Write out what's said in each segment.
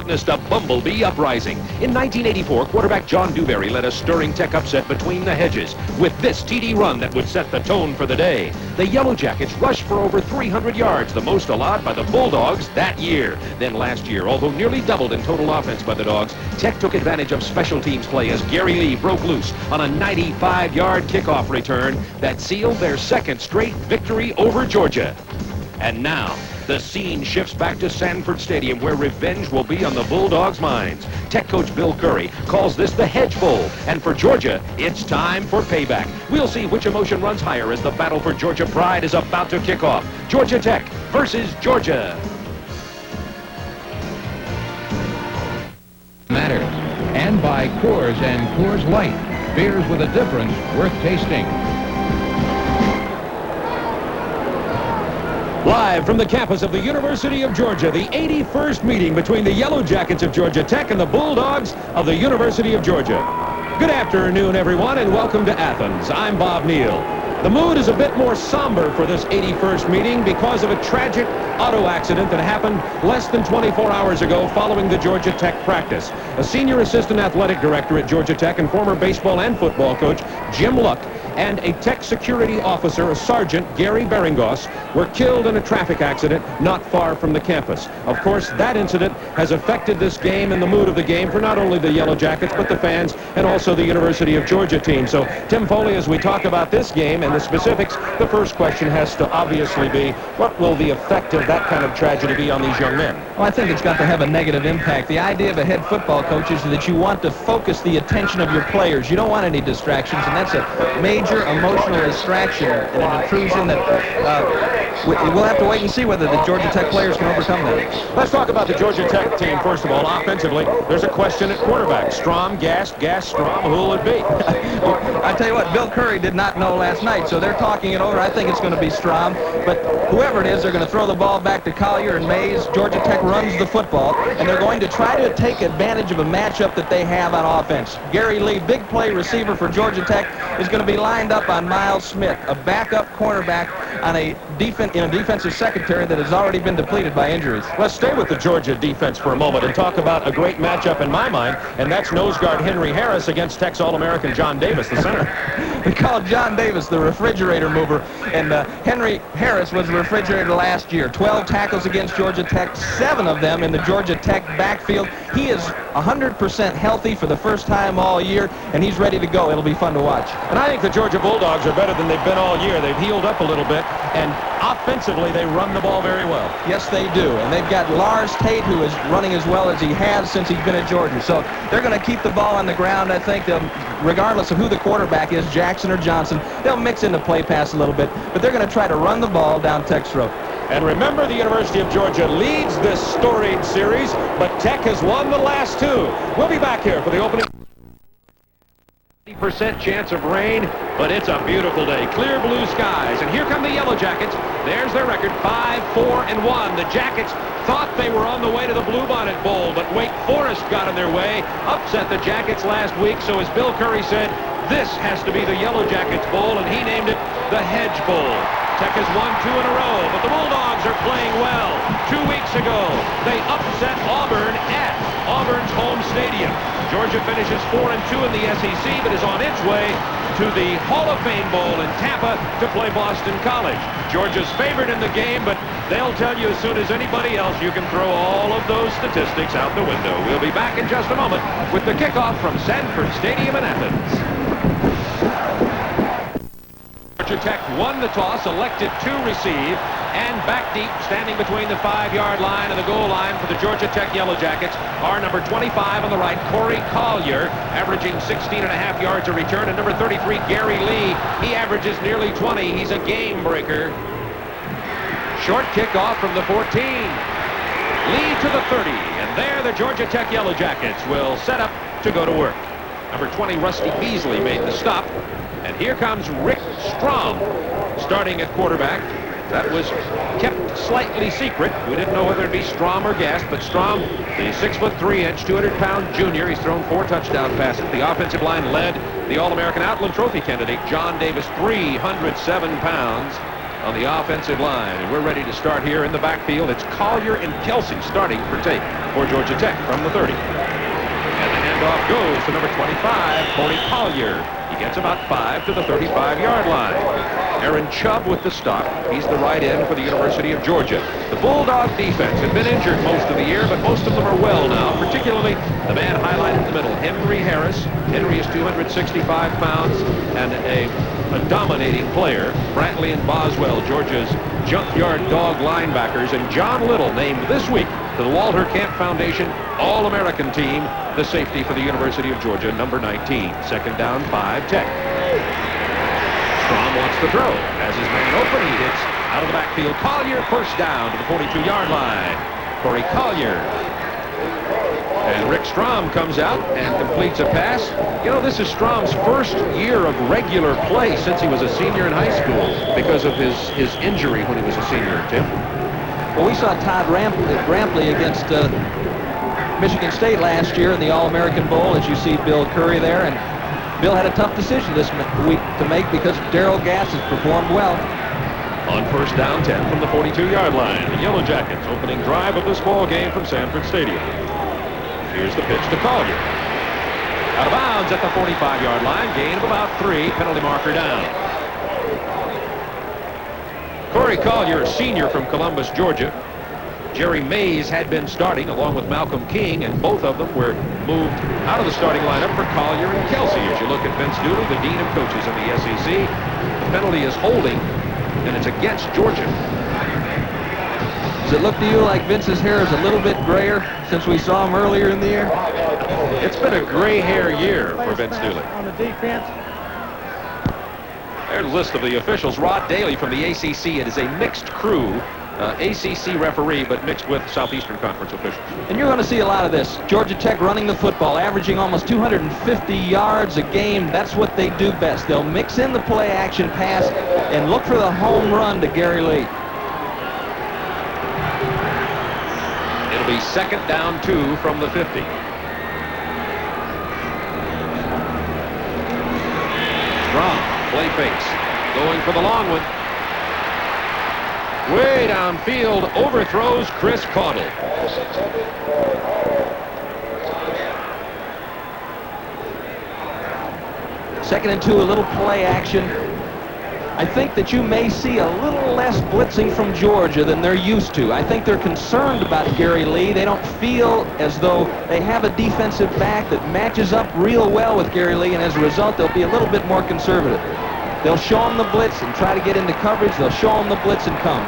witnessed a bumblebee uprising. In 1984, quarterback John Dewberry led a stirring Tech upset between the hedges with this TD run that would set the tone for the day. The Yellow Jackets rushed for over 300 yards, the most allowed by the Bulldogs that year. Then last year, although nearly doubled in total offense by the Dogs, Tech took advantage of special teams play as Gary Lee broke loose on a 95-yard kickoff return that sealed their second straight victory over Georgia. And now, the scene shifts back to Sanford Stadium, where revenge will be on the Bulldogs' minds. Tech coach Bill Curry calls this the Hedge Bowl, and for Georgia, it's time for payback. We'll see which emotion runs higher as the battle for Georgia pride is about to kick off. Georgia Tech versus Georgia. Matters, and by Coors and Coors Light, beers with a difference worth tasting. Live from the campus of the University of Georgia, the 81st meeting between the Yellow Jackets of Georgia Tech and the Bulldogs of the University of Georgia. Good afternoon, everyone, and welcome to Athens. I'm Bob Neal. The mood is a bit more somber for this 81st meeting because of a tragic auto accident that happened less than 24 hours ago following the Georgia Tech practice. A senior assistant athletic director at Georgia Tech and former baseball and football coach, Jim Luck, and a Tech security officer, a Sergeant Gary Beringos, were killed in a traffic accident not far from the campus. Of course, that incident has affected this game and the mood of the game for not only the Yellow Jackets, but the fans and also the University of Georgia team. So, Tim Foley, as we talk about this game and the specifics, the first question has to obviously be, what will the effect of that kind of tragedy be on these young men? Well, I think it's got to have a negative impact. The idea of a head football coach is that you want to focus the attention of your players. You don't want any distractions, and that's a major emotional distraction and an intrusion that we'll have to wait and see whether the Georgia Tech players can overcome that. Let's talk about the Georgia Tech team, first of all. Offensively, there's a question at quarterback. Strom, Gast, Strom, who will it be? I tell you what, Bill Curry did not know last night, so they're talking it over. I think it's going to be Strom, but whoever it is, they're going to throw the ball back to Collier and Mays. Georgia Tech runs the football, and they're going to try to take advantage of a matchup that they have on offense. Gary Lee, big play receiver for Georgia Tech, is going to be lined up on Miles Smith, a backup cornerback on a defensive secondary that has already been depleted by injuries. Let's stay with the Georgia defense for a moment and talk about a great matchup in my mind, and that's nose guard Henry Harris against Tech's All-American John Davis, the center. We call John Davis the refrigerator mover, and Henry Harris was the refrigerator last year. 12 tackles against Georgia Tech, 7 of them in the Georgia Tech backfield. He is 100% healthy for the first time all year, and he's ready to go. It'll be fun to watch. And I think the Georgia Bulldogs are better than they've been all year. They've healed up a little bit, and offensively they run the ball very well. Yes, they do, and they've got Lars Tate, who is running as well as he has since he's been at Georgia. So they're going to keep the ball on the ground. I think they'll, regardless of who the quarterback is, Jackson or Johnson, they'll mix in the play pass a little bit, but they're going to try to run the ball down Tech's throat. And remember, the University of Georgia leads this storied series, but Tech has won the last 2. We'll be back here for the opening. 50% chance of rain, but it's a beautiful day. Clear blue skies, and here come the Yellow Jackets. There's their record, 5-4-1. The Jackets thought they were on the way to the Bluebonnet Bowl, but Wake Forest got in their way, upset the Jackets last week. So as Bill Curry said, this has to be the Yellow Jackets Bowl, and he named it the Hedge Bowl. Tech has won 2 in a row, but the Bulldogs are playing well. 2 weeks ago, they upset Auburn at Auburn's home stadium. Georgia finishes 4-2 in the SEC, but is on its way to the Hall of Fame Bowl in Tampa to play Boston College. Georgia's favored in the game, but they'll tell you as soon as anybody else you can throw all of those statistics out the window. We'll be back in just a moment with the kickoff from Sanford Stadium in Athens. Georgia Tech won the toss, elected to receive, and back deep, standing between the 5-yard line and the goal line for the Georgia Tech Yellow Jackets are number 25 on the right, Corey Collier, averaging 16.5 yards a return, and number 33, Gary Lee. He averages nearly 20. He's a game breaker. Short kickoff from the 14. Lee to the 30, and there the Georgia Tech Yellow Jackets will set up to go to work. Number 20, Rusty Beasley, made the stop. And here comes Rick Strom, starting at quarterback. That was kept slightly secret. We didn't know whether it'd be Strom or Gast, but Strom, the 6'3", 200-pound junior, he's thrown 4 touchdown passes. The offensive line led the All-American Outland Trophy candidate, John Davis, 307 pounds on the offensive line. And we're ready to start here in the backfield. It's Collier and Kelsey starting for Tate. for Georgia Tech from the 30. And the handoff goes to number 25, Corey Collier. He gets about 5 to the 35-yard line. Aaron Chubb with the stop. He's the right end for the University of Georgia. The Bulldog defense had been injured most of the year, but most of them are well now, particularly the man highlighted in the middle, Henry Harris. Henry is 265 pounds and a dominating player. Brantley and Boswell, Georgia's junkyard dog linebackers, and John Little named this week to the Walter Camp Foundation All-American team, the safety for the University of Georgia, number 19. Second down, 5 Tech. Strom wants to throw. As his man open, he hits out of the backfield. Collier, first down to the 42-yard line. Corey Collier. And Rick Strom comes out and completes a pass. You know, this is Strom's first year of regular play since he was a senior in high school because of his injury when he was a senior, Tim. Well, we saw Todd Rampley against Michigan State last year in the All-American Bowl, as you see Bill Curry there, and Bill had a tough decision this week to make because Darrell Gass has performed well. On first down, 10 from the 42-yard line. The Yellow Jackets opening drive of this ball game from Sanford Stadium. Here's the pitch to Collier. Out of bounds at the 45-yard line. Gain of about 3. Penalty marker down. Corey Collier, senior from Columbus, Georgia. Jerry Mays had been starting along with Malcolm King, and both of them were moved out of the starting lineup for Collier and Kelsey. As you look at Vince Dooley, the dean of coaches in the SEC, the penalty is holding, and it's against Georgia. Does it look to you like Vince's hair is a little bit grayer since we saw him earlier in the year? It's been a gray hair year for Vince Dooley. On the defense. There's a list of the officials. Rod Daly from the ACC. It is a mixed crew. ACC referee, but mixed with Southeastern Conference officials. And you're going to see a lot of this. Georgia Tech running the football, averaging almost 250 yards a game. That's what they do best. They'll mix in the play-action pass and look for the home run to Gary Lee. It'll be second down 2 from the 50. Strom, play fakes, going for the long one. Way downfield, overthrows Chris Caudle. Second and 2, a little play action. I think that you may see a little less blitzing from Georgia than they're used to. I think they're concerned about Gary Lee. They don't feel as though they have a defensive back that matches up real well with Gary Lee, and as a result, they'll be a little bit more conservative. They'll show him the blitz and try to get into coverage. They'll show him the blitz and come.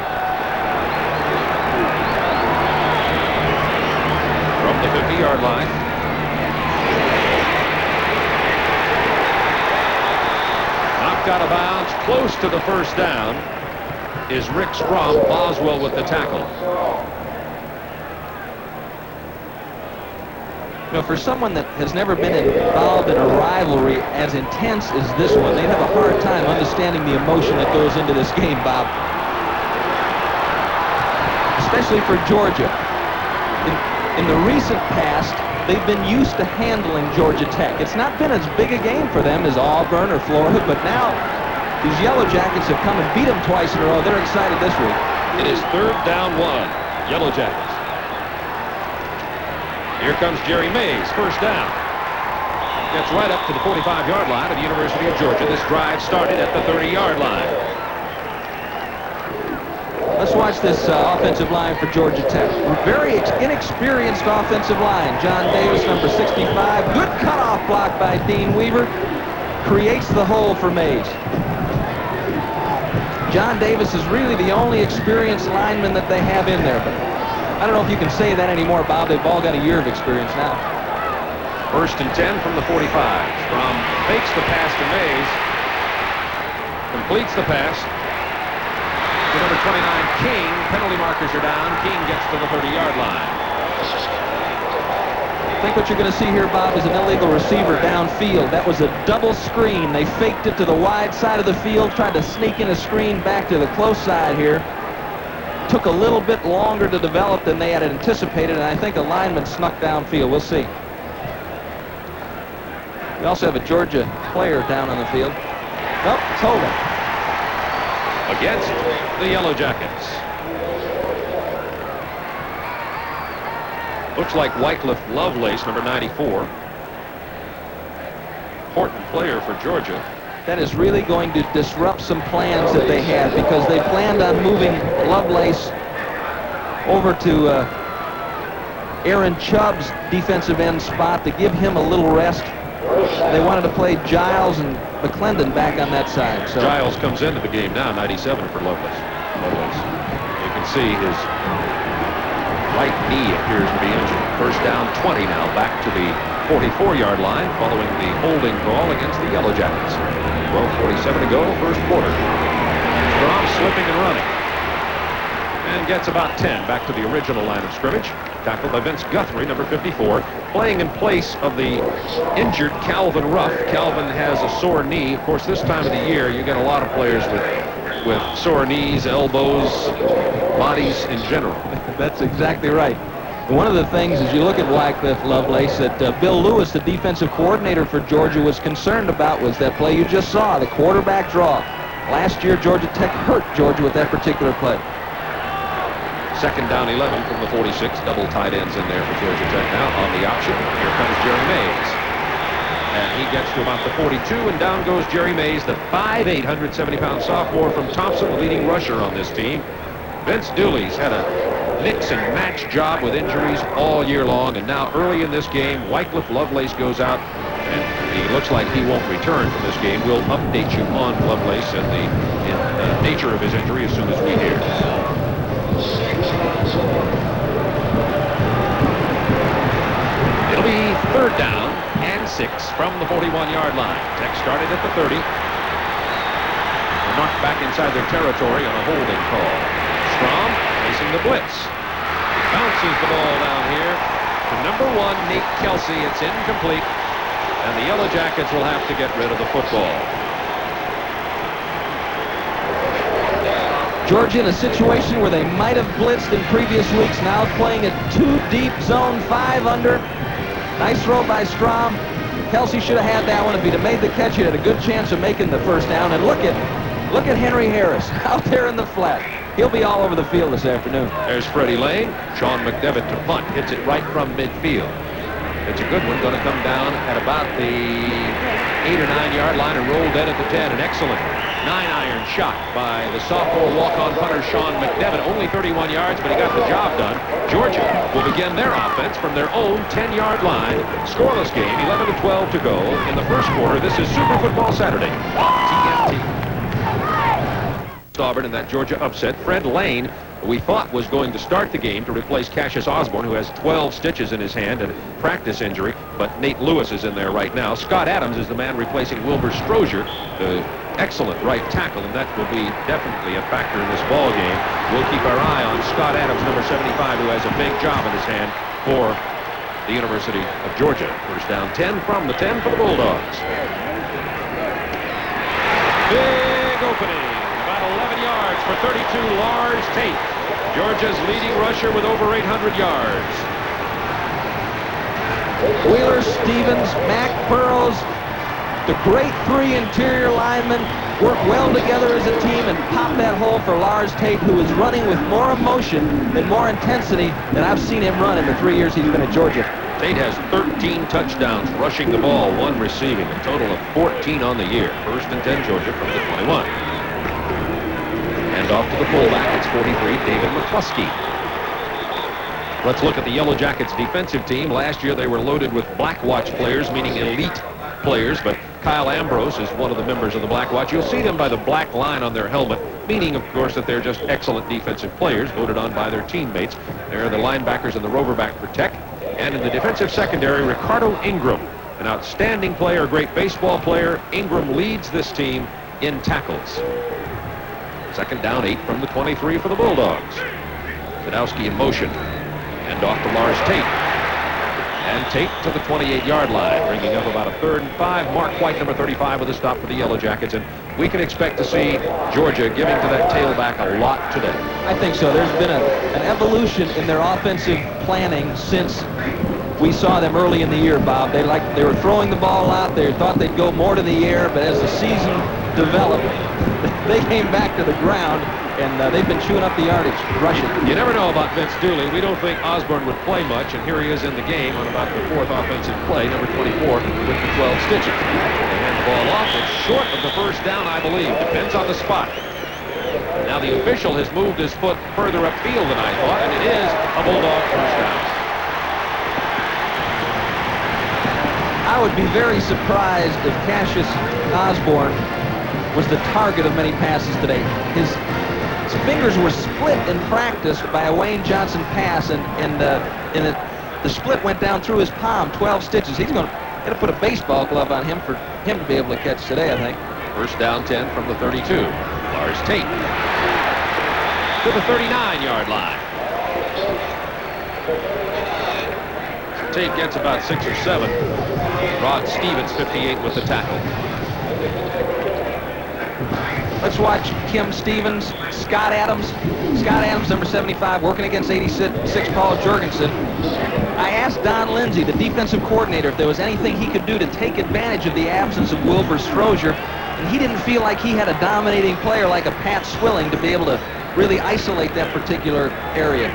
From the 50-yard line. Knocked out of bounds, close to the first down, is Rick Strom. Boswell with the tackle. You know, for someone that has never been involved in a rivalry as intense as this one, they'd have a hard time understanding the emotion that goes into this game, Bob. Especially for Georgia. In the recent past, they've been used to handling Georgia Tech. It's not been as big a game for them as Auburn or Florida, but now these Yellow Jackets have come and beat them twice in a row. They're excited this week. It is third down 1. Yellow Jackets. Here comes Jerry Mays, first down. Gets right up to the 45-yard line of the University of Georgia. This drive started at the 30-yard line. Let's watch this offensive line for Georgia Tech. Very inexperienced offensive line. John Davis, number 65. Good cutoff block by Dean Weaver. Creates the hole for Mays. John Davis is really the only experienced lineman that they have in there. But I don't know if you can say that anymore, Bob. They've all got a year of experience now. First and 10 from the 45. Strom fakes the pass to Mays. Completes the pass to number 29, King. Penalty markers are down. King gets to the 30-yard line. I think what you're going to see here, Bob, is an illegal receiver downfield. That was a double screen. They faked it to the wide side of the field, tried to sneak in a screen back to the close side here. Took a little bit longer to develop than they had anticipated, and I think a lineman snuck downfield. We'll see. We also have a Georgia player down on the field. Nope, it's holding. Against the Yellow Jackets. Looks like Wycliffe Lovelace, number 94. Important player for Georgia. That is really going to disrupt some plans that they had, because they planned on moving Lovelace over to Aaron Chubb's defensive end spot to give him a little rest. They wanted to play Giles and McClendon back on that side. So Giles comes into the game now, 97 for Lovelace. You can see his right knee appears to be injured. First down, 20 now, back to the 44-yard line following the holding call against the Yellow Jackets. 12:47 to go, first quarter. Strom slipping and running. And gets about 10 back to the original line of scrimmage. Tackled by Vince Guthrie, number 54, playing in place of the injured Calvin Ruff. Calvin has a sore knee. Of course, this time of the year, you get a lot of players with sore knees, elbows, bodies in general. that's exactly right. One of the things, as you look at Wycliffe Lovelace, that Bill Lewis, the defensive coordinator for Georgia, was concerned about was that play you just saw, the quarterback draw. Last year, Georgia Tech hurt Georgia with that particular play. Second down, 11 from the 46. Double tight ends in there for Georgia Tech now on the option. Here comes Jerry Mays. And he gets to about the 42, and down goes Jerry Mays, the 5'8", 170-pound sophomore from Thompson, the leading rusher on this team. Vince Dooley's had a mix and match job with injuries all year long, and now early in this game, Wycliffe Lovelace goes out, and he looks like he won't return from this game. We'll update you on Lovelace and the nature of his injury as soon as we hear. It'll be third down and 6 from the 41-yard line. Tech started at the 30. They're knocked back inside their territory on a holding call. Strom facing the blitz. Bounces the ball down here to number 1, Nate Kelsey. It's incomplete, and the Yellow Jackets will have to get rid of the football. Georgia in a situation where they might have blitzed in previous weeks, now playing a 2-deep zone, 5 under. Nice throw by Strom. Kelsey should have had that one. If he'd have made the catch, he had a good chance of making the first down. And look at Henry Harris out there in the flat. He'll be all over the field this afternoon. There's Freddie Lane. Sean McDevitt to punt. Hits it right from midfield. It's a good one. Going to come down at about the 8 or 9 yard line and roll dead at the 10. An excellent 9-iron shot by the sophomore walk-on punter Sean McDevitt. Only 31 yards, but he got the job done. Georgia will begin their offense from their own 10-yard line. Scoreless game, 11-12 to go in the first quarter. This is Super Football Saturday on TNT. Auburn in that Georgia upset. Fred Lane, we thought was going to start the game to replace Cassius Osborne, who has 12 stitches in his hand and practice injury, but Nate Lewis is in there right now. Scott Adams is the man replacing Wilbur Strozier, the excellent right tackle, and that will be definitely a factor in this ball game. We'll keep our eye on Scott Adams, number 75, who has a big job in his hand for the University of Georgia. First down, 10 from the 10 for the Bulldogs. Big opening. 11 yards for 32, Lars Tate. Georgia's leading rusher with over 800 yards. Wheeler, Stevens, Mac Burrows, the great 3 interior linemen work well together as a team and pop that hole for Lars Tate, who is running with more emotion and more intensity than I've seen him run in the 3 years he's been at Georgia. Tate has 13 touchdowns rushing the ball, 1 receiving, a total of 14 on the year. First and 10 Georgia from the 21. And off to the fullback, it's 43, David McCluskey. Let's look at the Yellow Jackets defensive team. Last year they were loaded with Black Watch players, meaning elite players, but Kyle Ambrose is one of the members of the Black Watch. You'll see them by the black line on their helmet, meaning, of course, that they're just excellent defensive players voted on by their teammates. They're the linebackers and the roverback for Tech. And in the defensive secondary, Ricardo Ingram, an outstanding player, great baseball player. Ingram leads this team in tackles. Second down, 8 from the 23 for the Bulldogs. Sadowski in motion. And off to Lars Tate. And Tate to the 28-yard line, bringing up about a 3rd and 5. Mark White, number 35, with a stop for the Yellow Jackets. And we can expect to see Georgia giving to that tailback a lot today. I think so. There's been an evolution in their offensive planning since we saw them early in the year, Bob. They were throwing the ball out. They thought they'd go more to the air, but as the season developed, they came back to the ground and they've been chewing up the yardage, rushing. You never know about Vince Dooley. We don't think Osborne would play much, and here he is in the game on about the 4th offensive play, number 24, with the 12 stitches. They hand the ball off. It's short of the first down, I believe. Depends on the spot. Now the official has moved his foot further upfield than I thought, and it is a Bulldog first down. I would be very surprised if Cassius Osborne was the target of many passes today. His fingers were split in practice by a Wayne Johnson pass, and the split went down through his palm, 12 stitches. He's going to put a baseball glove on him for him to be able to catch today, I think. First down 10 from the 32. Lars Tate to the 39-yard line. Tate gets about 6 or 7. Rod Stevens, 58, with the tackle. Let's watch Kim Stevens, Scott Adams. Scott Adams, number 75, working against 86 Paul Jorgensen. I asked Don Lindsay, the defensive coordinator, if there was anything he could do to take advantage of the absence of Wilbur Strozier, and he didn't feel like he had a dominating player like a Pat Swilling to be able to really isolate that particular area.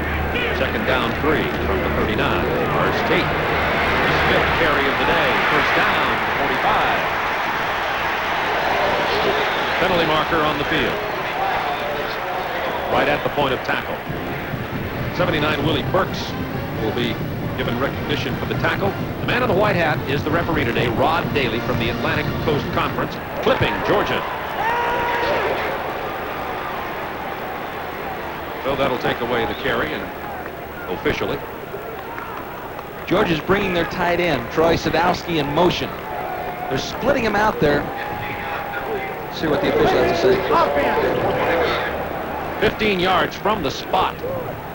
Second down 3 from the 39. Lars Tate, his 5th carry of the day. First down, 45. Penalty marker on the field. Right at the point of tackle. 79 Willie Burks will be given recognition for the tackle. The man in the white hat is the referee today, Rod Daly from the Atlantic Coast Conference, clipping Georgia. So that'll take away the carry, and officially. Georgia's bringing their tight end, Troy Sadowski, in motion. They're splitting him out there. Let's see what the official has to say. 15 yards from the spot.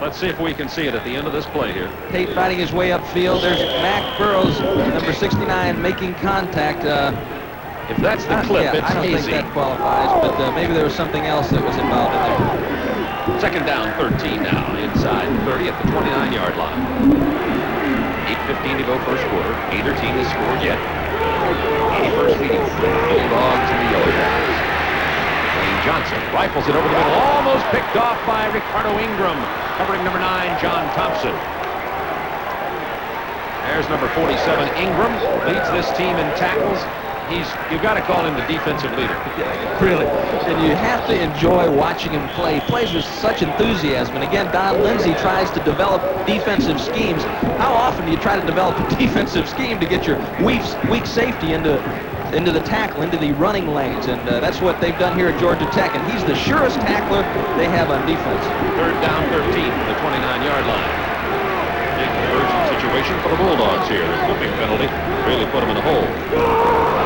Let's see if we can see it at the end of this play here. Tate fighting his way upfield. There's Mac Burrows, number 69, making contact. If that's the clip, yeah, it's I don't easy. think that qualifies, but maybe there was something else that was involved in there. Second down, 13 now, inside 30 at the 29-yard line. 8:15 to go first quarter. Neither team has scored yet. 81st meeting. Bulldogs and the Yellow Jackets. Wayne Johnson rifles it over the middle, almost picked off by Ricardo Ingram, covering number 9, John Thompson. There's number 47, Ingram, leads this team in tackles. You've got to call him the defensive leader. Really. And you have to enjoy watching him play. He plays with such enthusiasm. And again, Don Lindsay tries to develop defensive schemes. How often do you try to develop a defensive scheme to get your weak safety into the tackle, into the running lanes? And that's what they've done here at Georgia Tech. And he's the surest tackler they have on defense. Third down, 13 from the 29-yard line. Big conversion situation for the Bulldogs here. The flipping penalty really put them in the hole.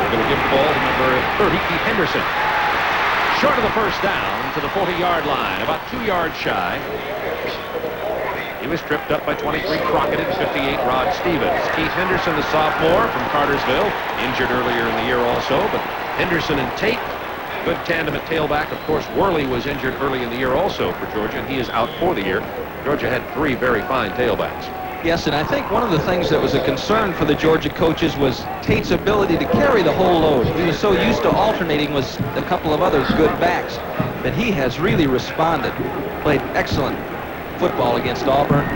Going to give the ball to number 30, Keith Henderson. Short of the first down to the 40-yard line, about 2 yards shy. He was tripped up by 23 Crockett and 58 Rod Stevens. Keith Henderson, the sophomore from Cartersville, injured earlier in the year also, but Henderson and Tate, good tandem at tailback. Of course, Worley was injured early in the year also for Georgia, and he is out for the year. Georgia had 3 very fine tailbacks. Yes, and I think one of the things that was a concern for the Georgia coaches was Tate's ability to carry the whole load. He was so used to alternating with a couple of other good backs that he has really responded. Played excellent football against Auburn.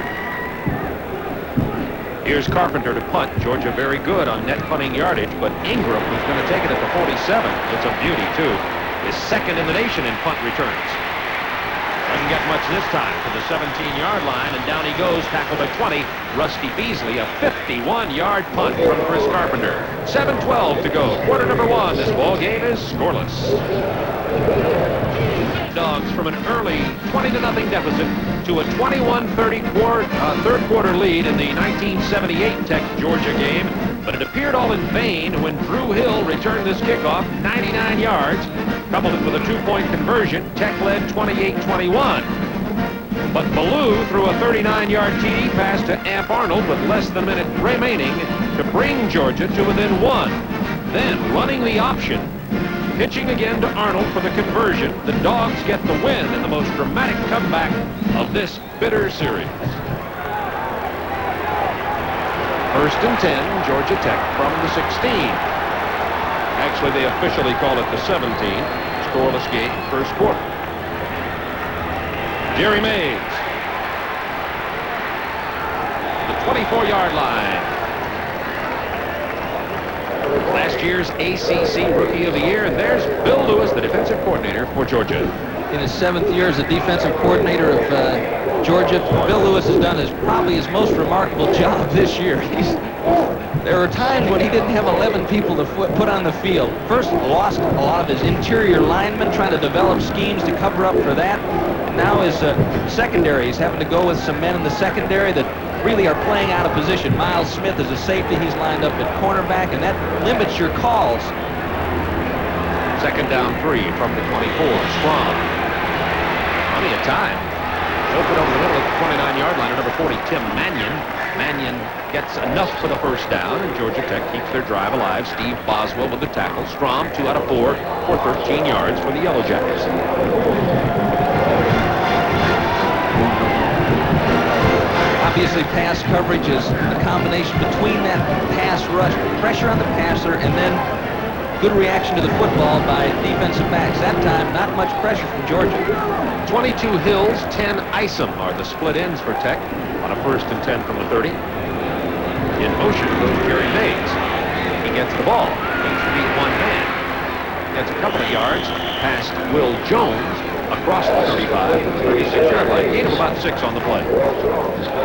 Here's Carpenter to punt. Georgia very good on net punting yardage, but Ingram, who's going to take it at the 47. It's a beauty, too. Is second in the nation in punt returns. Doesn't get much this time to the 17-yard line, and down he goes, tackled by 20. Rusty Beasley, a 51-yard punt from Chris Carpenter. 7:12 to go. Quarter number 1. This ball game is scoreless. Dogs from an early 20-0 deficit to a 21-30 third quarter lead in the 1978 Tech-Georgia game. But it appeared all in vain when Drew Hill returned this kickoff 99 yards, coupled it with a 2-point conversion. Tech led 28-21. But Ballou threw a 39-yard TD pass to Amp Arnold with less than a minute remaining to bring Georgia to within 1. Then, running the option, pitching again to Arnold for the conversion, the Dogs get the win in the most dramatic comeback of this bitter series. First and 10, Georgia Tech from the 16. Actually, they officially call it the 17. Scoreless game, first quarter. Jerry Mays. The 24-yard line. Last year's ACC Rookie of the Year, and there's Bill Lewis, the defensive coordinator for Georgia. In his 7th year as a defensive coordinator of Georgia, Bill Lewis has done probably his most remarkable job this year. There were times when he didn't have 11 people to put on the field. First, lost a lot of his interior linemen, trying to develop schemes to cover up for that. And now his secondary, he's having to go with some men in the secondary that really are playing out of position. Miles Smith is a safety. He's lined up at cornerback, and that limits your calls. 2nd down 3 from the 24. Strong. Plenty of time. Open over the middle at the 29-yard line. Number 40, Tim Mannion. Mannion gets enough for the 1st down, and Georgia Tech keeps their drive alive. Steve Boswell with the tackle. Strom, 2 out of 4 for 13 yards for the Yellow Jackets. Obviously, pass coverage is a combination between that pass rush, pressure on the passer, and then good reaction to the football by defensive backs. That time, not much pressure from Georgia. 22 Hills, 10 Isom are the split ends for Tech on a 1st and 10 from the 30. In motion goes Jerry Mays. He gets the ball. Needs to beat one man. Gets a couple of yards past Will Jones across the 35 to the 36-yard line. Gain of about 6 on the play.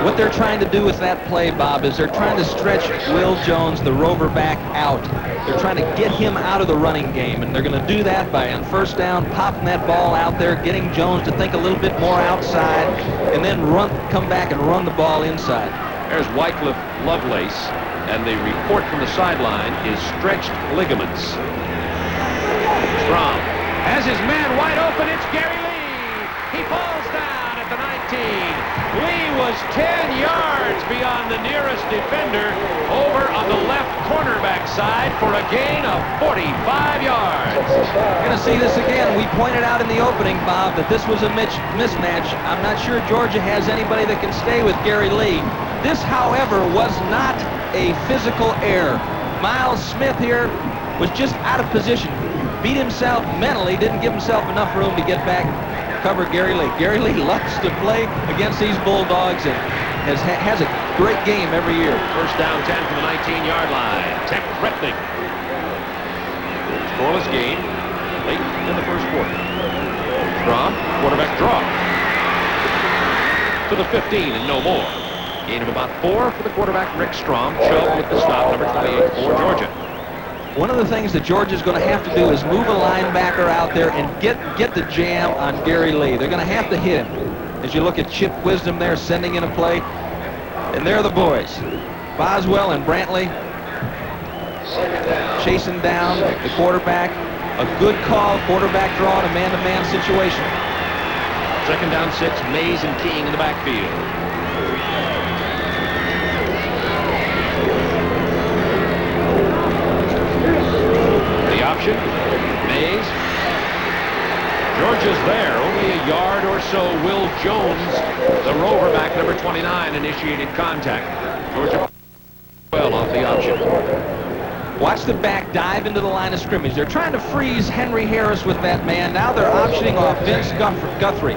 What they're trying to do with that play, Bob, is they're trying to stretch Will Jones, the rover back, out. They're trying to get him out of the running game, and they're going to do that by, on 1st down, popping that ball out there, getting Jones to think a little bit more outside, and then come back and run the ball inside. There's Wycliffe Lovelace, and the report from the sideline is stretched ligaments. Strom has his man wide open. It's Gary Lee. He falls down at the 19. Lee was 10 yards beyond the nearest defender over on the left cornerback side for a gain of 45 yards. We're going to see this again. We pointed out in the opening, Bob, that this was a mismatch. I'm not sure Georgia has anybody that can stay with Gary Lee. This, however, was not a physical error. Miles Smith here was just out of position. Beat himself mentally, didn't give himself enough room to get back, cover Gary Lee. Gary Lee loves to play against these Bulldogs and has a great game every year. 1st down 10 from the 19-yard line. Tech threatening. Scoreless game late in the 1st quarter. Strom, quarterback draw to the 15 and no more. Gain of about 4 for the quarterback, Rick Strom. Chubb with the stop, number 28 for Georgia. One of the things that Georgia's going to have to do is move a linebacker out there and get the jam on Gary Lee. They're going to have to hit him. As you look at Chip Wisdom there sending in a play, and there are the boys, Boswell and Brantley chasing down the quarterback. A good call, quarterback draw in a man-to-man situation. 2nd down 6, Mays and King in the backfield. Option. Mays. Georgia's there, only a yard or so. Will Jones, the rover back, number 29, initiated contact. Georgia well off the option. Watch the back dive into the line of scrimmage. They're trying to freeze Henry Harris with that man. Now they're optioning off Vince Guthrie.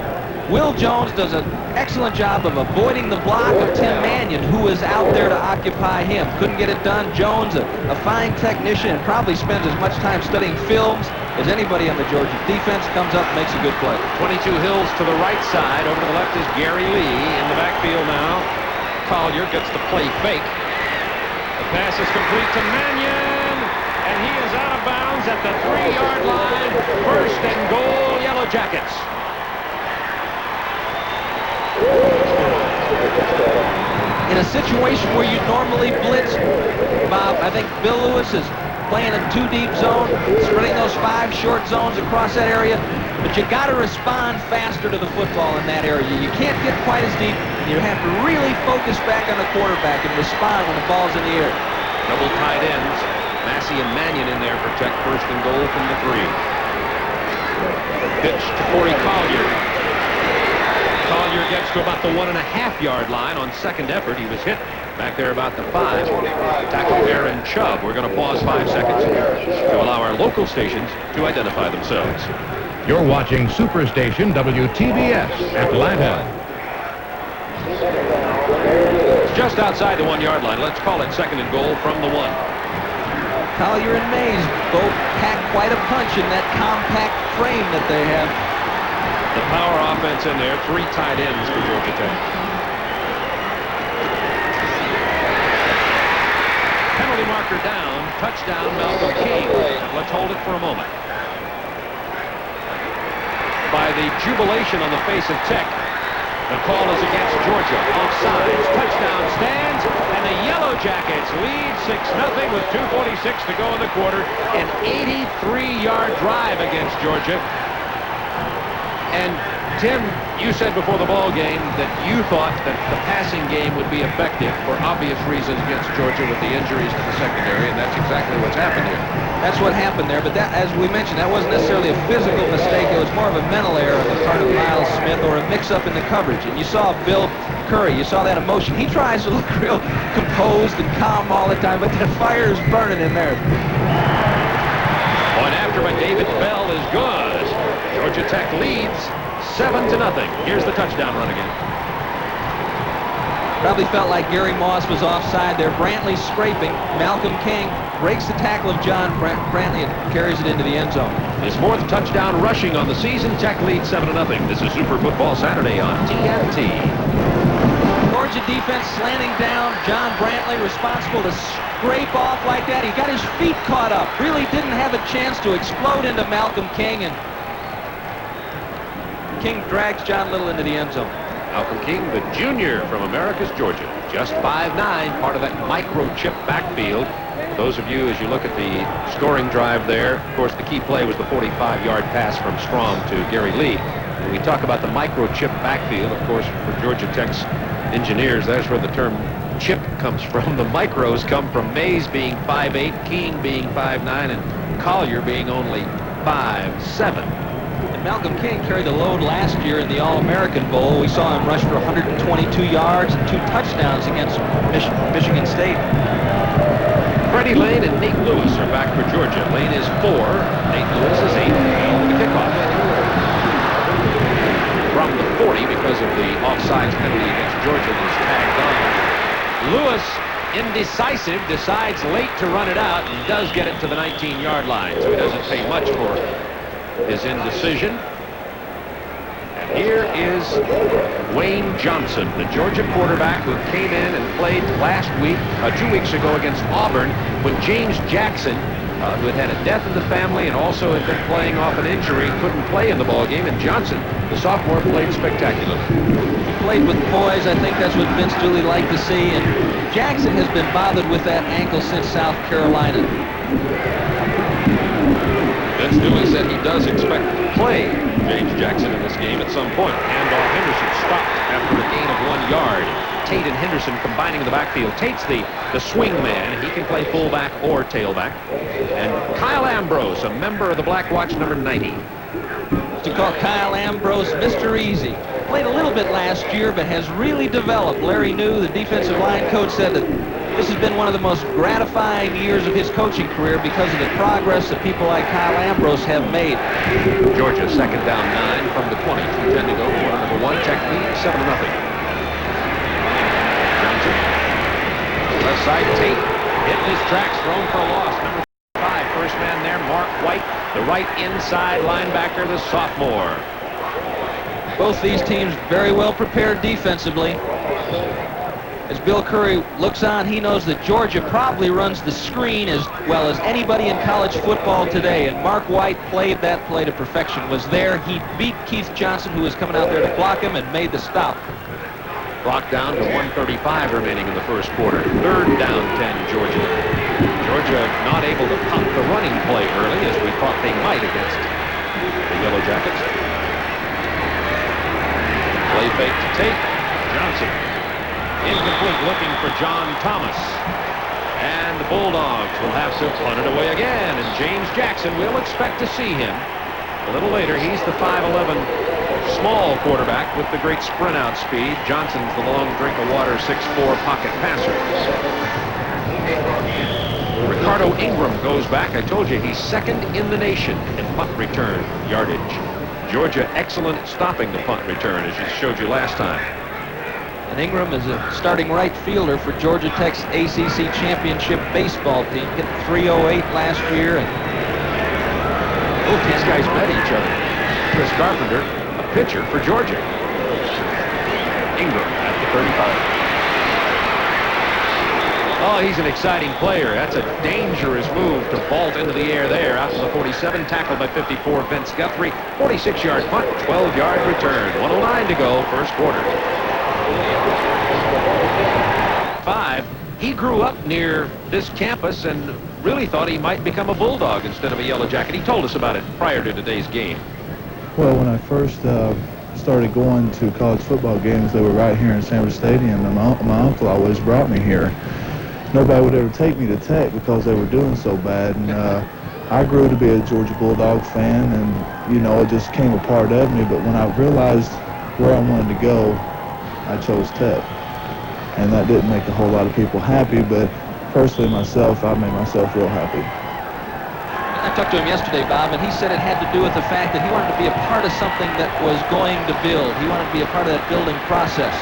Will Jones does an excellent job of avoiding the block of Tim Mannion, who is out there to occupy him. Couldn't get it done. Jones, a fine technician, and probably spends as much time studying films as anybody on the Georgia defense. Comes up and makes a good play. 22 Hills to the right side. Over to the left is Gary Lee in the backfield now. Collier gets the play fake. The pass is complete to Mannion, and he is out of bounds at the 3-yard line. 1st and goal, Yellow Jackets. In a situation where you normally blitz, Bob, I think Bill Lewis is playing a 2-deep zone, spreading those 5 short zones across that area, but you got to respond faster to the football in that area. You can't get quite as deep, and you have to really focus back on the quarterback and respond when the ball's in the air. Double tight ends. Massey and Mannion in there for Tech. 1st and goal from the 3. Pitch to Corey Collier. Collier gets to about the 1.5-yard line on 2nd effort. He was hit back there about the 5. Tackle Aaron Chubb. We're going to pause 5 seconds to allow our local stations to identify themselves. You're watching Superstation WTBS, Atlanta. It's just outside the 1-yard line. Let's call it second and goal from the 1. Collier and Mays both pack quite a punch in that compact frame that they have. The power offense in there. 3 tight ends for Georgia Tech. Penalty marker down. Touchdown, Malcolm King. Let's hold it for a moment. By the jubilation on the face of Tech, the call is against Georgia. Offsides. Touchdown stands, and the Yellow Jackets lead 6-0 with 2:46 to go in the quarter. An 83-yard drive against Georgia. And Tim, you said before the ball game that you thought that the passing game would be effective for obvious reasons against Georgia with the injuries to the secondary, and that's exactly what's happened here. That's what happened there, but that, as we mentioned, that wasn't necessarily a physical mistake. It was more of a mental error on the part of Miles Smith, or a mix-up in the coverage. And you saw Bill Curry, you saw that emotion. He tries to look real composed and calm all the time, but the fire is burning in there. Point after, but David Bell is good. Georgia Tech leads 7-0. Here's the touchdown run again. Probably felt like Gary Moss was offside there. Brantley scraping. Malcolm King breaks the tackle of John Brantley and carries it into the end zone. His 4th touchdown rushing on the season. Tech leads 7-0. This is Super Football Saturday on TNT. Georgia defense slanting down. John Brantley responsible to scrape off like that. He got his feet caught up. Really didn't have a chance to explode into Malcolm King, and King drags John Little into the end zone. Malcolm King, the junior from Americus, Georgia. Just 5'9", part of that microchip backfield. For those of you, as you look at the scoring drive there, of course, the key play was the 45-yard pass from Strom to Gary Lee. When we talk about the microchip backfield, of course, for Georgia Tech's engineers, that's where the term chip comes from. The micros come from Mays being 5'8", King being 5'9", and Collier being only 5'7". And Malcolm King carried the load last year in the All-American Bowl. We saw him rush for 122 yards and 2 touchdowns against Michigan State. Freddie Lane and Nate Lewis are back for Georgia. Lane is 4, Nate Lewis is 8. The kickoff from the 40 because of the offsides penalty against Georgia that is tagged on. Lewis, indecisive, decides late to run it out and does get it to the 19-yard line, so he doesn't pay much for his indecision. And here is Wayne Johnson, the Georgia quarterback who came in and played last week, 2 weeks ago against Auburn, when James Jackson, who had had a death in the family and also had been playing off an injury, couldn't play in the ball game. And Johnson, the sophomore, played spectacularly. He played with poise. I think that's what Vince Dooley liked to see. And Jackson has been bothered with that ankle since South Carolina. Vince Dooley said he does expect to play James Jackson in this game at some point. Handoff, Henderson stopped after a gain of 1 yard. Tate and Henderson combining in the backfield. Tate's the swing man. He can play fullback or tailback. And Kyle Ambrose, a member of the Black Watch, number 90. To call Kyle Ambrose Mr. Easy. Played a little bit last year, but has really developed. Larry New, the defensive line coach, said that this has been one of the most gratifying years of his coaching career because of the progress that people like Kyle Ambrose have made. Georgia, second down 9 from the 20. 2:10 to go. Quarter number 1. Tech lead 7-0. Johnson. Left side, Tate hitting his tracks, thrown for a loss. Number 5, first man there, Mark White, the right inside linebacker, the sophomore. Both these teams very well prepared defensively. As Bill Curry looks on, he knows that Georgia probably runs the screen as well as anybody in college football today. And Mark White played that play to perfection. Was there. He beat Keith Johnson, who was coming out there to block him, and made the stop. Clock down to 1:35 remaining in the first quarter. Third down 10, Georgia. Georgia not able to pump the running play early as we thought they might against the Yellow Jackets. Play fake to Tate. Johnson. Incomplete, looking for John Thomas. And the Bulldogs will have to punt it away again. And James Jackson, we'll expect to see him a little later. He's the 5'11" small quarterback with the great sprint out speed. Johnson's the long drink of water 6'4" pocket passer. Ricardo Ingram goes back. I told you he's second in the nation in punt return yardage. Georgia excellent stopping the punt return, as I showed you last time. And Ingram is a starting right fielder for Georgia Tech's ACC championship baseball team. Hit .308 last year. And both these guys met each other. Chris Carpenter, a pitcher for Georgia. Ingram at the 35. Oh, he's an exciting player. That's a dangerous move to vault into the air there. Out to the 47, tackled by 54, Vince Guthrie. 46-yard punt, 12-yard return. 1:09 to go, first quarter. 5. He grew up near this campus and really thought he might become a Bulldog instead of a Yellow Jacket. He told us about it prior to today's game. Well, when I first started going to college football games, they were right here in Sanford Stadium, and my uncle always brought me here. Nobody would ever take me to Tech because they were doing so bad, and I grew to be a Georgia Bulldog fan, and you know, it just came a part of me. But when I realized where I wanted to go, I chose Tech, and that didn't make a whole lot of people happy, but personally myself, I made myself real happy. I talked to him yesterday, Bob, and he said it had to do with the fact that he wanted to be a part of something that was going to build. He wanted to be a part of that building process.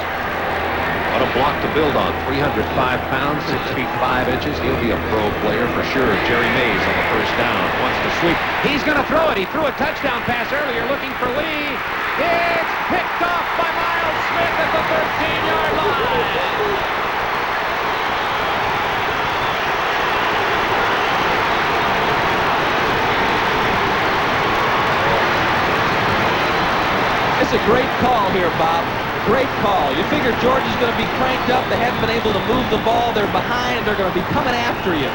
What a block to build on. 305 pounds, 6 feet 5 inches. He'll be a pro player for sure. Jerry Mays on the first down. Wants to sweep. He's going to throw it. He threw a touchdown pass earlier looking for Lee. It's picked off by Miles Smith at the 13-yard line. It's a great call here, Bob. Great call. You figure Georgia's going to be cranked up. They haven't been able to move the ball. They're behind. They're going to be coming after you.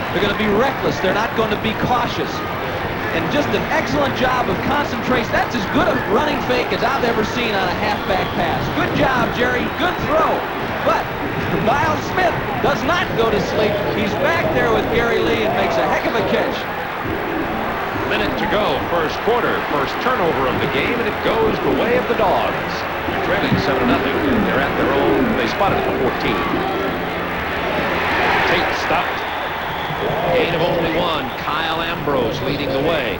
They're going to be reckless. They're not going to be cautious. And just an excellent job of concentration. That's as good a running fake as I've ever seen on a halfback pass. Good job, Jerry. Good throw. But Miles Smith does not go to sleep. He's back there with Gary Lee and makes a heck of a catch. Minute to go, first quarter, first turnover of the game, and it goes the way of the Dogs. They're trailing 7-0. They're at their own. They spotted it at the 14. Tate stopped. Gain of only 1. Kyle Ambrose leading the way.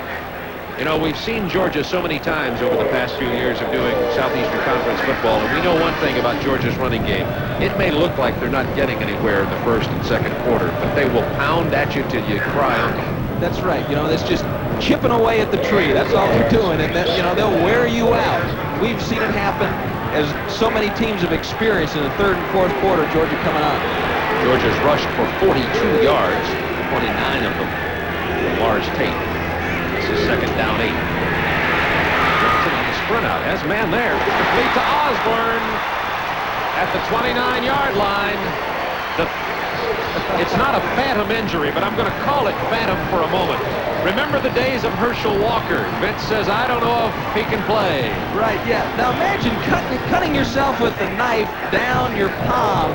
You know, we've seen Georgia so many times over the past few years of doing Southeastern Conference football, and we know one thing about Georgia's running game. It may look like they're not getting anywhere in the first and second quarter, but they will pound at you till you cry uncle. That's right. You know, that's just chipping away at the tree. That's all they're doing. And, that, you know, they'll wear you out. We've seen it happen as so many teams have experienced in the third and fourth quarter, Georgia coming on. Georgia's rushed for 42 yards, 29 of them. Lars Tate. This is second down 8. Johnson on the sprint out. Has a man there. Complete to Osborne at the 29-yard line. It's not a phantom injury, but I'm going to call it phantom for a moment. Remember the days of Herschel Walker. Vince says, I don't know if he can play. Right, yeah. Now imagine cutting yourself with the knife down your palm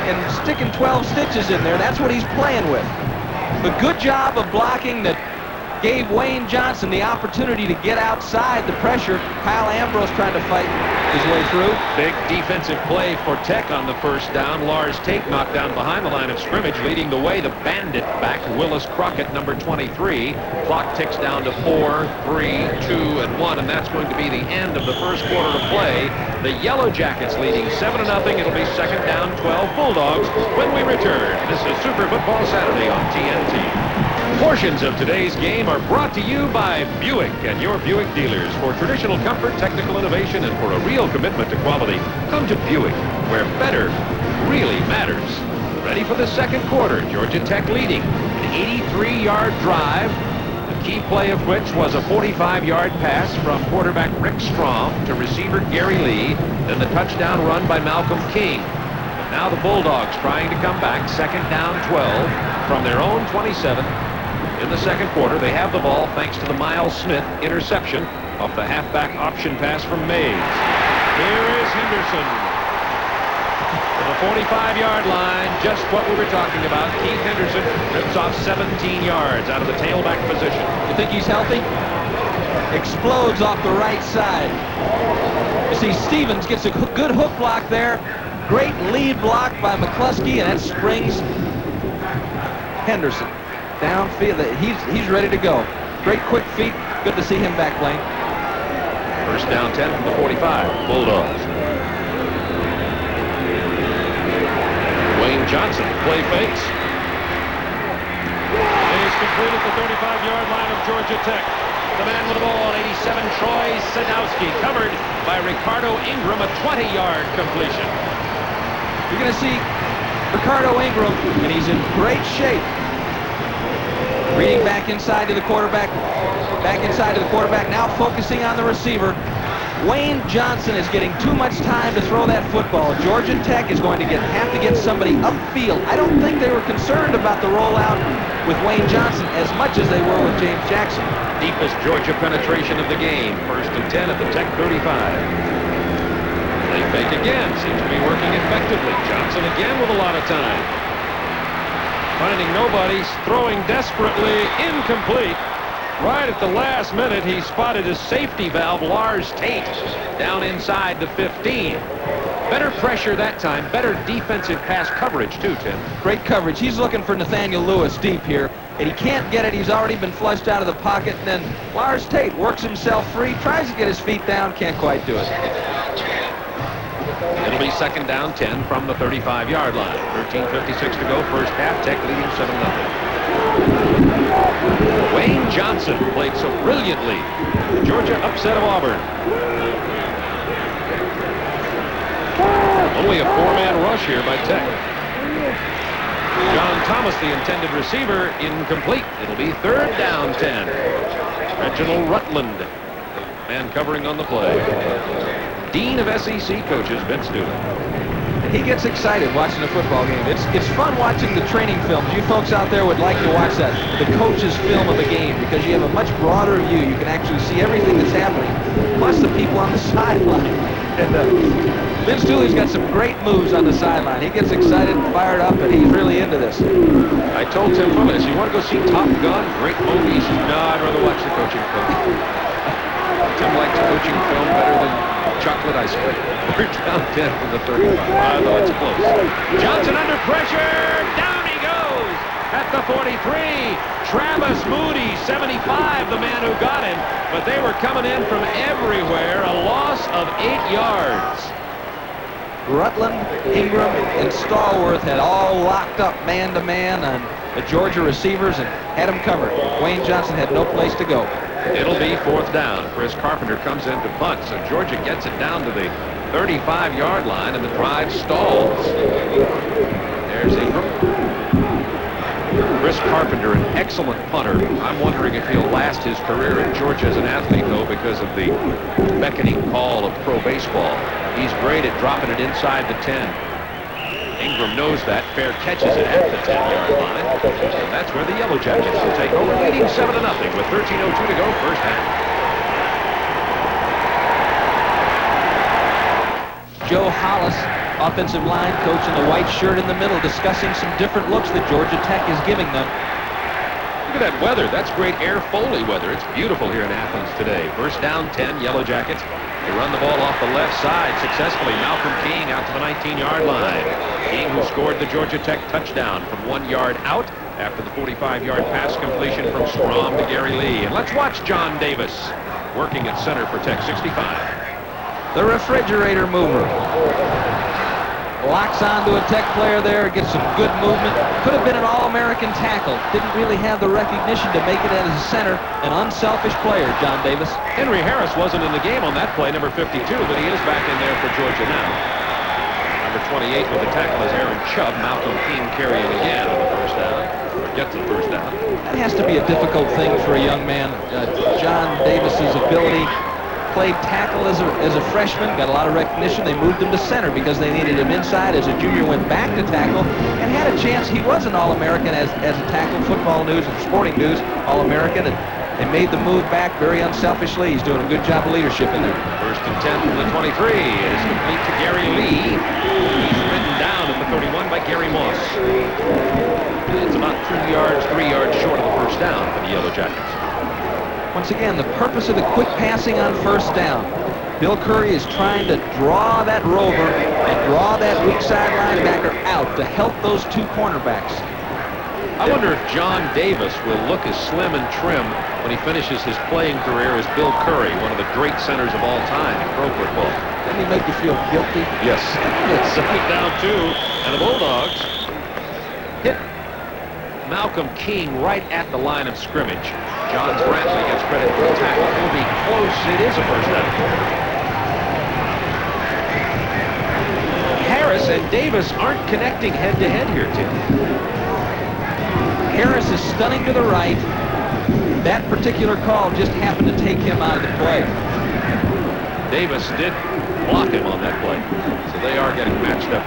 and sticking 12 stitches in there. That's what he's playing with. The good job of blocking that gave Wayne Johnson the opportunity to get outside the pressure. Kyle Ambrose trying to fight his way through. Big defensive play for Tech on the first down. Lars Tate knocked down behind the line of scrimmage, leading the way. The bandit back, Willis Crockett, number 23. Clock ticks down to 4, 3, 2, and 1, and that's going to be the end of the first quarter of play. The Yellow Jackets leading 7-0. It'll be second down, 12 Bulldogs when we return. This is Super Football Saturday on TNT. Portions of today's game are brought to you by Buick and your Buick dealers. For traditional comfort, technical innovation, and for a real commitment to quality, come to Buick, where better really matters. Ready for the second quarter. Georgia Tech leading an 83-yard drive, the key play of which was a 45-yard pass from quarterback Rick Strom to receiver Gary Lee, then the touchdown run by Malcolm King. But now the Bulldogs trying to come back, second down 12 from their own 27. In the second quarter, they have the ball thanks to the Miles Smith interception off the halfback option pass from Mays. Here is Henderson to the 45-yard line, just what we were talking about. Keith Henderson rips off 17 yards out of the tailback position. You think he's healthy? Explodes off the right side. You see Stevens gets a good hook block there. Great lead block by McCluskey, and that springs Henderson downfield. He's ready to go. Great quick feet. Good to see him back, Blaine. First down 10 from the 45. Bulldogs. Wayne Johnson play fakes. It is complete at the 35-yard line of Georgia Tech. The man with the ball, 87, Troy Sadowski, covered by Ricardo Ingram, a 20-yard completion. You're going to see Ricardo Ingram, and he's in great shape. Reading back inside to the quarterback. Back inside to the quarterback, now focusing on the receiver. Wayne Johnson is getting too much time to throw that football. Georgia Tech is going to have to get somebody upfield. I don't think they were concerned about the rollout with Wayne Johnson as much as they were with James Jackson. Deepest Georgia penetration of the game. First and 10 at the Tech 35. Play fake again. Seems to be working effectively. Johnson again with a lot of time. Finding nobody, throwing desperately, incomplete. Right at the last minute, he spotted his safety valve, Lars Tate, down inside the 15. Better pressure that time, better defensive pass coverage too, Tim. Great coverage. He's looking for Nathaniel Lewis deep here, and he can't get it. He's already been flushed out of the pocket, and then Lars Tate works himself free, tries to get his feet down, can't quite do it. It'll be second down 10 from the 35-yard line. 13:56 to go, first half, Tech leading 7-0. Wayne Johnson played so brilliantly. The Georgia upset of Auburn. Only a four-man rush here by Tech. John Thomas, the intended receiver, incomplete. It'll be third down 10. Reginald Rutland, man covering on the play. Dean of SEC coaches, Vince Dooley. He gets excited watching a football game. It's fun watching the training films. You folks out there would like to watch that, the coach's film of a game, because you have a much broader view. You can actually see everything that's happening, plus the people on the sideline. And Vince Dooley's got some great moves on the sideline. He gets excited and fired up, and he's really into this. I told Tim Fuller, you want to go see Top Gun? Great movie. He says, no, I'd rather watch the coaching film. Tim likes coaching film better than chocolate ice cream. Third down 10 from the 35. Although it's close. Johnson under pressure. Down he goes at the 43. Travis Moody, 75, the man who got him. But they were coming in from everywhere. A loss of 8 yards. Rutland, Ingram, and Stallworth had all locked up man-to-man on the Georgia receivers and had them covered. Wayne Johnson had no place to go. It'll be fourth down. Chris Carpenter comes in to punt, so Georgia gets it down to the 35-yard line, and the drive stalls. There's Ingram. Chris Carpenter, an excellent punter. I'm wondering if he'll last his career in Georgia as an athlete, though, because of the beckoning call of pro baseball. He's great at dropping it inside the 10. Ingram knows that. Fair catches it at the 10-yard line. And that's where the Yellow Jackets will take over, leading 7-0 with 13:02 to go, first half. Joe Hollis, offensive line coach in the white shirt in the middle, discussing some different looks that Georgia Tech is giving them. Look at that weather. That's great Air Foley weather. It's beautiful here in Athens today. First down 10, Yellow Jackets. They run the ball off the left side successfully. Malcolm King out to the 19-yard line. King, who scored the Georgia Tech touchdown from 1 yard out after the 45-yard pass completion from Strom to Gary Lee. And let's watch John Davis working at center for Tech 65. The refrigerator mover. Locks onto a Tech player there, gets some good movement. Could have been an All-American tackle. Didn't really have the recognition to make it as a center. An unselfish player, John Davis. Henry Harris wasn't in the game on that play, number 52, but he is back in there for Georgia now. Number 28 with the tackle is Aaron Chubb. Malcolm King carrying again on the first down. Or gets the first down. That has to be a difficult thing for a young man. John Davis's ability. Played tackle as a freshman, got a lot of recognition. They moved him to center because they needed him inside. As a junior, went back to tackle and had a chance. He was an All-American as a tackle. Football News and Sporting News All-American, and they made the move back very unselfishly. He's doing a good job of leadership in there. First and 10 from the 23. It is complete to Gary Lee. He's ridden down at the 31 by Gary Moss. It's about 3 yards short of the first down for the Yellow Jackets. Once again, the purpose of the quick passing on first down. Bill Curry is trying to draw that rover and draw that weak side linebacker out to help those two cornerbacks. I wonder if John Davis will look as slim and trim when he finishes his playing career as Bill Curry, one of the great centers of all time in pro football. Didn't he make you feel guilty? Yes. 7th down 2, and the Bulldogs hit Malcolm King right at the line of scrimmage. John Brantley gets credit for the tackle. It'll be close. It is a first down. Harris and Davis aren't connecting head-to-head here, Tim. Harris is stunning to the right. That particular call just happened to take him out of the play. Davis did block him on that play. So they are getting matched up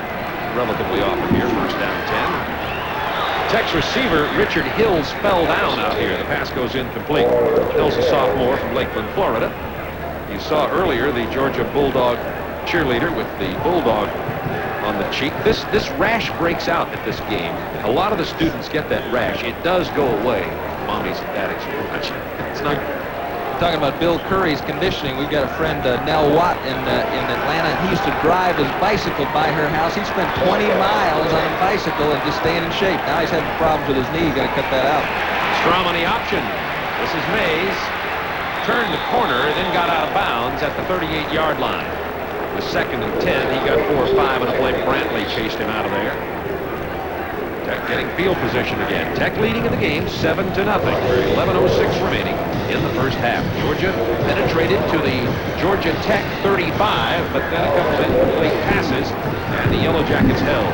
relatively often here. First down 10. Tech's receiver, Richard Hills, fell down out here. The pass goes incomplete. Hill's a sophomore from Lakeland, Florida. You saw earlier the Georgia Bulldog cheerleader with the Bulldog on the cheek. This rash breaks out at this game. A lot of the students get that rash. It does go away. Mommy's that expression. It's not. Talking about Bill Curry's conditioning, we've got a friend, Nell Watt, in Atlanta. He used to drive his bicycle by her house. He'd spend 20 miles on a bicycle and just staying in shape. Now he's having problems with his knee. He's got to cut that out. Strom on the option. This is Mays. Turned the corner, then got out of bounds at the 38-yard line. The 2nd and 10. He got 4 or 5 on a play. Brantley chased him out of there. Tech getting field position again. Tech leading in the game 7-0. 11:06 remaining in the first half. Georgia penetrated to the Georgia Tech 35, but then a couple of incomplete passes, and the Yellow Jackets held.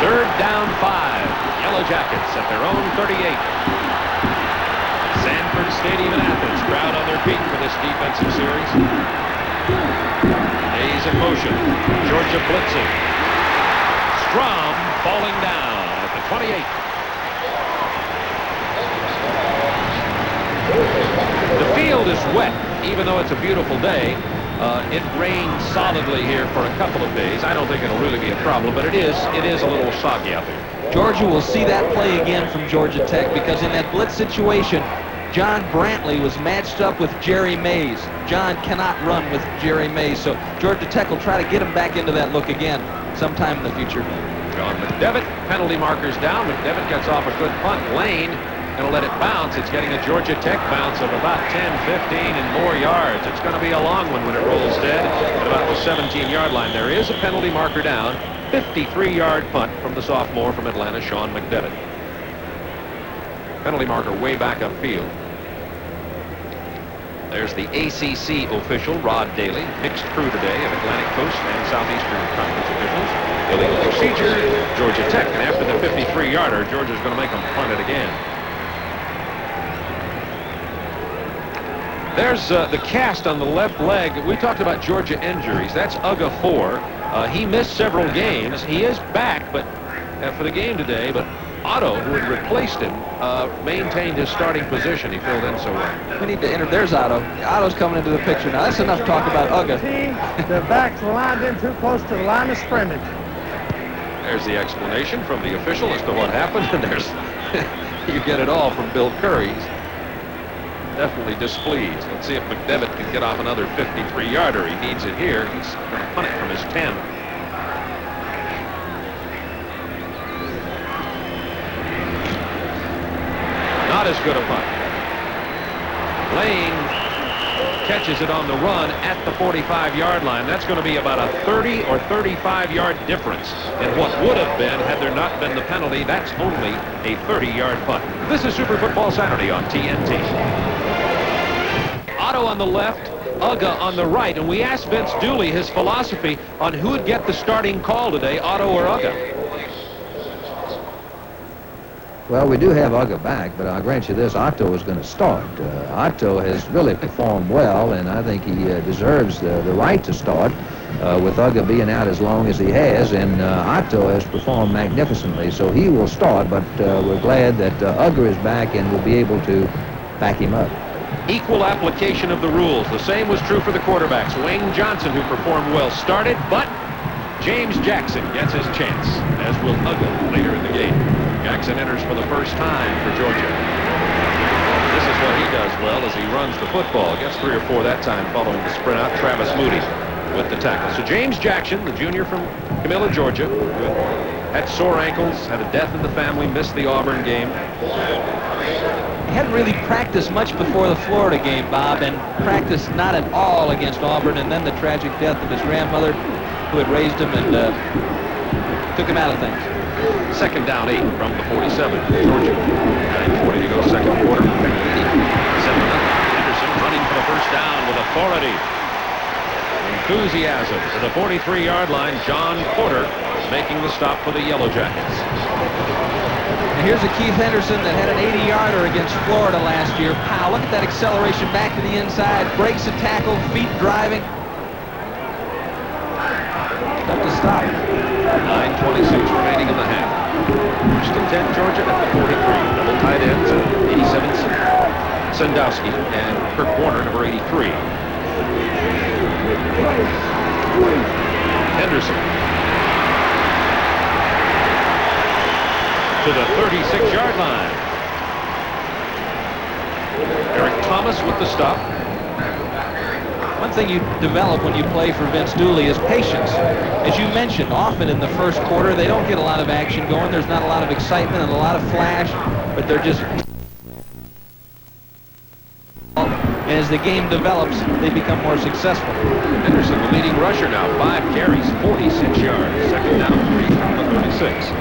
3rd down 5. Yellow Jackets at their own 38. Sanford Stadium in Athens. Crowd on their feet for this defensive series. Mays in motion. Georgia blitzing. Strom falling down at the 28. The field is wet, even though it's a beautiful day. It rained solidly here for a couple of days. I don't think it'll really be a problem, but it is a little soggy out there. Georgia will see that play again from Georgia Tech, because in that blitz situation, John Brantley was matched up with Jerry Mays. John cannot run with Jerry Mays, so Georgia Tech will try to get him back into that look again sometime in the future. John McDevitt, penalty markers down. McDevitt gets off a good punt. Lane going to let it bounce. It's getting a Georgia Tech bounce of about 10, 15, and more yards. It's going to be a long one when it rolls dead at about the 17-yard line. There is a penalty marker down. 53-yard punt from the sophomore from Atlanta, Sean McDevitt. Penalty marker way back upfield. There's the ACC official, Rod Daly. Mixed crew today of Atlantic Coast and Southeastern Conference officials. Illegal procedure, Georgia Tech. And after the 53-yarder, Georgia's going to make them punt it again. There's the cast on the left leg. We talked about Georgia injuries. That's Uga 4. He missed several games. He is back, but for the game today. But Otto, who had replaced him, maintained his starting position. He filled in so well. We need to enter. There's Otto. Otto's coming into the picture now. That's enough talk about Uga. The backs lined in too close to the line of scrimmage. There's the explanation from the official as to what happened. And there's you get it all from Bill Curry. He's definitely displeased. Let's see if McDevitt can get off another 53-yarder. He needs it here. He's going to punt it from his 10. Not as good a punt. Lane catches it on the run at the 45-yard line. That's going to be about a 30 or 35-yard difference in what would have been had there not been the penalty. That's only a 30-yard punt. This is Super Football Saturday on TNT. Otto on the left, Uga on the right, and we asked Vince Dooley his philosophy on who would get the starting call today, Otto or Uga. Well, we do have Uga back, but I'll grant you this, Otto is going to start. Otto has really performed well, and I think he deserves the right to start with Uga being out as long as he has, and Otto has performed magnificently, so he will start, but we're glad that Uga is back and will be able to back him up. Equal application of the rules. The same was true for the quarterbacks. Wayne Johnson, who performed well, started, but James Jackson gets his chance, as will Uga later in the game. Jackson enters for the first time for Georgia. This is what he does well is he runs the football. Gets 3 or 4 that time following the sprint out. Travis Moody with the tackle. So James Jackson, the junior from Camilla, Georgia, who had sore ankles, had a death in the family, missed the Auburn game. He hadn't really practiced much before the Florida game, Bob, and practiced not at all against Auburn, and then the tragic death of his grandmother, who had raised him and took him out of things. Second down 8 from the 47. Georgia. 9:40 to go, second quarter. 7-0. Henderson running for the first down with authority. Enthusiasm to the 43-yard line. John Porter making the stop for the Yellow Jackets. And here's a Keith Henderson that had an 80-yarder against Florida last year. Wow, look at that acceleration back to the inside. Breaks a tackle, feet driving. Tough to stop. 9:26 remaining in the half. First and 10, Georgia at the 43. Double tight ends, 87 Sandowski and Kurt Warner, number 83. Henderson to the 36-yard line. Eric Thomas with the stop. One thing you develop when you play for Vince Dooley is patience. As you mentioned, often in the first quarter, they don't get a lot of action going. There's not a lot of excitement and a lot of flash, but they're just... And as the game develops, they become more successful. Henderson, the leading rusher now, 5 carries, 46 yards. Second down 3 from the 36.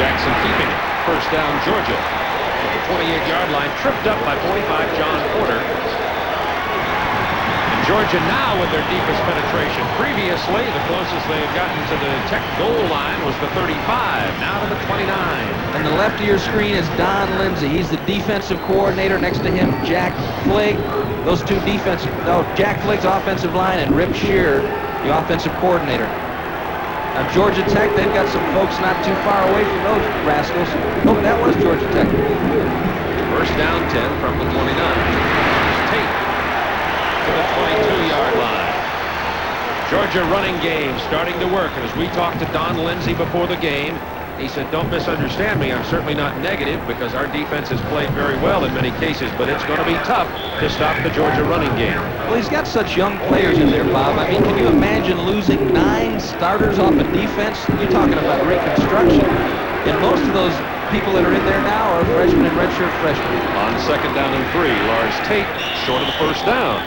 Jackson keeping it. First down, Georgia. At the 28-yard line, tripped up by 45 John Porter. Georgia now with their deepest penetration. Previously, the closest they had gotten to the Tech goal line was the 35. Now to the 29. And the left of your screen is Don Lindsay. He's the defensive coordinator. Next to him, Jack Fligg. Those two Jack Fligg's offensive line, and Rip Shear, the offensive coordinator. Now Georgia Tech, they've got some folks not too far away from those rascals. Oh, that was Georgia Tech. First down 10 from the 29. Tate to the 22-yard line. Georgia running game starting to work. And as we talked to Don Lindsay before the game, he said, don't misunderstand me. I'm certainly not negative because our defense has played very well in many cases, but it's going to be tough to stop the Georgia running game. Well, he's got such young players in there, Bob. I mean, can you imagine losing 9 starters off a defense? You're talking about reconstruction. And most of those people that are in there now are freshmen and redshirt freshmen. On second down and 3, Lars Tate short of the first down.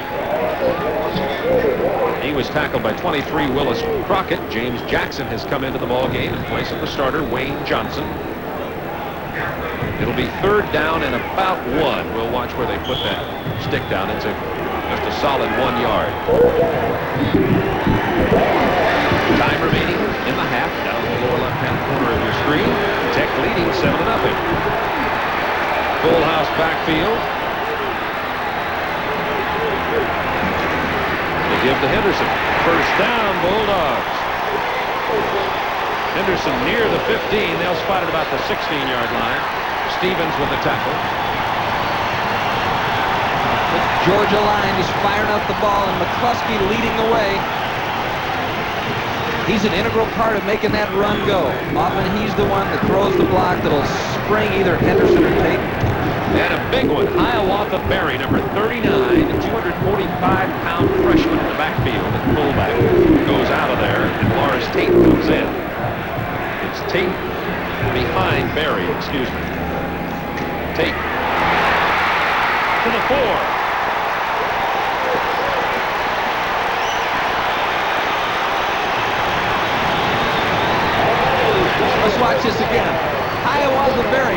He was tackled by 23 Willis Crockett. James Jackson has come into the ball game in place of the starter Wayne Johnson. It'll be third down and about 1. We'll watch where they put that stick down. It's just a solid 1 yard. Time remaining in the half. Down in the lower left-hand corner of your screen. Tech leading 7-0. Full house backfield. They give to Henderson. First down, Bulldogs. Henderson near the 15. They'll spot it about the 16-yard line. Stevens with the tackle. The Georgia line is firing out the ball, and McCluskey leading the way. He's an integral part of making that run go. Often he's the one that throws the block that'll spring either Henderson or Tate. And a big one, Hiawatha Berry, number 39, the 245-pound freshman in the backfield at fullback, goes out of there, and Lars Tate comes in. It's Tate behind Berry, excuse me. Tate to the 4. Let's watch this again. Hiawatha Berry,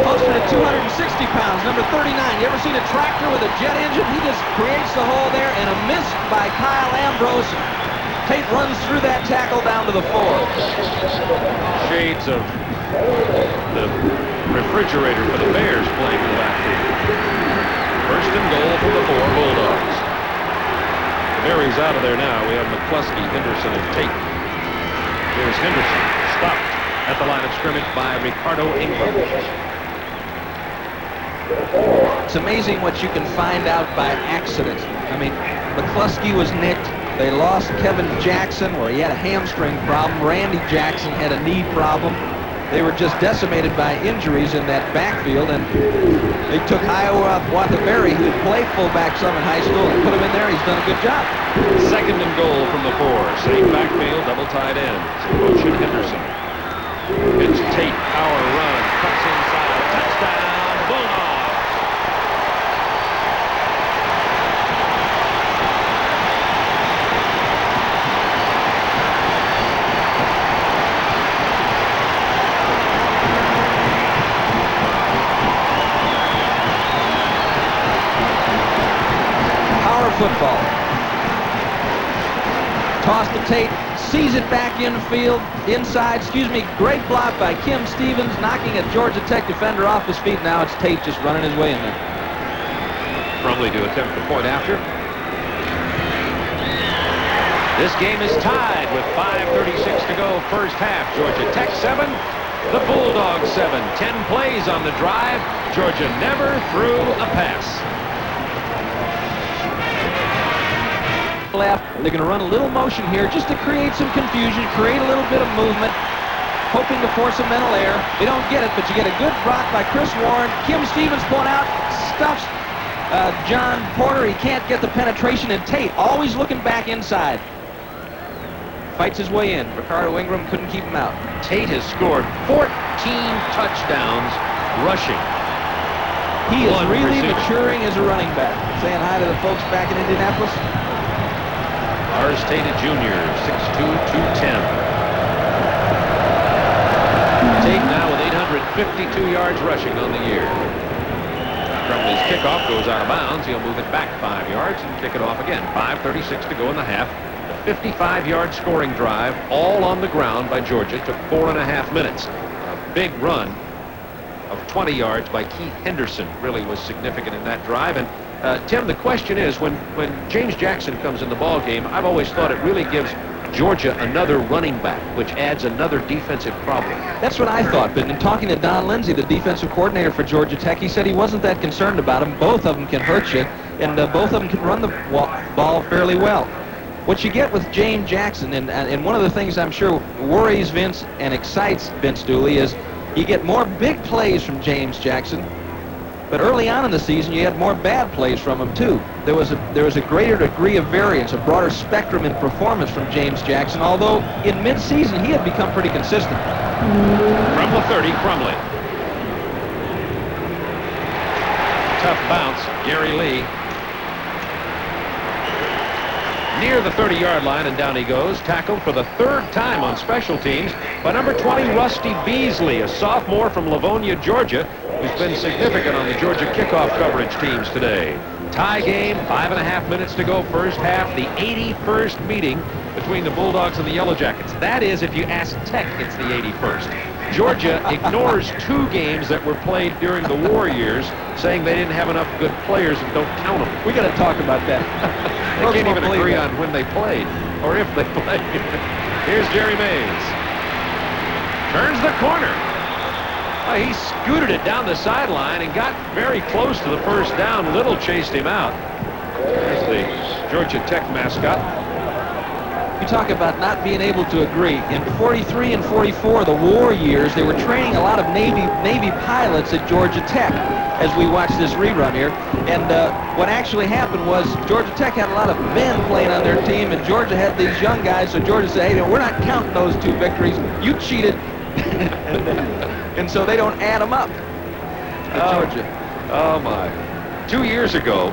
posted at 260 pounds, number 39. You ever seen a tractor with a jet engine? He just creates the hole there, and a miss by Kyle Ambrose. Tate runs through that tackle down to the 4. Shades of the refrigerator for the Bears playing in the backfield. First and goal for the 4 Bulldogs. Berry's out of there now. We have McCluskey, Henderson, and Tate. Here's Henderson, stopped at the line of scrimmage by Ricardo Ingram. It's amazing what you can find out by accident. I mean, McCluskey was nicked. They lost Kevin Jackson, where he had a hamstring problem. Randy Jackson had a knee problem. They were just decimated by injuries in that backfield, and they took Hiawatha-Berry, who had played fullback some in high school, and put him in there. He's done a good job. 2nd and goal from the 4. Same backfield, double tight ends. Motion Henderson. It's Tate, power run, cuts inside, touchdown, Bulldogs. Power football. Toss to Tate, sees it back infield, inside, great block by Kim Stevens, knocking a Georgia Tech defender off his feet. Now it's Tate just running his way in there. Crumley to attempt the point after. This game is tied with 5:36 to go, first half. Georgia Tech 7, the Bulldogs 7. 10 plays on the drive. Georgia never threw a pass. Left. They're going to run a little motion here just to create some confusion, create a little bit of movement, hoping to force a mental error. They don't get it, but you get a good block by Chris Warren. Kim Stevens pulling out, stuffs John Porter. He can't get the penetration, and Tate always looking back inside. Fights his way in. Ricardo Ingram couldn't keep him out. Tate has scored 14 touchdowns rushing. He is One really receiving. maturing as a running back. Saying hi to the folks back in Indianapolis. Lars Tate Jr., 6'2", 210. Tate now with 852 yards rushing on the year. Crumley's kickoff goes out of bounds. He'll move it back 5 yards and kick it off again. 5:36 to go in the half. The 55-yard scoring drive, all on the ground by Georgia, took 4.5 minutes. A big run of 20 yards by Keith Henderson really was significant in that drive. And Tim, the question is, when James Jackson comes in the ball game, I've always thought it really gives Georgia another running back, which adds another defensive problem. That's what I thought, but in talking to Don Lindsay, the defensive coordinator for Georgia Tech, he said he wasn't that concerned about them. Both of them can hurt you, and both of them can run the ball fairly well. What you get with James Jackson, and one of the things I'm sure worries Vince and excites Vince Dooley, is you get more big plays from James Jackson. But early on in the season, you had more bad plays from him, too. There was a greater degree of variance, a broader spectrum in performance from James Jackson, although in mid-season, he had become pretty consistent. From the 30, Crumley. Tough bounce, Gary Lee. Near the 30-yard line, and down he goes. Tackled for the 3rd time on special teams by number 20, Rusty Beasley, a sophomore from Livonia, Georgia, who's been significant on the Georgia kickoff coverage teams today. Tie game, 5.5 minutes to go, first half, the 81st meeting between the Bulldogs and the Yellow Jackets. That is, if you ask Tech, it's the 81st. Georgia ignores 2 games that were played during the war years, saying they didn't have enough good players and don't count them. We got to talk about that. They can't even agree on when they played or if they played. Here's Jerry Mays. Turns the corner. Well, he scooted it down the sideline and got very close to the first down. Little chased him out. There's the Georgia Tech mascot. You talk about not being able to agree. In 43 and 44, the war years, they were training a lot of Navy pilots at Georgia Tech as we watch this rerun here. And what actually happened was Georgia Tech had a lot of men playing on their team, and Georgia had these young guys, so Georgia said, hey, we're not counting those 2 victories. You cheated. And so they don't add them up to Georgia. Oh, my. 2 years ago,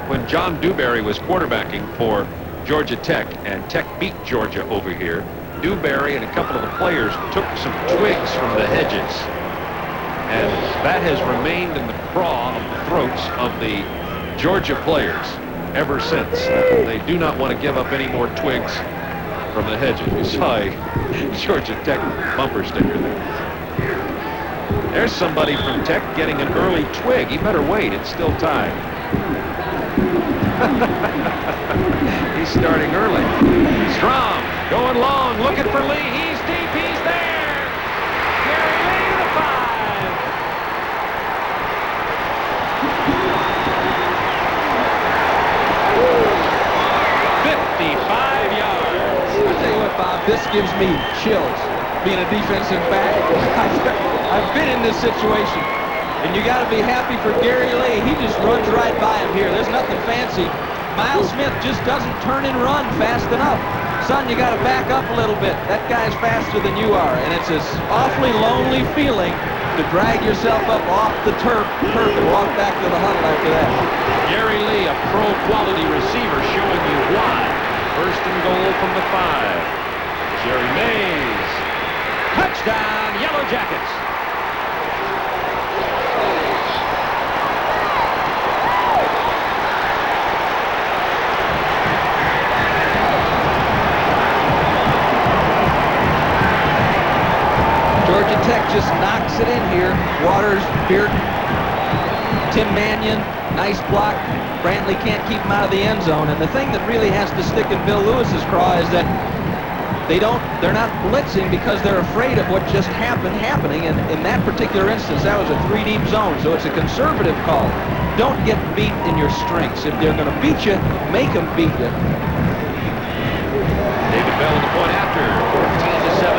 when John Dewberry was quarterbacking for Georgia Tech, and Tech beat Georgia over here, Dewberry and a couple of the players took some twigs from the hedges. And that has remained in the craw of the throats of the Georgia players ever since. They do not want to give up any more twigs from the hedges. We saw a Georgia Tech bumper sticker there. There's somebody from Tech getting an early twig. He better wait. It's still tied. He's starting early. Strom going long, looking for Lee. He's deep. He's there. Gary Lee to the 5. "55 yards. I tell you what, Bob, this gives me chills. being a defensive back. I've been in this situation. And you got to be happy for Gary Lee. He just runs right by him here. There's nothing fancy. Miles Smith just doesn't turn and run fast enough. Son, you got to back up a little bit. That guy's faster than you are. And it's this awfully lonely feeling to drag yourself up off the turf and walk back to the huddle after that. Gary Lee, a pro-quality receiver, showing you why. First and goal from the 5. Jerry Mays. Touchdown, Yellow Jackets. Georgia Tech just knocks it in here. Waters, Bearden, Tim Mannion, nice block. Brantley can't keep him out of the end zone. And the thing that really has to stick in Bill Lewis's craw is that they're not blitzing because they're afraid of what just happening. And in that particular instance, that was a 3-deep zone. So it's a conservative call. Don't get beat in your strengths. If they're going to beat you, make them beat you. David Bell the point after. 14-7,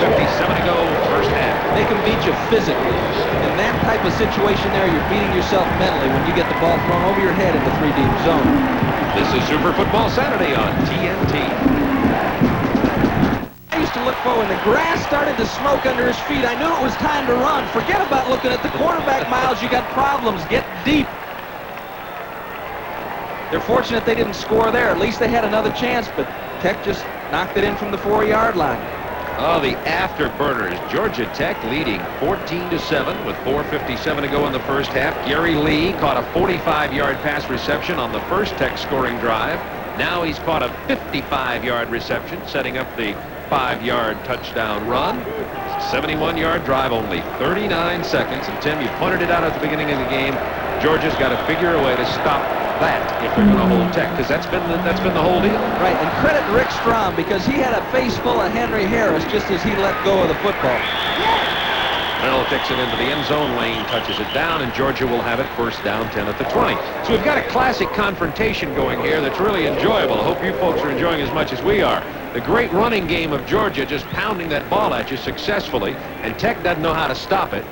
4:57 to go, first half. They can beat you physically. In that type of situation there, you're beating yourself mentally when you get the ball thrown over your head in the 3-deep zone. This is Super Football Saturday on TNT. I used to look for when the grass started to smoke under his feet. I knew it was time to run. Forget about looking at the quarterback, Miles. You got problems. Get deep. They're fortunate they didn't score there. At least they had another chance, but Tech just knocked it in from the 4-yard line. Oh, the afterburners. Georgia Tech leading 14-7 with 4:57 to go in the first half. Gary Lee caught a 45-yard pass reception on the first Tech scoring drive. Now he's caught a 55-yard reception, setting up the 5-yard touchdown run. 71-yard drive, only 39 seconds. And Tim, you pointed it out at the beginning of the game. Georgia's got to figure a way to stop that if they're going to hold Tech, because that's been the whole deal. Right, and credit Rick Strom, because he had a face full of Henry Harris just as he let go of the football. Bell kicks it into the end zone. Lane touches it down, and Georgia will have it first down 10 at the 20. So we've got a classic confrontation going here that's really enjoyable. I hope you folks are enjoying as much as we are. The great running game of Georgia just pounding that ball at you successfully, and Tech doesn't know how to stop it.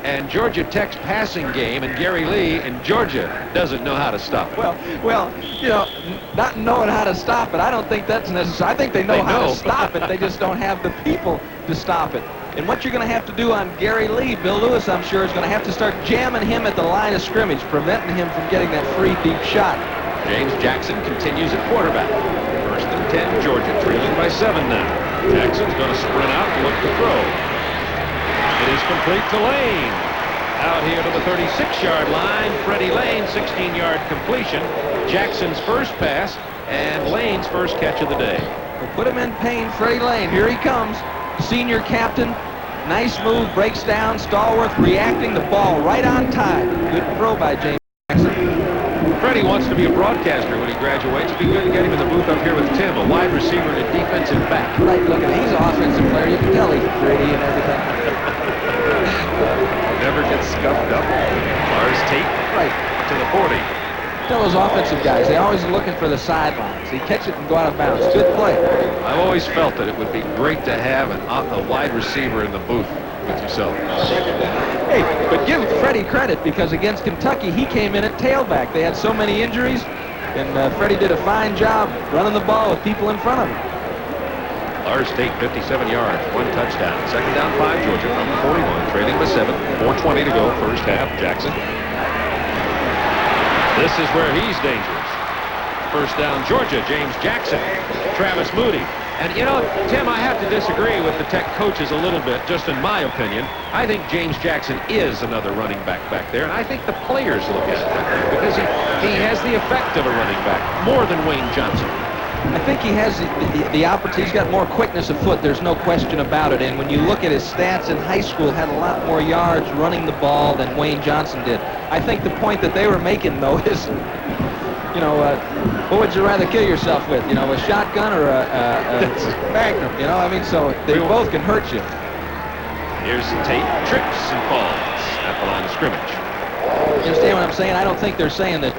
And Georgia Tech's passing game and Gary Lee and Georgia doesn't know how to stop it. Well, you know, not knowing how to stop it, I don't think that's necessary. I think they know how to stop it. They just don't have the people to stop it. And what you're going to have to do on Gary Lee, Bill Lewis, I'm sure, is going to have to start jamming him at the line of scrimmage, preventing him from getting that free deep shot. James Jackson continues at quarterback. First and 10, Georgia trailing by 7 now. Jackson's going to sprint out and look to throw. It is complete to Lane. Out here to the 36-yard line, Freddie Lane, 16-yard completion. Jackson's first pass and Lane's first catch of the day. We'll put him in pain, Freddie Lane. Here he comes, senior captain. Nice move, breaks down. Stallworth reacting, the ball right on time. Good throw by James Jackson. Freddie wants to be a broadcaster when he graduates. It'd be good to get him in the booth up here with Tim, a wide receiver and a defensive back. Right, look, he's an offensive player. You can tell he's pretty and everything. Never gets scuffed up. Lars Tate Right to the 40. Tell those offensive guys, they always are looking for the sidelines. They catch it and go out of bounds. Good play. I've always felt that it would be great to have a wide receiver in the booth with yourself. Hey, but give Freddie credit, because against Kentucky, he came in at tailback. They had so many injuries, and Freddie did a fine job running the ball with people in front of him. Lars Tate, 57 yards, 1 touchdown. Second down 5, Georgia from the 41, trailing by 7. 4:20 to go, first half. Jackson. This is where he's dangerous. First down, Georgia. James Jackson, Travis Moody. And, you know, Tim, I have to disagree with the Tech coaches a little bit, just in my opinion. I think James Jackson is another running back there, and I think the players look at it that way, because he has the effect of a running back, more than Wayne Johnson. I think he has the opportunity. He's got more quickness of foot. There's no question about it. And when you look at his stats in high school, had a lot more yards running the ball than Wayne Johnson did. I think the point that they were making, though, is, you know, what would you rather kill yourself with? You know, a shotgun or a Magnum? You know, I mean, so they both can hurt you. Here's Tate, trips and falls at the line of scrimmage. You understand what I'm saying? I don't think they're saying that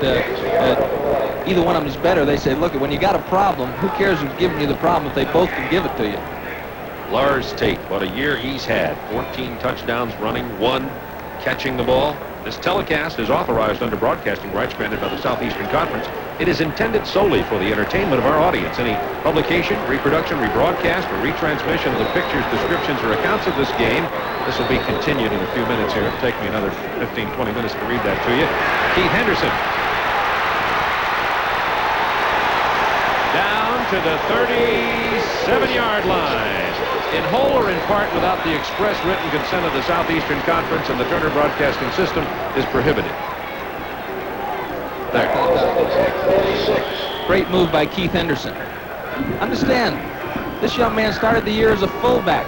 either one of them is better. They say, look, when you got a problem, who cares who's giving you the problem if they both can give it to you? Lars Tate, what a year he's had. 14 touchdowns running, 1 catching the ball. This telecast is authorized under broadcasting rights granted by the Southeastern Conference. It is intended solely for the entertainment of our audience. Any publication, reproduction, rebroadcast, or retransmission of the pictures, descriptions, or accounts of this game, this will be continued in a few minutes here. It'll take me another 15, 20 minutes to read that to you. Keith Henderson. Down to the 37-yard line. In whole or in part without the express written consent of the Southeastern Conference and the Turner Broadcasting System is prohibited. There. Great move by Keith Henderson. Understand, this young man started the year as a fullback.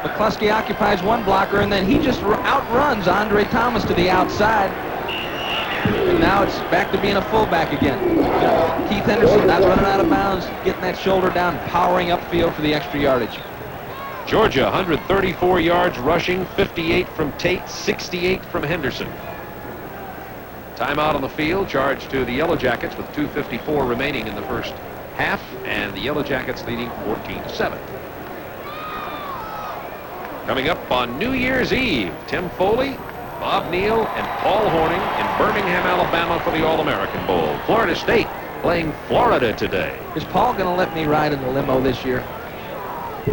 McCluskey occupies one blocker, and then he just outruns Andre Thomas to the outside. And now it's back to being a fullback again. Keith Henderson not running out of bounds, getting that shoulder down, powering upfield for the extra yardage. Georgia, 134 yards rushing, 58 from Tate, 68 from Henderson. Timeout on the field, charged to the Yellow Jackets with 2:54 remaining in the first half, and the Yellow Jackets leading 14-7. Coming up on New Year's Eve, Tim Foley, Bob Neal, and Paul Horning in Birmingham, Alabama for the All-American Bowl. Florida State playing Florida today. Is Paul going to let me ride in the limo this year?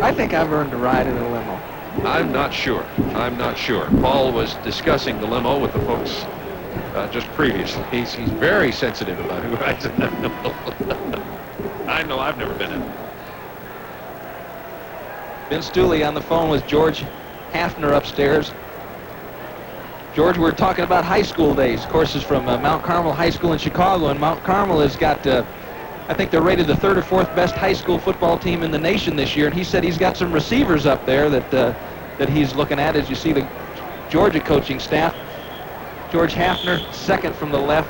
I think I've earned a ride in a limo. I'm not sure. I'm not sure. Paul was discussing the limo with the folks just previously. He's very sensitive about who rides in that limo. I know I've never been in. Vince Dooley on the phone with George Hafner upstairs. George, we're talking about high school days. Of course, is from Mount Carmel High School in Chicago, and Mount Carmel has got, I think they're rated the 3rd or 4th best high school football team in the nation this year. And he said he's got some receivers up there that he's looking at as you see the Georgia coaching staff. George Hafner, second from the left.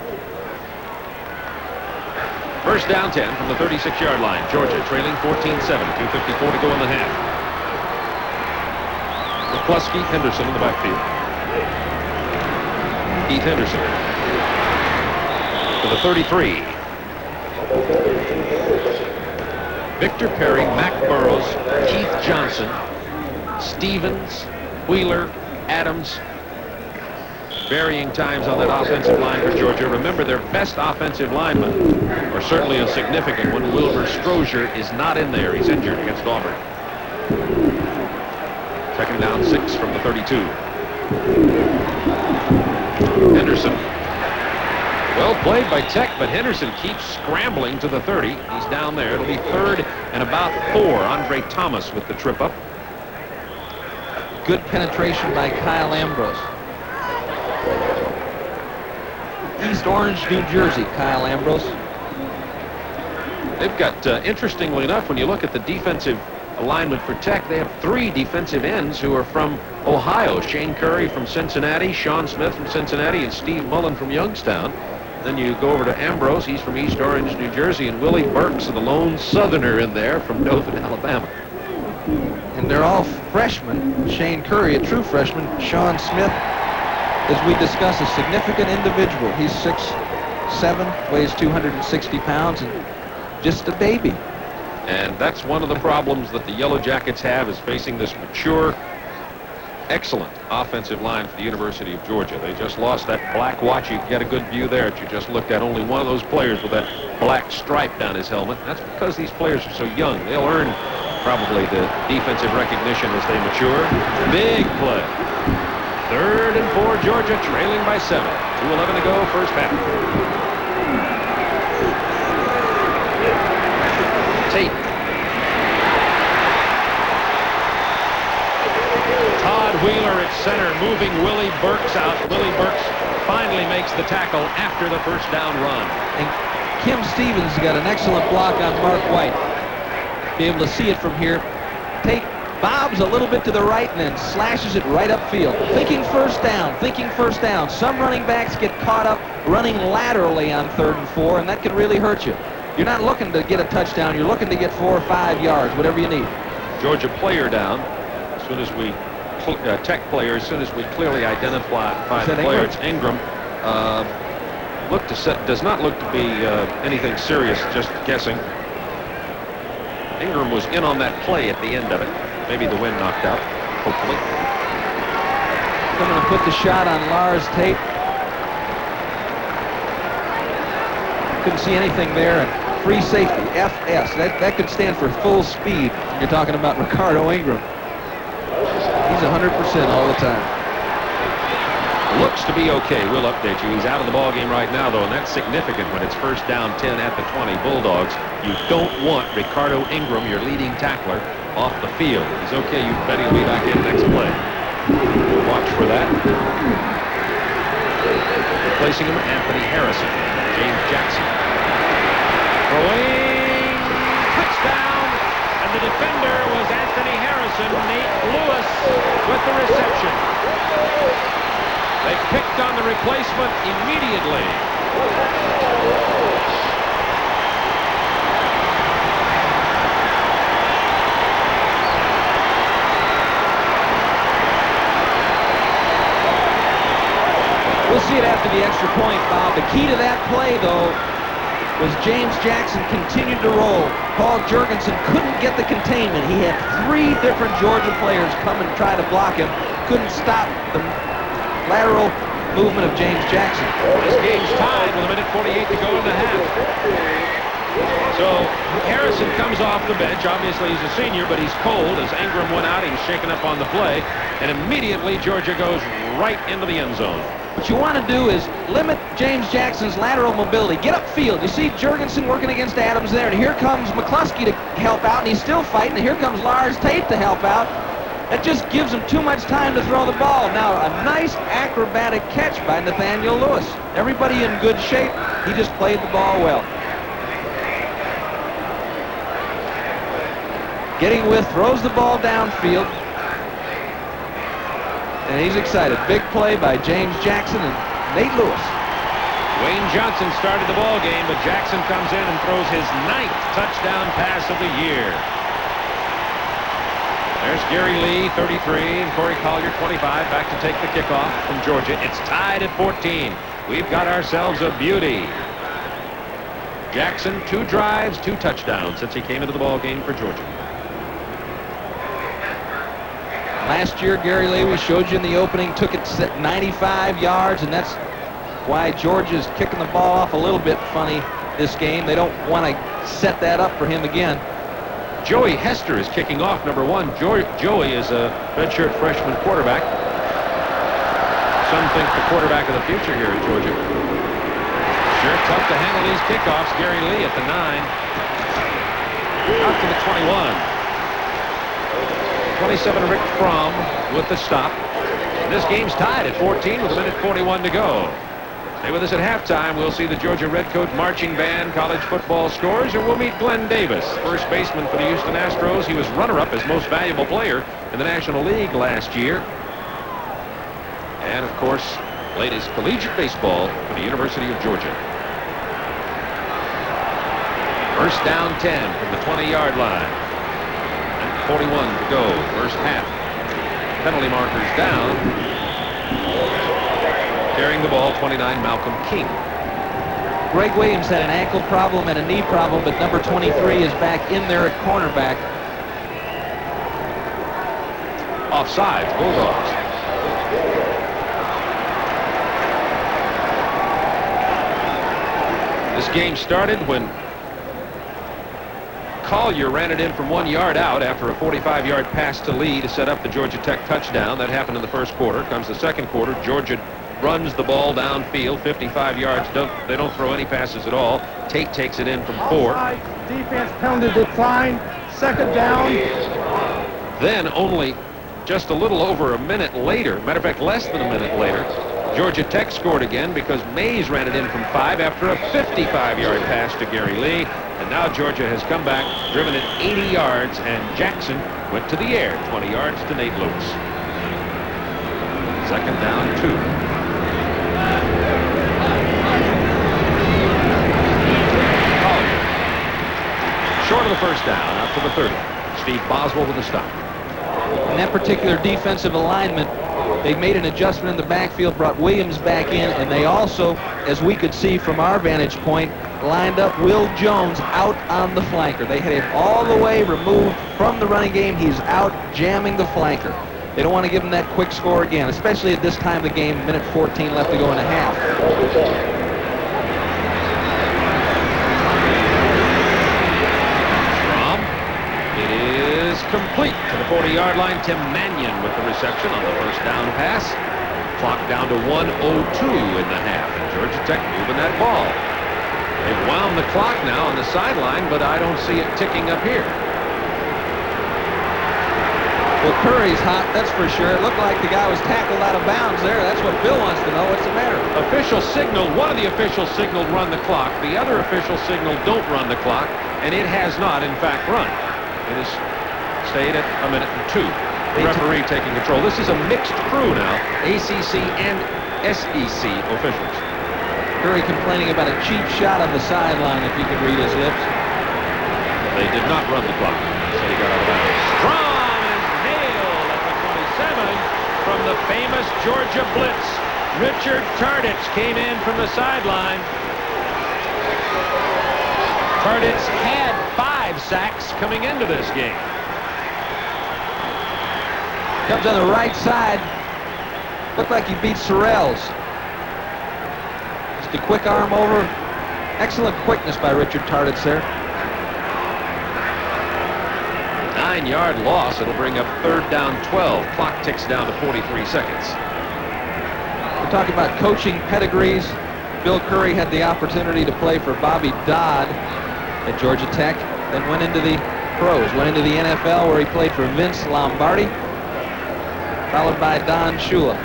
First down 10 from the 36-yard line. Georgia trailing 14-7, 2:54 to go in the half. McCluskey, Henderson in the backfield. Keith Henderson to the 33. Victor Perry, Mac Burrows, Keith Johnson, Stevens, Wheeler, Adams. Varying times on that offensive line for Georgia. Remember, their best offensive linemen, or certainly a significant one, Wilbur Strozier, is not in there. He's injured against Auburn. Second down 6 from the 32. Henderson. Well played by Tech, but Henderson keeps scrambling to the 30. He's down there. It'll be 3rd and about 4. Andre Thomas with the trip up. Good penetration by Kyle Ambrose. East Orange, New Jersey, Kyle Ambrose. They've got, interestingly enough, when you look at the defensive alignment for Tech, they have 3 defensive ends who are from Ohio. Shane Curry from Cincinnati, Sean Smith from Cincinnati, and Steve Mullen from Youngstown. Then you go over to Ambrose, he's from East Orange, New Jersey, and Willie Burks, the lone Southerner in there from Dothan, Alabama. And they're all freshmen. Shane Curry, a true freshman. Sean Smith, as we discussed, a significant individual. He's 6'7", weighs 260 pounds, and just a baby. And that's one of the problems that the Yellow Jackets have, is facing this mature, excellent offensive line for the University of Georgia. They just lost that black watch. You get a good view there that you just looked at. Only one of those players with that black stripe down his helmet. That's because these players are so young. They'll earn probably the defensive recognition as they mature. Big play. 3rd and 4, Georgia trailing by 7. 2:11 to go, first half. Tate. Todd Wheeler at center, moving Willie Burks out. Willie Burks finally makes the tackle after the first down run. And Kim Stevens got an excellent block on Mark White. Be able to see it from here. Tate bobs a little bit to the right and then slashes it right upfield. Thinking first down, thinking first down. Some running backs get caught up running laterally on 3rd and 4, and that can really hurt you. You're not looking to get a touchdown. You're looking to get 4 or 5 yards, whatever you need. Georgia player down. As soon as we Tech player, as soon as we clearly identify the player, it's Ingram. Does not look to be anything serious. Just guessing. Ingram was in on that play at the end of it. maybe the wind knocked out, hopefully. Coming to put the shot on Lars Tate. Couldn't see anything there. And free safety, FS. That could stand for full speed. You're talking about Ricardo Ingram. He's 100% all the time. Looks to be okay. We'll update you. He's out of the ball game right now, though, and that's significant when it's first down 10 at the 20. Bulldogs, you don't want Ricardo Ingram, your leading tackler, off the field. He's okay. You bet he'll be back in next play. We'll watch for that. Replacing him, Anthony Harrison. James Jackson. Throwing. Touchdown. And the defender was Anthony Harrison. Nate Lewis with the reception. They picked on the replacement immediately. We'll see it after the extra point, Bob. The key to that play, though, was James Jackson continued to roll. Paul Jurgensen couldn't get the containment. He had 3 different Georgia players come and try to block him. Couldn't stop the lateral movement of James Jackson. This game's tied with 1:48 to go in the half. So Harrison comes off the bench. Obviously he's a senior, but he's cold. As Ingram went out, he was shaken up on the play, and immediately Georgia goes right into the end zone. What you want to do is limit James Jackson's lateral mobility. Get upfield. You see Jurgensen working against Adams there, and here comes McCluskey to help out, and he's still fighting, and here comes Lars Tate to help out. That just gives him too much time to throw the ball. Now, a nice acrobatic catch by Nathaniel Lewis. Everybody in good shape. He just played the ball well. Getting with, throws the ball downfield. And he's excited. Big play by James Jackson and Nate Lewis. Wayne Johnson started the ball game, but Jackson comes in and throws his 9th touchdown pass of the year. There's Gary Lee, 33, and Corey Collier, 25, back to take the kickoff from Georgia. It's tied at 14. We've got ourselves a beauty. Jackson, 2 drives, 2 touchdowns since he came into the ball game for Georgia. Last year, Gary Lee, we showed you in the opening, took it 95 yards, and that's why Georgia's kicking the ball off a little bit funny this game. They don't want to set that up for him again. Joey Hester is kicking off, number 1. Joey is a redshirt freshman quarterback. Some think the quarterback of the future here at Georgia. Sure tough to handle these kickoffs. Gary Lee at the 9. Out to the 21. 27, Rick Fromm with the stop. And this game's tied at 14 with 1:41 to go. Stay with us at halftime. We'll see the Georgia Redcoat Marching Band college football scores, and we'll meet Glenn Davis, first baseman for the Houston Astros. He was runner-up as most valuable player in the National League last year. And, of course, played his collegiate baseball for the University of Georgia. First down 10 from the 20-yard line. And 41 to go, first half. Penalty markers down. Carrying the ball, 29, Malcolm King. Greg Williams had an ankle problem and a knee problem, but number 23 is back in there at cornerback. Offsides, Bulldogs. This game started when Collier ran it in from 1 yard out after a 45-yard pass to Lee to set up the Georgia Tech touchdown. That happened in the first quarter. Comes the second quarter. Georgia runs the ball downfield, 55 yards. They don't throw any passes at all. Tate takes it in from 4. Defense penalty decline. Second down. Then only just a little over a minute later, matter of fact, less than a minute later, Georgia Tech scored again because Mays ran it in from 5 after a 55-yard pass to Gary Lee. And now Georgia has come back, driven it 80 yards, and Jackson went to the air, 20 yards to Nate Lewis. Second down, 2. Collier. Short of the first down, out to the 30. Steve Boswell with a stop. In that particular defensive alignment, they made an adjustment in the backfield, brought Williams back in, and they also, as we could see from our vantage point, lined up Will Jones out on the flanker. They had him all the way removed from the running game. He's out jamming the flanker. They don't want to give him that quick score again, especially at this time of the game, minute 14 left to go in a half. Strom. It is complete to the 40-yard line. Tim Mannion with the reception on the first down pass. Clock down to 1:02 in the half, and Georgia Tech moving that ball. They've wound the clock now on the sideline, but I don't see it ticking up here. Well, Curry's hot, that's for sure. It looked like the guy was tackled out of bounds there. That's what Bill wants to know. What's the matter? Official signal, one of the officials signaled run the clock. The other official signaled don't run the clock, and it has not, in fact, run. It has stayed at 1:02. The referee taking control. This is a mixed crew now, ACC and SEC officials. Curry complaining about a cheap shot on the sideline, if you could read his lips. They did not run the clock, so he got out of bounds. Strom is nailed at the 27 from the famous Georgia blitz. Richard Tardich came in from the sideline. Tardich had 5 sacks coming into this game. Comes on the right side. Looked like he beat Sorrells. Just a quick arm over. Excellent quickness by Richard Tardich there. 9-yard loss. It'll bring up 3rd down 12. Clock ticks down to 43 seconds. We're talking about coaching pedigrees. Bill Curry had the opportunity to play for Bobby Dodd at Georgia Tech, then went into the pros, went into the NFL where he played for Vince Lombardi, followed by Don Shula.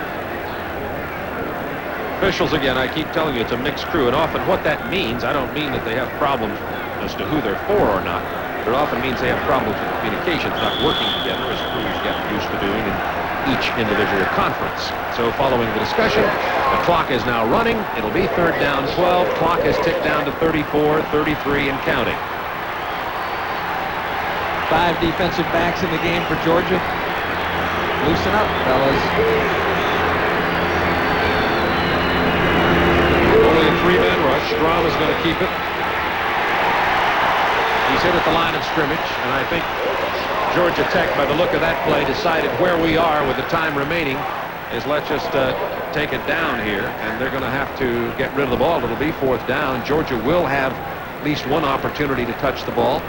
Officials, again, I keep telling you, it's a mixed crew, and often what that means, I don't mean that they have problems as to who they're for or not, but it often means they have problems with communications, not working together as crews get used to doing in each individual conference. So following the discussion, the clock is now running. It'll be 3rd down 12. Clock has ticked down to 34, 33, and counting. 5 defensive backs in the game for Georgia. Loosen up, fellas. Only a 3-man rush. Strom is going to keep it. He's hit at the line of scrimmage, and I think Georgia Tech, by the look of that play, decided where we are with the time remaining is let's just take it down here, and they're going to have to get rid of the ball. It'll be 4th down. Georgia will have at least one opportunity to touch the ball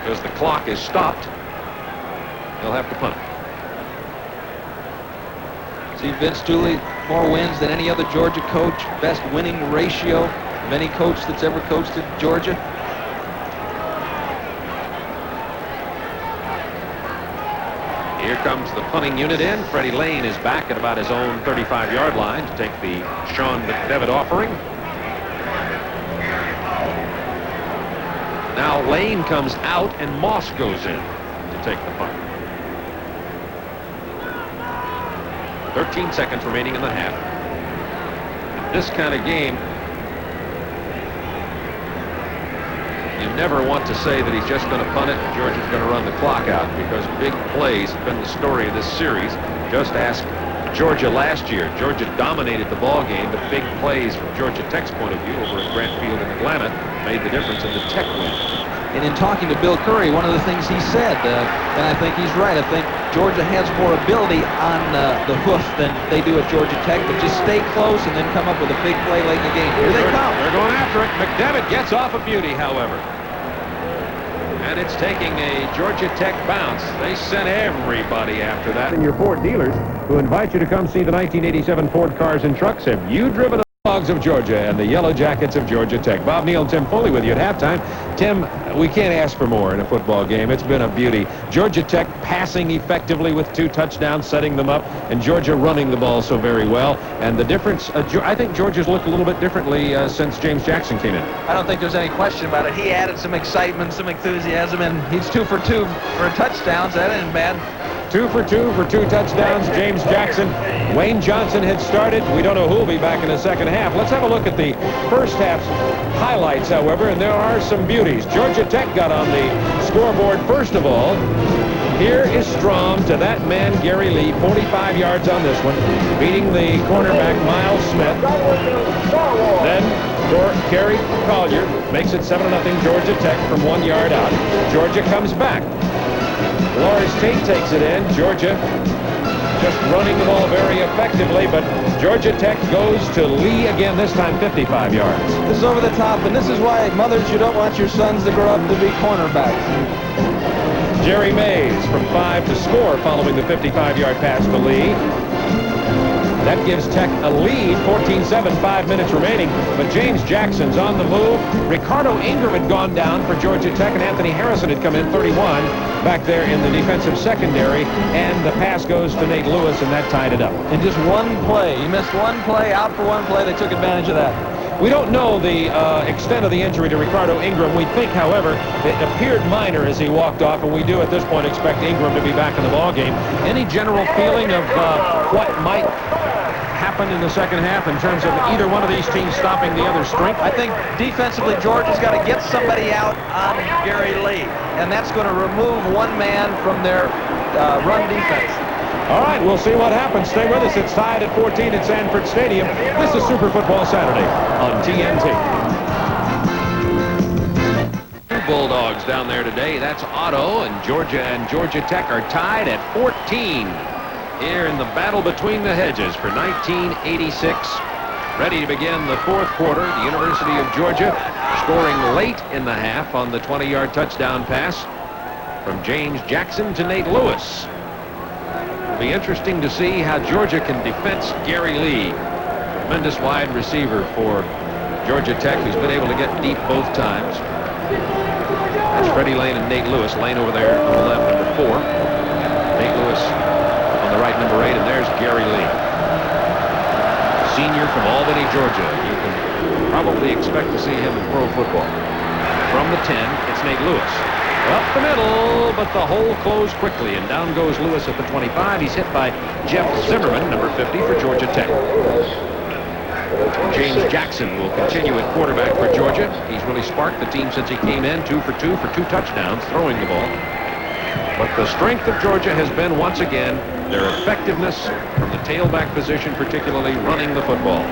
because the clock is stopped. They'll have to punt it. See Vince Dooley, more wins than any other Georgia coach, best winning ratio of any coach that's ever coached at Georgia. Here comes the punting unit in. Freddie Lane is back at about his own 35-yard line to take the Sean McDevitt offering. Now Lane comes out and Moss goes in to take the punt. 13 seconds remaining in the half. In this kind of game, you never want to say that he's just going to punt it and Georgia's going to run the clock out, because big plays have been the story of this series. Just ask Georgia last year. Georgia dominated the ball game, but big plays from Georgia Tech's point of view over at Grant Field in Atlanta made the difference in the Tech win. And in talking to Bill Curry, one of the things he said, and I think he's right, I think Georgia has more ability on the hoof than they do at Georgia Tech, but just stay close and then come up with a big play late in the game. Here they come. They're going after it. McDevitt gets off a beauty, however. And it's taking a Georgia Tech bounce. They sent everybody after that. And your Ford dealers who invite you to come see the 1987 Ford cars and trucks. Have you driven the Dogs of Georgia and the Yellow Jackets of Georgia Tech? Bob Neal and Tim Foley with you at halftime. Tim, we can't ask for more in a football game. It's been a beauty. Georgia Tech passing effectively with 2 touchdowns, setting them up, and Georgia running the ball so very well. And the difference, I think Georgia's looked a little bit differently since James Jackson came in. I don't think there's any question about it. He added some excitement, some enthusiasm, and he's 2 for 2 for touchdowns. That ain't bad. 2 for 2 for 2 touchdowns. James Jackson. Wayne Johnson had started. We don't know who'll be back in the second half. Let's have a look at the first half's highlights, however, and there are some beauties. Georgia Tech got on the scoreboard first of all. Here is Strom to that man, Gary Lee, 45 yards on this one, beating the cornerback, Miles Smith. Then Kerry Collier makes it 7-0 Georgia Tech from 1 yard out. Georgia comes back. Lawrence Tate takes it in. Georgia just running the ball very effectively, but Georgia Tech goes to Lee again, this time 55 yards. This is over the top, and this is why, mothers, you don't want your sons to grow up to be cornerbacks. Jerry Mays from 5 to score following the 55-yard pass to Lee. That gives Tech a lead, 14-7, 5 minutes remaining. But James Jackson's on the move. Ricardo Ingram had gone down for Georgia Tech, and Anthony Harrison had come in 31 back there in the defensive secondary. And the pass goes to Nate Lewis, and that tied it up. In just one play. He missed one play, out for one play. They took advantage of that. We don't know the extent of the injury to Ricardo Ingram. We think, however, it appeared minor as he walked off, and we do at this point expect Ingram to be back in the ballgame. Any general feeling of what might happen in the second half in terms of either one of these teams stopping the other's strength? I think defensively, Georgia's got to get somebody out on Gary Lee, and that's going to remove one man from their run defense. All right, we'll see what happens. Stay with us. It's tied at 14 at Sanford Stadium. This is Super Football Saturday on TNT. Two Bulldogs down there today. That's Otto, and Georgia Tech are tied at 14 here in the battle between the hedges for 1986. Ready to begin the fourth quarter. The University of Georgia scoring late in the half on the 20-yard touchdown pass from James Jackson to Nate Lewis. It'll be interesting to see how Georgia can defense Gary Lee. Tremendous wide receiver for Georgia Tech, who's been able to get deep both times. That's Freddie Lane and Nate Lewis. Lane over there on the left, number 4. Nate Lewis on the right, number 8, and there's Gary Lee. Senior from Albany, Georgia. You can probably expect to see him in pro football. From the 10, it's Nate Lewis. Up the middle, but the hole closed quickly, and down goes Lewis at the 25. He's hit by Jeff Zimmerman, number 50 for Georgia Tech. James Jackson will continue at quarterback for Georgia. He's really sparked the team since he came in, 2 for 2 for 2 touchdowns, throwing the ball. But the strength of Georgia has been, once again, their effectiveness from the tailback position, particularly running the football.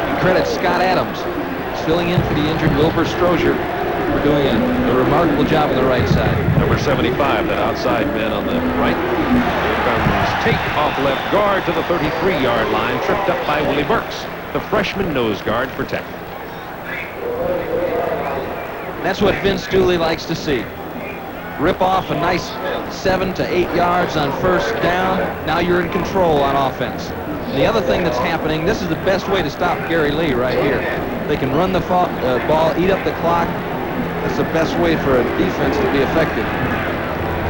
You credit Scott Adams, filling in for the injured Wilbur Strozier, for doing a remarkable job on the right side. Number 75, that outside man on the right. Here comes Tate off left guard to the 33-yard line, tripped up by Willie Burks, the freshman nose guard for Tech. That's what Vince Dooley likes to see. Rip off a nice 7 to 8 yards on first down. Now you're in control on offense. And the other thing that's happening, this is the best way to stop Gary Lee right here. They can run the ball, eat up the clock. That's the best way for a defense to be effective.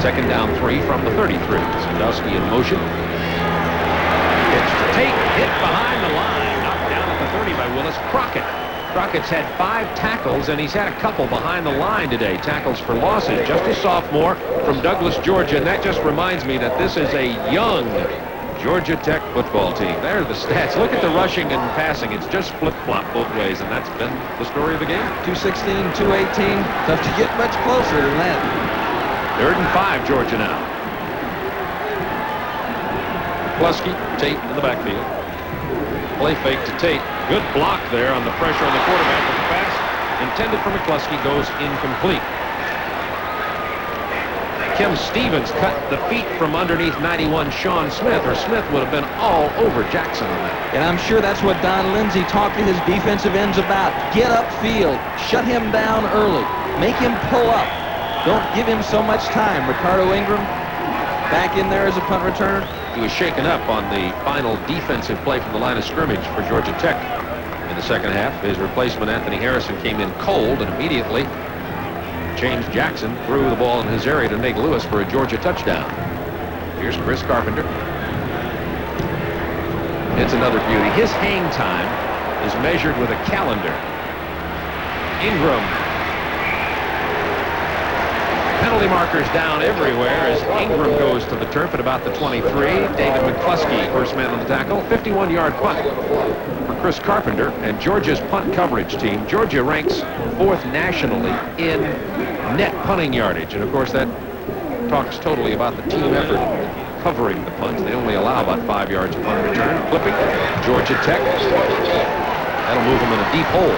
Second down 3 from the 33. Sandusky in motion. Pitch to Tate, hit behind the line. Knocked down at the 30 by Willis Crockett. Crockett's had 5 tackles, and he's had a couple behind the line today. Tackles for losses. Just a sophomore from Douglas, Georgia, and that just reminds me that this is a young Georgia Tech football team. There are the stats. Look at the rushing and passing. It's just flip-flop both ways, and that's been the story of the game. 216, 218. Tough to get much closer than that. 3rd and 5, Georgia now. McCluskey, Tate in the backfield. Play fake to Tate. Good block there on the pressure on the quarterback, but the pass intended for McCluskey goes incomplete. Kim Stevens cut the feet from underneath 91 Sean Smith, or Smith would have been all over Jackson on that. And I'm sure that's what Don Lindsay talked to his defensive ends about. Get upfield. Shut him down early. Make him pull up. Don't give him so much time. Ricardo Ingram back in there as a punt returner. He was shaken up on the final defensive play from the line of scrimmage for Georgia Tech in the second half. His replacement, Anthony Harrison, came in cold, and immediately James Jackson threw the ball in his area to Nate Lewis for a Georgia touchdown. Here's Chris Carpenter. It's another beauty. His hang time is measured with a calendar. Ingram. Penalty markers down everywhere as Ingram goes to the turf at about the 23. David McCluskey, first man on the tackle. 51-yard punt for Chris Carpenter and Georgia's punt coverage team. Georgia ranks 4th nationally in net punting yardage, and of course that talks totally about the team effort covering the punts. They only allow about 5 yards of punt return. Flipping, Georgia Tech. That'll move them in a deep hole.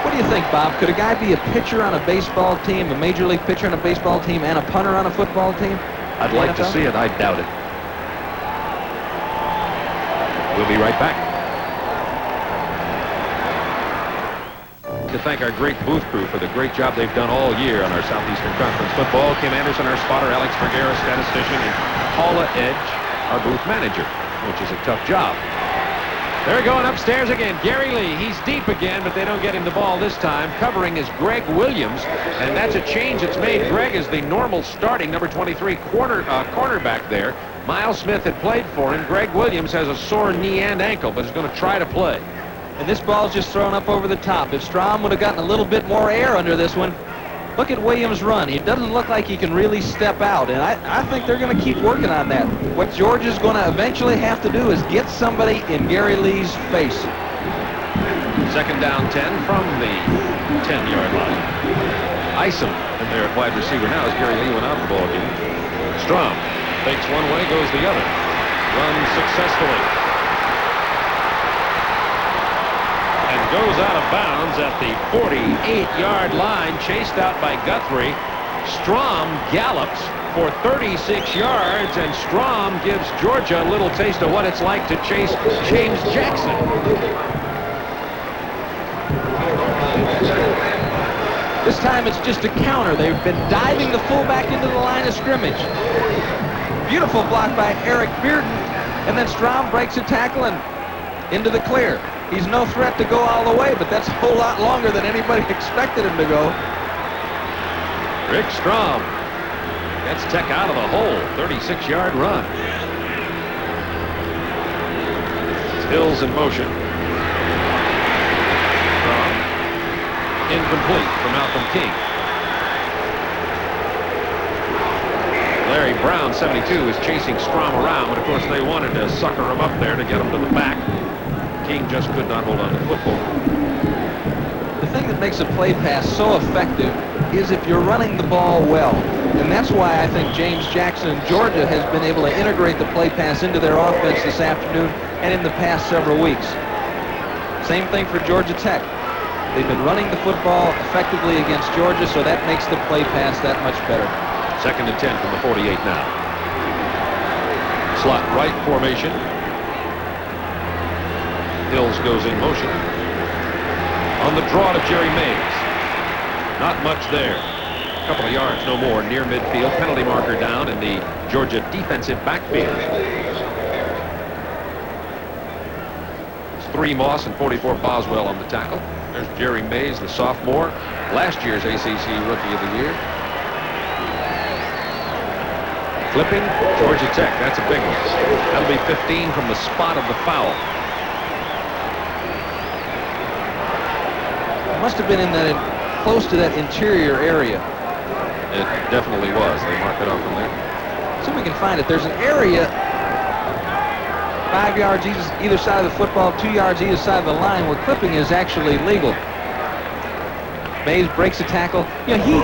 What do you think, Bob? Could a guy be a pitcher on a baseball team, a major league pitcher on a baseball team, and a punter on a football team? I'd like to see it. I doubt it. We'll be right back. To thank our great booth crew for the great job they've done all year on our Southeastern Conference football. Kim Anderson, our spotter, Alex Vergara, statistician, and Paula Edge, our booth manager, which is a tough job. They're going upstairs again. Gary Lee, he's deep again, but they don't get him the ball this time. Covering is Greg Williams, and that's a change that's made. Greg is the normal starting number 23 cornerback there. Miles Smith had played for him. Greg Williams has a sore knee and ankle, but is going to try to play. And this ball's just thrown up over the top. If Strom would have gotten a little bit more air under this one, look at Williams' run. He doesn't look like he can really step out, and I think they're going to keep working on that. What Georgia's going to eventually have to do is get somebody in Gary Lee's face. Second down 10 from the 10-yard line. Isom in there at wide receiver now as Gary Lee went out of the ball game. Strom fakes one way, goes the other. Runs successfully. And goes out of bounds at the 48-yard line, chased out by Guthrie. Strom gallops for 36 yards, and Strom gives Georgia a little taste of what it's like to chase James Jackson. This time it's just a counter. They've been diving the fullback into the line of scrimmage. Beautiful block by Eric Bearden, and then Strom breaks a tackle and into the clear. He's no threat to go all the way, but that's a whole lot longer than anybody expected him to go. Rick Strom gets Tech out of the hole. 36-yard run. Hills in motion. Strom incomplete for Malcolm King. Larry Brown, 72, is chasing Strom around, but of course they wanted to sucker him up there to get him to the back. King just could not hold on to the football. The thing that makes a play pass so effective is if you're running the ball well. And that's why I think James Jackson in Georgia has been able to integrate the play pass into their offense this afternoon and in the past several weeks. Same thing for Georgia Tech. They've been running the football effectively against Georgia, so that makes the play pass that much better. Second and 10 from the 48 now. Slot right formation. Hills goes in motion. On the draw to Jerry Mays. Not much there. A couple of yards, no more, near midfield. Penalty marker down in the Georgia defensive backfield. It's 3 Moss and 44 Boswell on the tackle. There's Jerry Mays, the sophomore. Last year's ACC Rookie of the Year. Flipping, Georgia Tech. That's a big one. That'll be 15 from the spot of the foul. Must have been in that close to that interior area. It definitely was. They marked it off from there. See if we can find it. There's an area 5 yards either side of the football, 2 yards either side of the line where clipping is actually legal. Mays breaks a tackle. You know, he,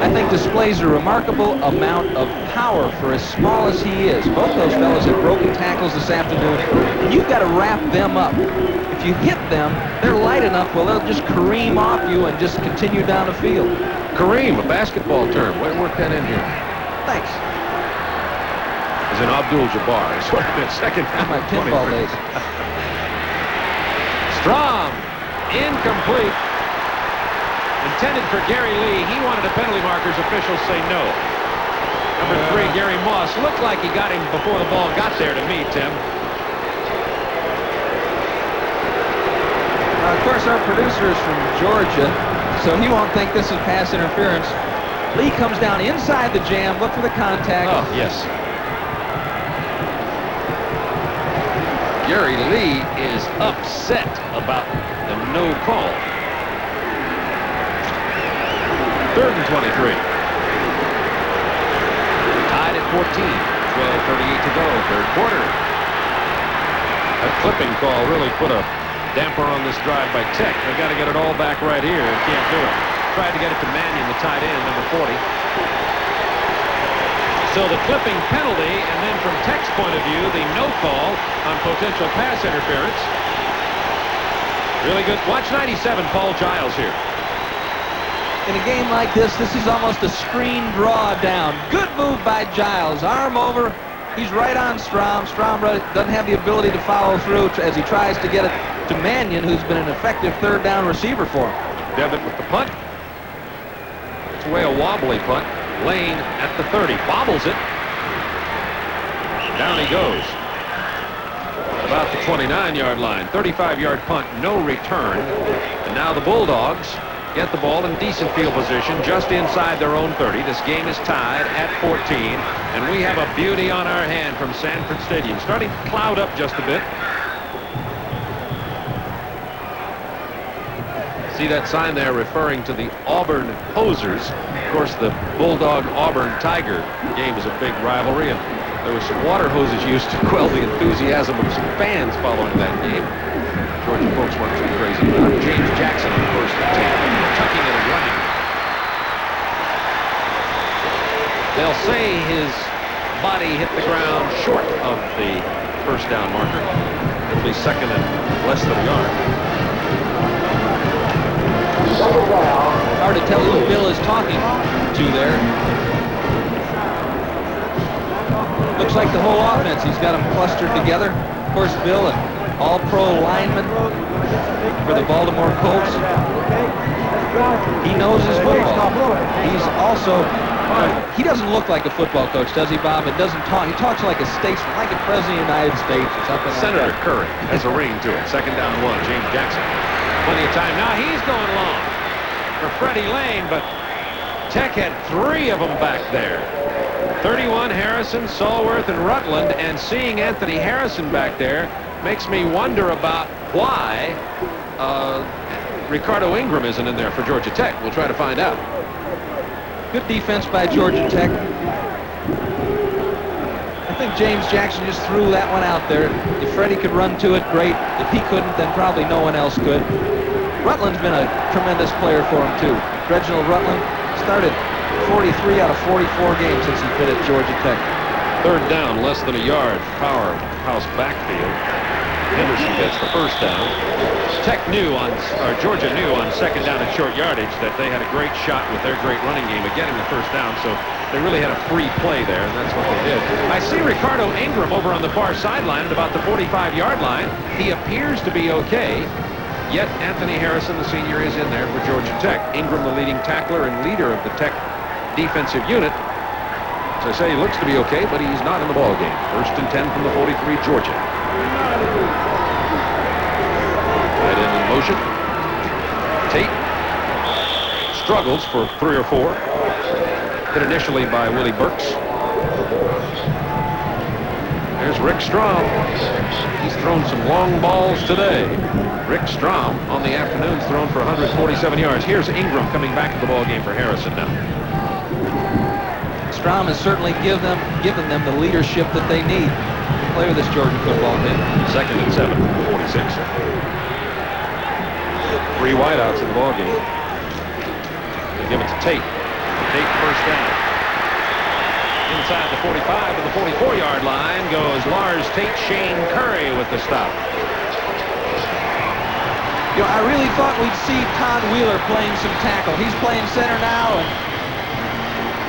I think, displays a remarkable amount of power for as small as he is. Both those fellows have broken tackles this afternoon, and you've got to wrap them up. If you hit them, they're light enough, well, they'll just careen off you and just continue down the field. Kareem, a basketball term. Way to work that in here. Thanks. As in Abdul-Jabbar. Sort of in second half. My pinball days. Strom, incomplete. Intended for Gary Lee. He wanted a penalty markers. Officials say no. Number 3, Gary Moss. Looked like he got him before the ball got there to me, Tim. Of course, our producer is from Georgia, so he won't think this is pass interference. Lee comes down inside the jam. Look for the contact. Oh, yes. Gary Lee is upset about the no call. 3rd and 23. Tied at 14. 12:38 to go. Third quarter. That clipping call really put a damper on this drive by Tech. They've got to get it all back right here. They can't do it. Tried to get it to Mannion, the tight end, number 40. So the clipping penalty, and then from Tech's point of view, the no call on potential pass interference. Really good. Watch 97, Paul Giles here. In a game like this is almost a screen draw down. Good move by Giles. Arm over. He's right on Strom. Strom doesn't have the ability to follow through as he tries to get it to Mannion, who's been an effective third down receiver for him. Devitt with the punt. It's away a wobbly punt. Lane at the 30. Bobbles it. Down he goes. About the 29-yard line. 35-yard punt. No return. And now the Bulldogs get the ball in decent field position just inside their own 30. This game is tied at 14. And we have a beauty on our hand from Sanford Stadium. Starting to cloud up just a bit. See that sign there referring to the Auburn Posers. Of course, the Bulldog-Auburn Tiger game is a big rivalry, and there was some water hoses used to quell the enthusiasm of some fans following that game. Georgia folks weren't too crazy about it. James Jackson on the first and 10, tucking it and running. They'll say his body hit the ground short of the first down marker. At least second and less than a yard. Hard to tell who Bill is talking to there. Looks like the whole offense. He's got them clustered together. Of course, Bill, an all-pro lineman for the Baltimore Colts. He knows his football. He's also, he doesn't look like a football coach, does he, Bob? It doesn't talk. He talks like a statesman, like a president of the United States or something Senator like that. Curry has a ring to it. Second down 1. James Jackson. Plenty of time. Now he's going long for Freddie Lane, but Tech had 3 of them back there. 31, Harrison, Salworth, and Rutland. And seeing Anthony Harrison back there makes me wonder about why Ricardo Ingram isn't in there for Georgia Tech. We'll try to find out. Good defense by Georgia Tech. I think James Jackson just threw that one out there. If Freddie could run to it, great. If he couldn't, then probably no one else could. Rutland's been a tremendous player for him, too. Reginald Rutland started 43 out of 44 games since he's been at Georgia Tech. Third down, less than a yard. Powerhouse backfield. Henderson gets the first down. Georgia knew on second down and short yardage that they had a great shot with their great running game of getting the first down, so they really had a free play there, and that's what they did. I see Ricardo Ingram over on the far sideline at about the 45-yard line. He appears to be okay, yet Anthony Harrison, the senior, is in there for Georgia Tech. Ingram, the leading tackler and leader of the Tech defensive unit. As I say, he looks to be okay, but he's not in the ball game. First and 10 from the 43, Georgia. Tight end in motion. Tate struggles for 3 or 4. Hit initially by Willie Burks. There's Rick Strom. He's thrown some long balls today. Rick Strom on the afternoon's thrown for 147 yards. Here's Ingram coming back to the ball game for Harrison now. Strom has certainly given them the leadership that they need to play with this Georgia football team. Second and 7, 46. 3 wideouts in the ball game. They give it to Tate. Tate first down. Inside the 45 to the 44-yard line goes Lars Tate. Shane Curry with the stop. You know, I really thought we'd see Todd Wheeler playing some tackle. He's playing center now,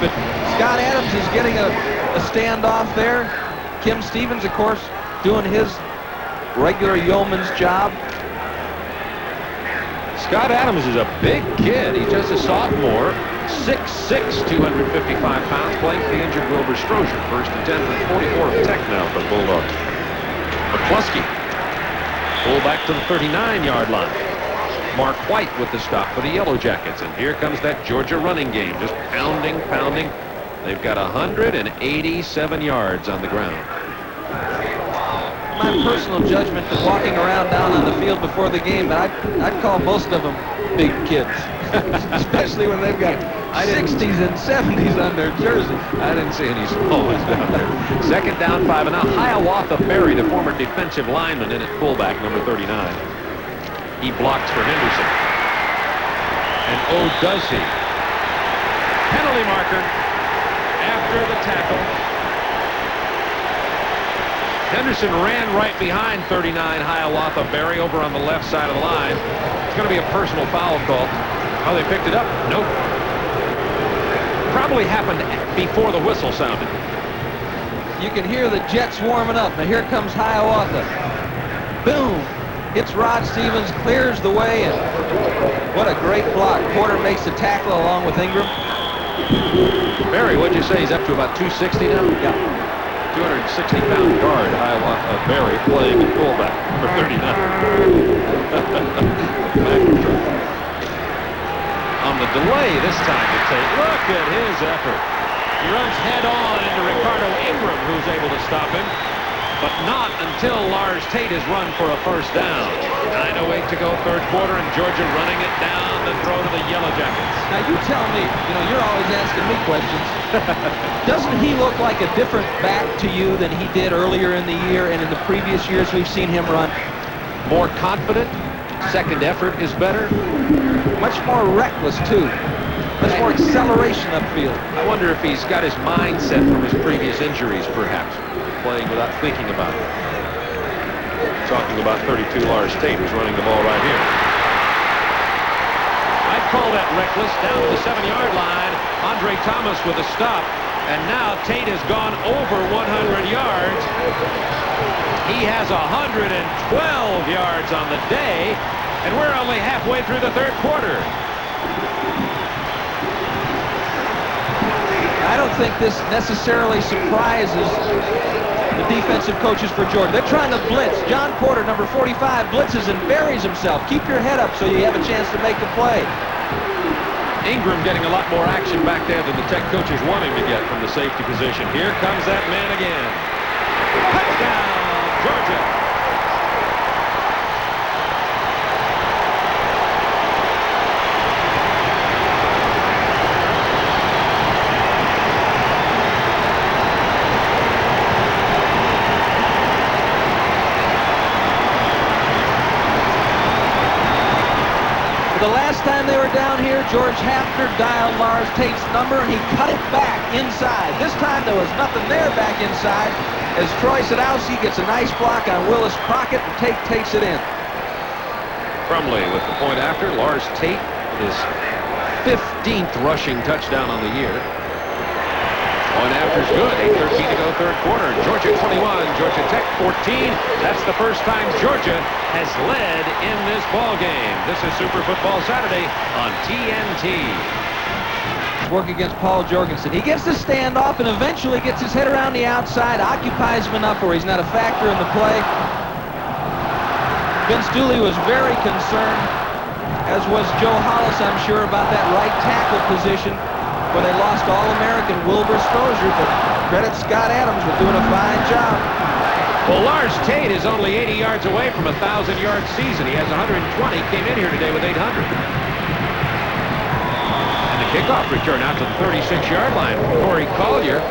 but Scott Adams is getting a standoff there. Kim Stevens, of course, doing his regular yeoman's job. Scott Adams is a big kid. He's just a sophomore. 6'6", 255 pounds, playing for the injured Wilbur Strozier. First and 10 from 44 of Tech now for the Bulldogs. McCluskey. Pull back to the 39-yard line. Mark White with the stop for the Yellow Jackets. And here comes that Georgia running game. Just pounding, pounding. They've got 187 yards on the ground. My personal judgment is walking around down on the field before the game, but I'd call most of them big kids, especially when they've got 60s and 70s on their jersey. I didn't see any small ones down there. Second down 5, and now Hiawatha Berry, the former defensive lineman, in at fullback, number 39. He blocks for Henderson. And oh, does he. Penalty marker. after the tackle. Henderson ran right behind 39 Hiawatha Barry over on the left side of the line. It's going to be a personal foul call. Oh, they picked it up? Nope. Probably happened before the whistle sounded. You can hear the Jets warming up. Now here comes Hiawatha. Boom! Hits Rod Stevens, clears the way, and what a great block. Porter makes the tackle along with Ingram. Barry, what'd you say? He's up to about 260 now? Yeah. 260-pound guard, Hiawatha Barry, playing at fullback, number 39. On the delay this time to take. Look at his effort. He runs head-on into Ricardo Ingram, who's able to stop him, but not until Lars Tate has run for a first down. 9:08 to go, third quarter, and Georgia running it down the throw to the Yellow Jackets. Now you tell me, you're always asking me questions. Doesn't he look like a different back to you than he did earlier in the year and in the previous years we've seen him run? More confident. Second effort is better. Much more reckless, too. Much more acceleration upfield. I wonder if he's got his mindset from his previous injuries, perhaps. Playing without thinking about it. Talking about 32 Lars Tate, who's running the ball right here. I'd call that reckless. Down to the 7-yard line. Andre Thomas with a stop. And now Tate has gone over 100 yards. He has 112 yards on the day. And we're only halfway through the third quarter. I don't think this necessarily surprises the defensive coaches for Georgia. They're trying to blitz. John Porter, number 45, blitzes and buries himself. Keep your head up so you have a chance to make a play. Ingram getting a lot more action back there than the Tech coaches want him to get from the safety position. Here comes that man again. Touchdown, Georgia. The last time they were down here, George Hafner dialed Lars Tate's number, and he cut it back inside. This time there was nothing there back inside, as Troy Sadowski gets a nice block on Willis Crockett, and Tate takes it in. Crumley with the point after. Lars Tate, his 15th rushing touchdown on the year. Point after's good. 8:13 to go, third quarter. Georgia 21, Georgia Tech 14. That's the first time Georgia has led in this ball game. This is Super Football Saturday on TNT. Work against Paul Jorgensen. He gets the standoff and eventually gets his head around the outside, occupies him enough where he's not a factor in the play. Vince Dooley was very concerned, as was Joe Hollis, I'm sure, about that right tackle position, where they lost All-American Wilbur Strozier, but credit Scott Adams for doing a fine job. Well, Lars Tate is only 80 yards away from a 1,000-yard season. He has 120, came in here today with 800. And the kickoff return out to the 36-yard line. Corey Collier,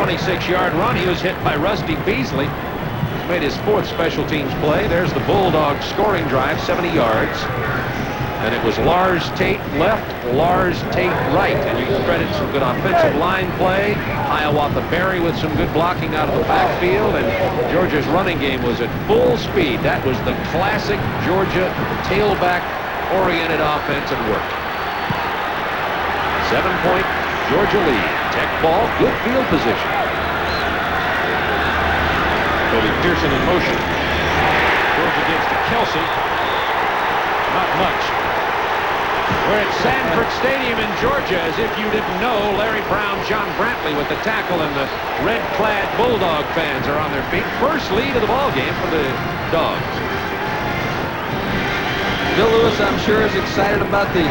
26-yard run. He was hit by Rusty Beasley. He's made his 4th special teams play. There's the Bulldogs scoring drive, 70 yards. And it was Lars Tate left, Lars Tate right. And you can credit some good offensive line play. Hiawatha Barry with some good blocking out of the backfield. And Georgia's running game was at full speed. That was the classic Georgia tailback-oriented offense at work. 7-point Georgia lead. Tech ball, good field position. Toby Pearson in motion. Georgia gives to Kelsey. Not much. We're at Sanford Stadium in Georgia. As if you didn't know, Larry Brown, John Brantley with the tackle, and the red-clad Bulldog fans are on their feet. First lead of the ball game for the Dogs. Bill Lewis, I'm sure, is excited about the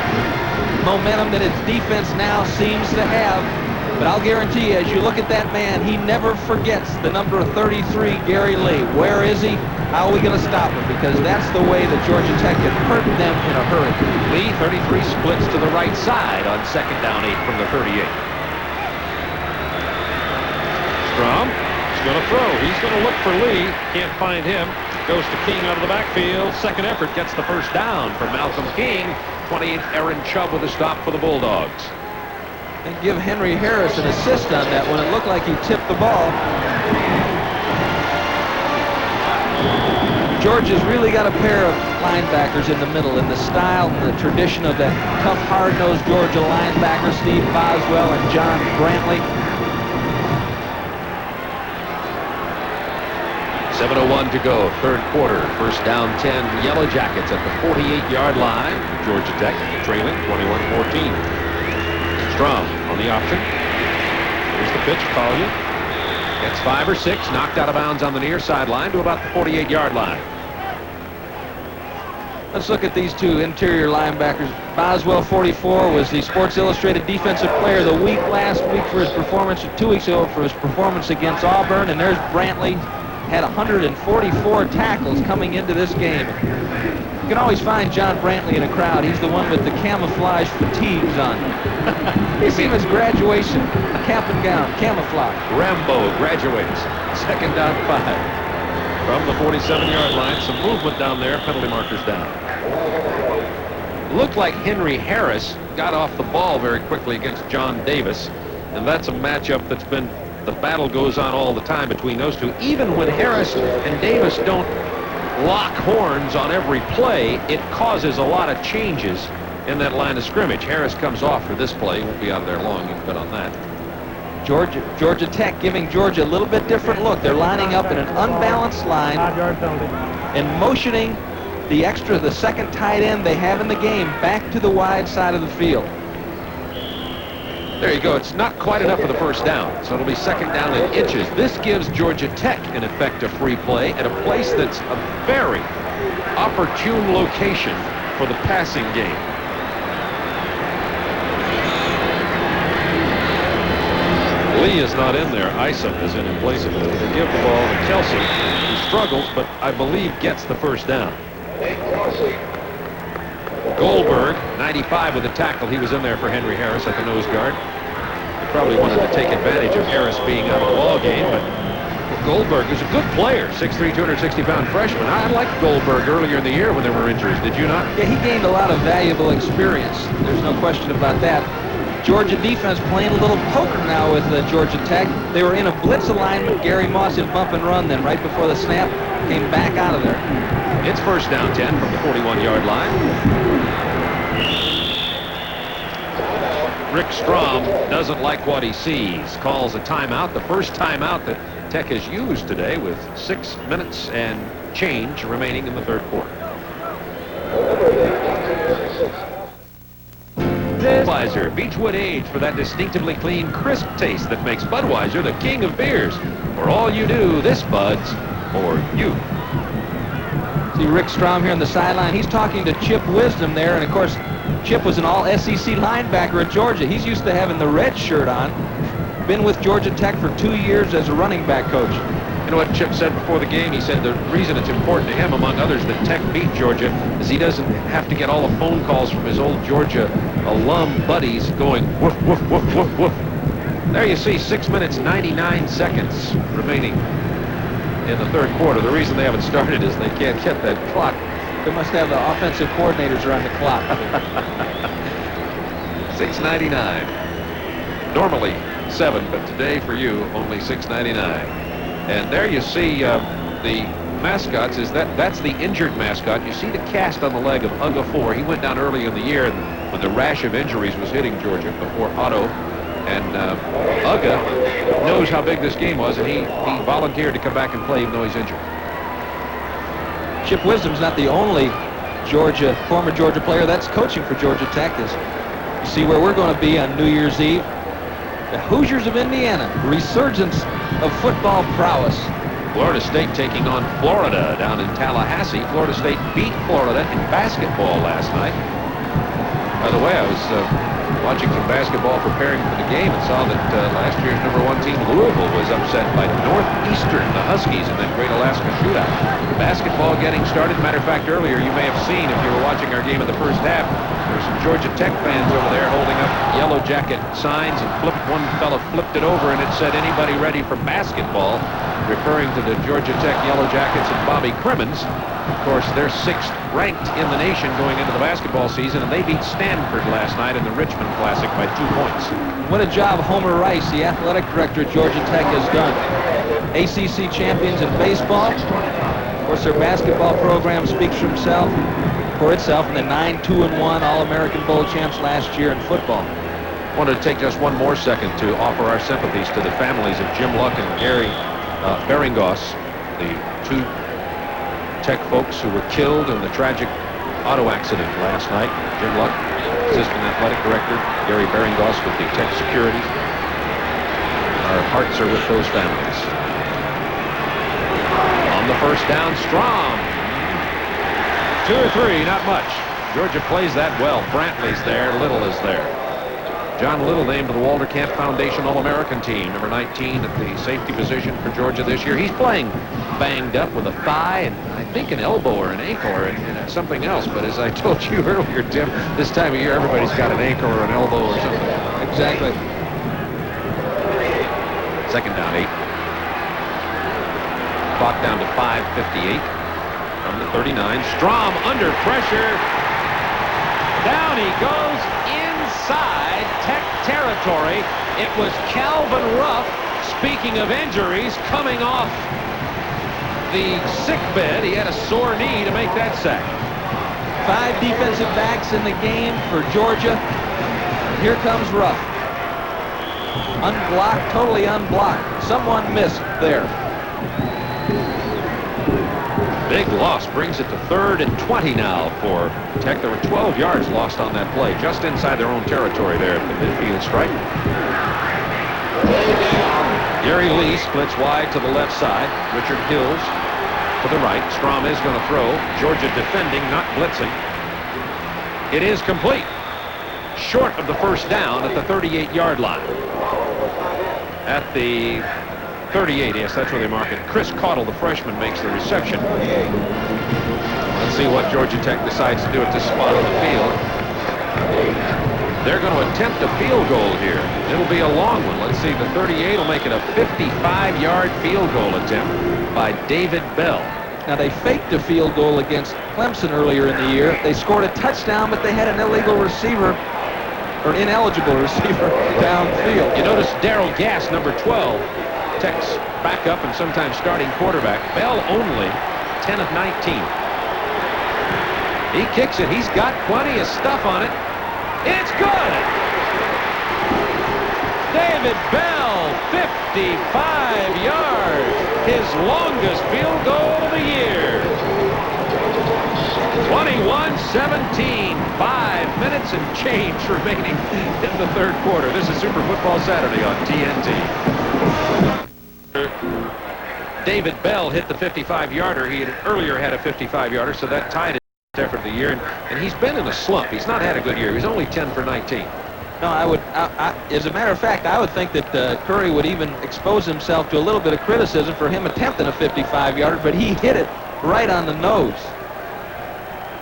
momentum that his defense now seems to have. But I'll guarantee you, as you look at that man, he never forgets the number 33, Gary Lee. Where is he? How are we going to stop him? Because that's the way that Georgia Tech can hurt them in a hurry. Lee, 33, splits to the right side on second down 8 from the 38. Strom is going to throw. He's going to look for Lee. Can't find him. Goes to King out of the backfield. Second effort gets the first down for Malcolm King. 28th, Aaron Chubb with a stop for the Bulldogs. and give Henry Harris an assist on that when it looked like he tipped the ball. Georgia's really got a pair of linebackers in the middle in the style and the tradition of that tough, hard-nosed Georgia linebacker, Steve Boswell and John Brantley. 7:01 to go, third quarter. First down 10, Yellow Jackets at the 48-yard line. Georgia Tech trailing 21-14. Strom on the option. Here's the pitch, Collier. Gets 5 or 6, knocked out of bounds on the near sideline to about the 48-yard line. Let's look at these two interior linebackers. Boswell, 44, was the Sports Illustrated Defensive Player of the Week last week for his performance, 2 weeks ago for his performance against Auburn. And there's Brantley, had 144 tackles coming into this game. You can always find John Brantley in a crowd. He's the one with the camouflage fatigues on. You see him as graduation, cap and gown, camouflage. Rambo graduates. Second down 5. From the 47-yard line, some movement down there, penalty markers down. Looked like Henry Harris got off the ball very quickly against John Davis, and that's a matchup that's been, the battle goes on all the time between those two. Even when Harris and Davis don't lock horns on every play, it causes a lot of changes in that line of scrimmage. Harris comes off for this play, won't be out of there long, you can bet on that. Georgia Tech giving Georgia a little bit different look. They're lining up in an unbalanced line and motioning the second tight end they have in the game back to the wide side of the field. There you go. It's not quite enough for the first down, so it'll be second down in inches. This gives Georgia Tech, in effect, a free play at a place that's a very opportune location for the passing game. Lee is not in there. Isom is in place of it. They give the ball to Kelsey, who struggles, but I believe gets the first down. Goldberg, 95 with a tackle. He was in there for Henry Harris at the nose guard. They probably wanted to take advantage of Harris being out of the ball game, but Goldberg is a good player, 6'3", 260-pound freshman. I liked Goldberg earlier in the year when there were injuries. Did you not? Yeah, he gained a lot of valuable experience. There's no question about that. Georgia defense playing a little poker now with Georgia Tech. They were in a blitz alignment. Gary Moss in bump and run, then right before the snap, came back out of there. It's first down 10 from the 41-yard line. Rick Strom doesn't like what he sees. Calls a timeout. The first timeout that Tech has used today with 6 minutes and change remaining in the third quarter. Budweiser Beechwood Age for that distinctively clean, crisp taste that makes Budweiser the king of beers. For all you do, this Bud's for you. See Rick Strom here on the sideline. He's talking to Chip Wisdom there, and of course, Chip was an all-SEC linebacker at Georgia. He's used to having the red shirt on. Been with Georgia Tech for 2 years as a running back coach. You know what Chip said before the game? He said the reason it's important to him, among others, that Tech beat Georgia is he doesn't have to get all the phone calls from his old Georgia alum buddies going woof, woof, woof, woof, woof. There you see 6 minutes, 99 seconds remaining in the third quarter. The reason they haven't started is they can't get that clock. They must have the offensive coordinators around the clock. 6:99. Normally 7, but today for you only 6:99. And there you see the mascots. That's the injured mascot. You see the cast on the leg of Uga 4. He went down early in the year when the rash of injuries was hitting Georgia before Otto. And Uga knows how big this game was, and he volunteered to come back and play even though he's injured. Chip Wisdom's not the only former Georgia player that's coaching for Georgia Tech. As you see where we're going to be on New Year's Eve. The Hoosiers of Indiana, resurgence of football prowess. Florida State taking on Florida down in Tallahassee. Florida State beat Florida in basketball last night. By the way, I was watching some basketball preparing for the game and saw that last year's #1 team, Louisville, was upset by Northeastern, the Huskies, in that Great Alaska Shootout. Basketball getting started. Matter of fact, earlier you may have seen, if you were watching our game in the first half, there were some Georgia Tech fans over there holding up Yellow Jacket signs and one fella flipped it over and it said, "Anybody ready for basketball?" referring to the Georgia Tech Yellow Jackets and Bobby Crimmins. Of course, they're 6th ranked in the nation going into the basketball season, and they beat Stanford last night in the Richmond Classic by 2 points. What a job Homer Rice, the athletic director at Georgia Tech, has done. ACC champions in baseball. Of course, their basketball program speaks for itself, and the 9-2-1 All-American Bowl champs last year in football. I wanted to take just one more second to offer our sympathies to the families of Jim Luck and Gary Beringos, the 2 Tech folks who were killed in the tragic auto accident last night. Jim Luck, assistant athletic director, Gary Beringos with the Tech Security. Our hearts are with those families. On the first down, Strom. 2 or 3, not much. Georgia plays that well. Brantley's there, Little is there. John Little named to the Walter Camp Foundation All-American team, number 19 at the safety position for Georgia this year. He's playing banged up with a thigh and I think an elbow or an ankle or something else. But as I told you earlier, Tim, this time of year everybody's got an ankle or an elbow or something. Exactly. Second down, 8. Clock down to 5:58 from the 39. Strom under pressure. Down he goes inside Tech territory. It was Calvin Ruff, speaking of injuries, coming off the sick bed. He had a sore knee to make that sack. 5 defensive backs in the game for Georgia. Here comes Ruff. Unblocked, totally unblocked. Someone missed there. Big loss brings it to 3rd and 20 now for Tech. There were 12 yards lost on that play, just inside their own territory there at the midfield stripe. Gary Lee splits wide to the left side. Richard Hills to the right. Strom is going to throw. Georgia defending, not blitzing. It is complete. Short of the first down at the 38-yard line. At the 38, yes, that's where they mark it. Chris Caudle, the freshman, makes the reception. Let's see what Georgia Tech decides to do at this spot on the field. They're going to attempt a field goal here. It'll be a long one. Let's see, the 38 will make it a 55-yard field goal attempt by David Bell. Now, they faked a field goal against Clemson earlier in the year. They scored a touchdown, but they had an illegal receiver, or ineligible receiver, downfield. You notice Darrell Gass, number 12, Tech's backup and sometimes starting quarterback. Bell only 10 of 19. He kicks it. He's got plenty of stuff on it. It's good. David Bell, 55 yards. His longest field goal of the year. 21-17. 5 minutes and change remaining in the 3rd quarter. This is Super Football Saturday on TNT. David Bell hit the 55-yarder. He had earlier had a 55-yarder, so that tied his effort of the year. And he's been in a slump. He's not had a good year. He's only 10 for 19. No, as a matter of fact, I would think that Curry would even expose himself to a little bit of criticism for him attempting a 55-yarder, but he hit it right on the nose.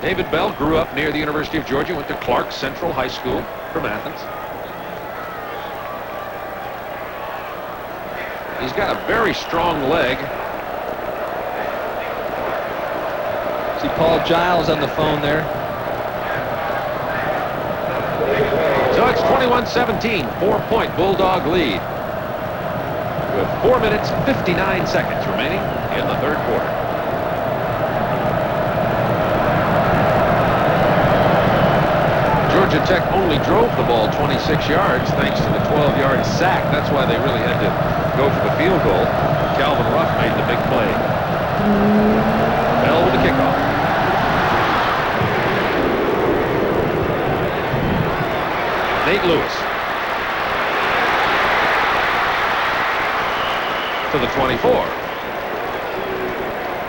David Bell grew up near the University of Georgia, went to Clark Central High School from Athens. He's got a very strong leg. See Paul Giles on the phone there. So it's 21-17, 4-point Bulldog lead. With 4 minutes, 59 seconds remaining in the 3rd quarter. Georgia Tech only drove the ball 26 yards thanks to the 12-yard sack. That's why they really had to go for the field goal. Calvin Ruff made the big play. Bell with the kickoff. Nate Lewis to the 24.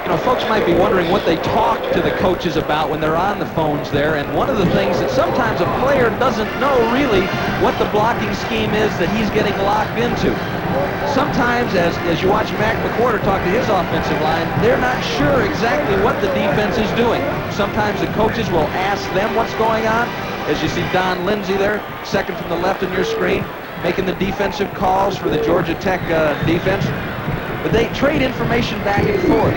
You know, folks might be wondering what they talk to the coaches about when they're on the phones there, and one of the things that sometimes a player doesn't know really what the blocking scheme is that he's getting locked into. Sometimes, as you watch Mac McWhorter talk to his offensive line, they're not sure exactly what the defense is doing. Sometimes the coaches will ask them what's going on. as you see Don Lindsay there, second from the left on your screen, making the defensive calls for the Georgia Tech defense. But they trade information back and forth.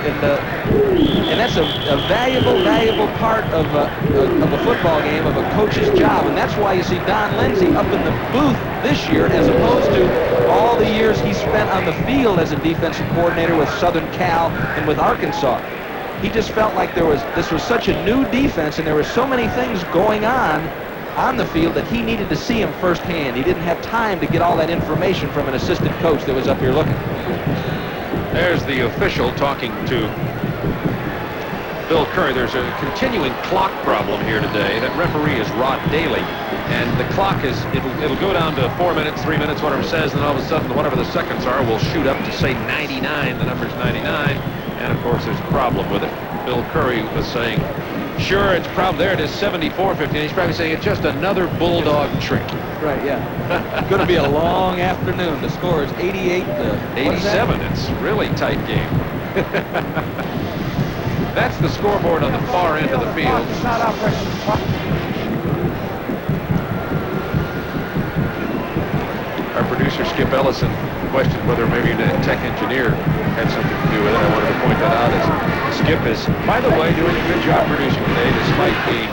And that's a valuable part of a football game, of a coach's job. And that's why you see Don Lindsay up in the booth this year as opposed to all the years he spent on the field as a defensive coordinator with Southern Cal and with Arkansas. He just felt like this was such a new defense, and there were so many things going on the field that he needed to see them firsthand. He didn't have time to get all that information from an assistant coach that was up here looking. There's the official talking to Bill Curry. There's a continuing clock problem here today. That referee is Rod Daly, and the clock is, it'll go down to 4 minutes, 3 minutes, whatever it says, and then all of a sudden, whatever the seconds are, will shoot up to say 99. The number's 99, and of course, there's a problem with it. Bill Curry was saying, sure, it's problem. There it is, 74-15. He's probably saying it's just another bulldog trick. Right, yeah. Going to be a long afternoon. The score is 88 to 87. It's a really tight game. That's the scoreboard on the far end of the field. Our producer, Skip Ellison, questioned whether maybe the tech engineer had something to do with it. I wanted to point that out as Skip is, by the way, doing a good job producing today despite being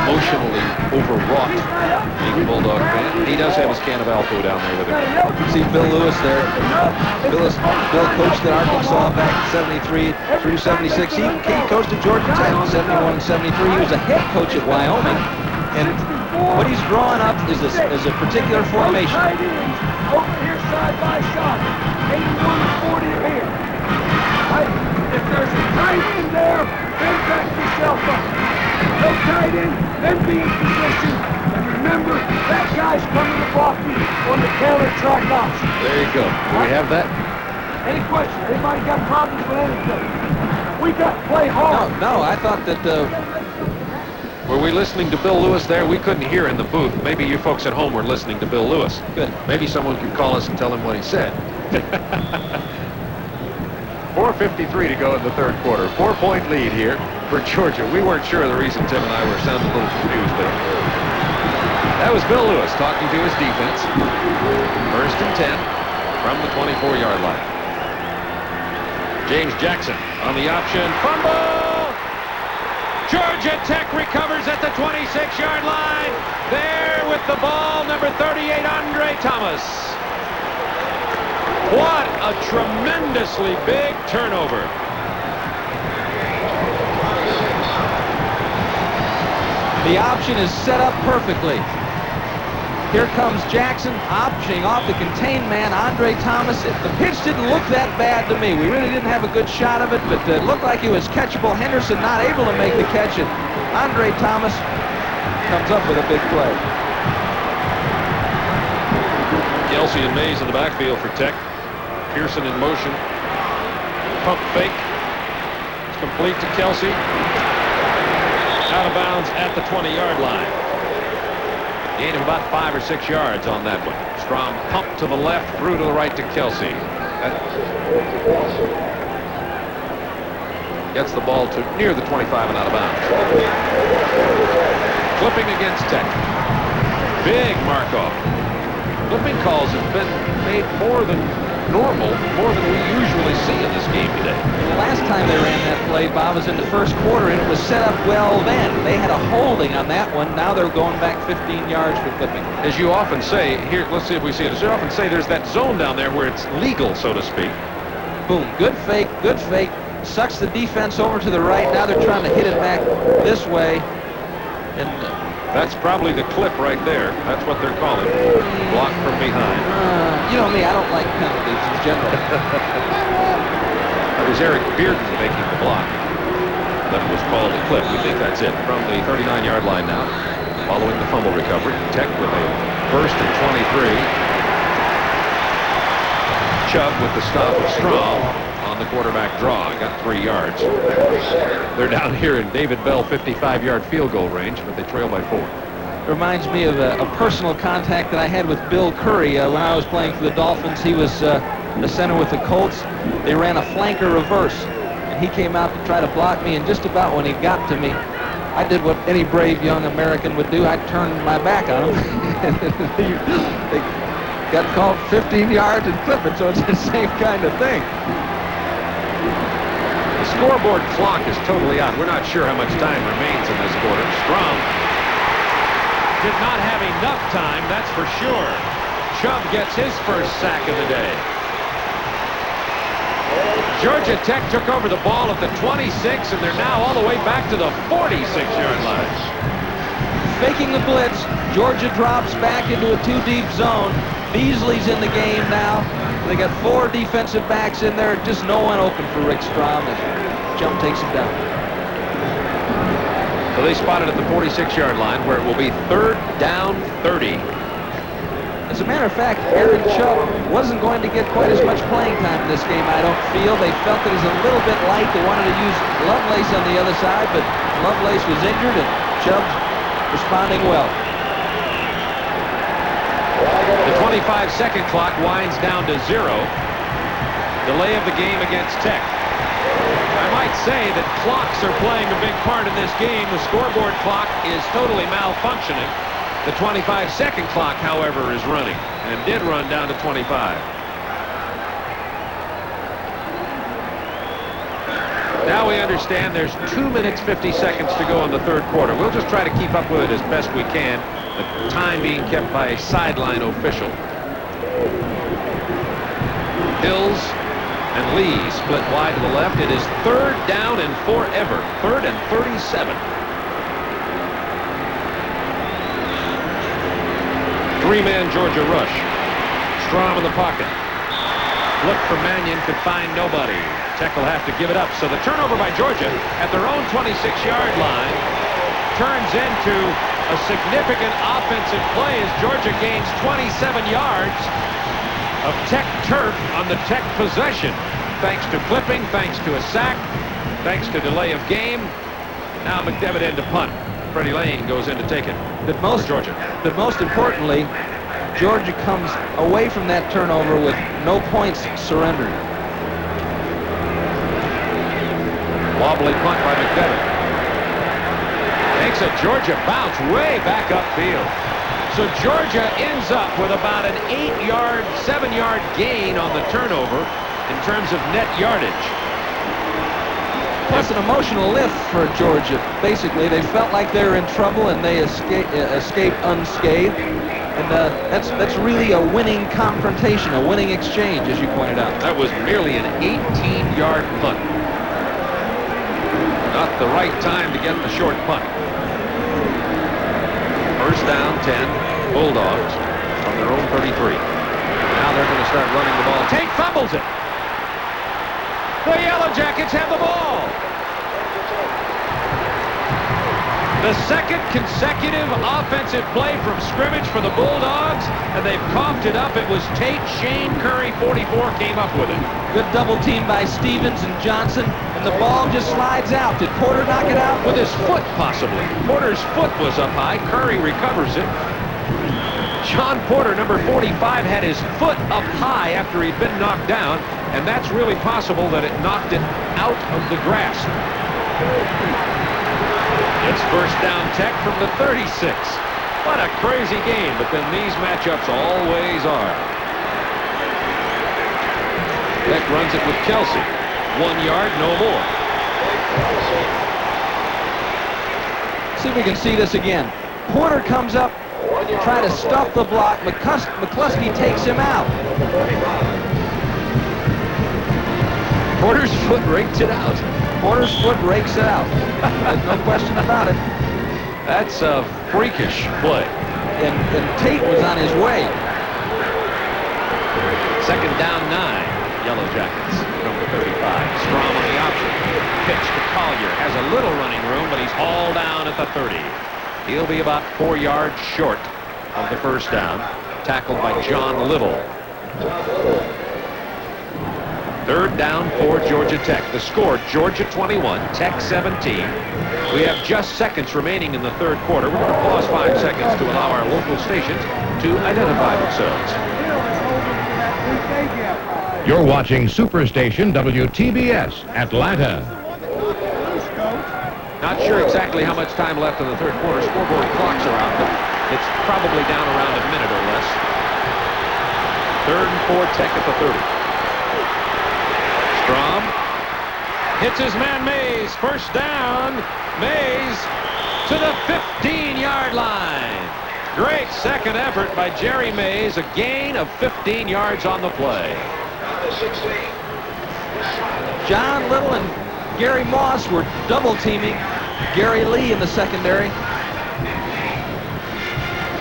emotionally overwrought being a Bulldog fan. He does have his can of Alpo down there with him. You see Bill Lewis there. Bill coached at Arkansas back in 73 through 76. He coached at Georgia Tech in 71 and 73. He was a head coach at Wyoming. And what he's drawing up is a particular formation. Over here side by side. 81 to 40 here. If there's a tight end there, then back yourself up. No tight end, then be in position. And remember, that guy's coming to block you on the counter-track option. There you go. Do we have that? Any questions? Anybody got problems with anything? We got to play hard. No, I thought that... Were we listening to Bill Lewis there? We couldn't hear in the booth. Maybe you folks at home were listening to Bill Lewis. Good. Maybe someone could call us and tell him what he said. 4:53 to go in the third quarter. 4-point lead here for Georgia. We weren't sure of the reason Tim and I were sounding a little confused, but that was Bill Lewis talking to his defense. First and 10 from the 24-yard line. James Jackson on the option. Fumble! Georgia Tech recovers at the 26-yard line. There with the ball, number 38, Andre Thomas. What a tremendously big turnover. The option is set up perfectly. Here comes Jackson, optioning off the contained man, Andre Thomas. The pitch didn't look that bad to me. We really didn't have a good shot of it, but it looked like it was catchable. Henderson not able to make the catch, and Andre Thomas comes up with a big play. Kelsey and Mays in the backfield for Tech. Pearson in motion. Pump fake. It's complete to Kelsey. Out of bounds at the 20-yard line. Gain of about 5 or 6 yards on that one. Strong pump to the left, through to the right to Kelsey. That gets the ball to near the 25 and out of bounds. Flipping against Tech. Big mark-off. Flipping calls have been made more than normal, more than we usually see in this game today. The last time they ran that play, Bob, was in the first quarter, and it was set up well then. They had a holding on that one. Now they're going back 15 yards for flipping. As you often say, here, let's see if we see it. As you often say, there's that zone down there where it's legal, so to speak. Boom, good fake, sucks the defense over to the right. Now they're trying to hit it back this way. And that's probably the clip right there. That's what they're calling. Block from behind. You know me, I don't like penalties in general. It was Eric Bearden making the block. That was called a clip. We think that's it. From the 39-yard line now. Following the fumble recovery. Tech with a first and 23. Chubb with the stop of Strong on the quarterback draw. Got 3 yards. They're down here in David Bell 55-yard field goal range, but they trail by 4. Reminds me of a personal contact that I had with Bill Curry when I was playing for the Dolphins. He was the center with the Colts. They ran a flanker reverse, and he came out to try to block me, and just about when he got to me, I did what any brave young American would do. I turned my back on them. They got called 15 yards and clip it, so it's the same kind of thing. The scoreboard clock is totally out. We're not sure how much time remains in this quarter. Strom did not have enough time, that's for sure. Chubb gets his first sack of the day. Georgia Tech took over the ball at the 26, and they're now all the way back to the 46-yard line. Faking the blitz, Georgia drops back into a two-deep zone. Beasley's in the game now. They got 4 defensive backs in there. Just no one open for Rick Strom as Chum takes him down. So they spotted at the 46-yard line, where it will be 3rd down 30. As a matter of fact, Aaron Chubb wasn't going to get quite as much playing time in this game, I don't feel. They felt it was a little bit light. They wanted to use Lovelace on the other side, but Lovelace was injured, and Chubb's responding well. The 25-second clock winds down to 0. Delay of the game against Tech. I might say that clocks are playing a big part in this game. The scoreboard clock is totally malfunctioning. The 25-second clock, however, is running, and did run down to 25. Now we understand there's 2 minutes 50 seconds to go in the third quarter. We'll just try to keep up with it as best we can, the time being kept by a sideline official. Hills and Lee split wide to the left. It is 3rd down and forever. 3rd and 37. 3-man Georgia rush. Strom in the pocket. Look for Mannion, could find nobody. Tech will have to give it up. So the turnover by Georgia at their own 26-yard line turns into a significant offensive play as Georgia gains 27 yards of Tech turf on the Tech possession. Thanks to clipping, thanks to a sack, thanks to delay of game. Now McDevitt in to punt. Freddie Lane goes in to take it. But most importantly, Georgia comes away from that turnover with no points surrendered. Wobbly punt by McDevitt. Makes a Georgia bounce way back upfield. So Georgia ends up with about an 8-yard, 7-yard gain on the turnover in terms of net yardage. Plus an emotional lift for Georgia. Basically, they felt like they were in trouble, and they escaped unscathed. And that's really a winning confrontation, a winning exchange, as you pointed out. That was merely an 18-yard punt. Not the right time to get the short punt. First down, 10, Bulldogs from their own 33. Now they're going to start running the ball. Tate fumbles it. The Yellow Jackets have the ball. The second consecutive offensive play from scrimmage for the Bulldogs, and they've coughed it up. It was Tate. Shane Curry, 44, came up with it. Good double team by Stevens and Johnson, and the ball just slides out. Did Porter knock it out? With his foot, possibly. Porter's foot was up high. Curry recovers it. John Porter, number 45, had his foot up high after he'd been knocked down, and that's really possible that it knocked it out of the grasp. It's first down Tech from the 36. What a crazy game, but then these matchups always are. Tech runs it with Kelsey. 1 yard, no more. See if we can see this again. Porter comes up, try to stuff the block. McCluskey takes him out. Porter's foot raked it out. Porter's foot rakes it out. There's no question about it. That's a freakish play. And Tate was on his way. Second down 9. Yellow Jackets from the 35. Strom on the option. Pitch to Collier. Has a little running room, but he's hauled down at the 30. He'll be about 4 yards short of the first down. Tackled by John Little. Third down for Georgia Tech. The score, Georgia 21, Tech 17. We have just seconds remaining in the third quarter. We're going to pause 5 seconds to allow our local stations to identify themselves. You're watching Superstation WTBS, Atlanta. Not sure exactly how much time left in the third quarter. Scoreboard clocks are out, but it's probably down around a minute or less. 3rd and 4, Tech at the 30. Strom hits his man Mays. First down. Mays to the 15-yard line. Great second effort by Jerry Mays. A gain of 15 yards on the play. John Little and Gary Moss were double teaming Gary Lee in the secondary.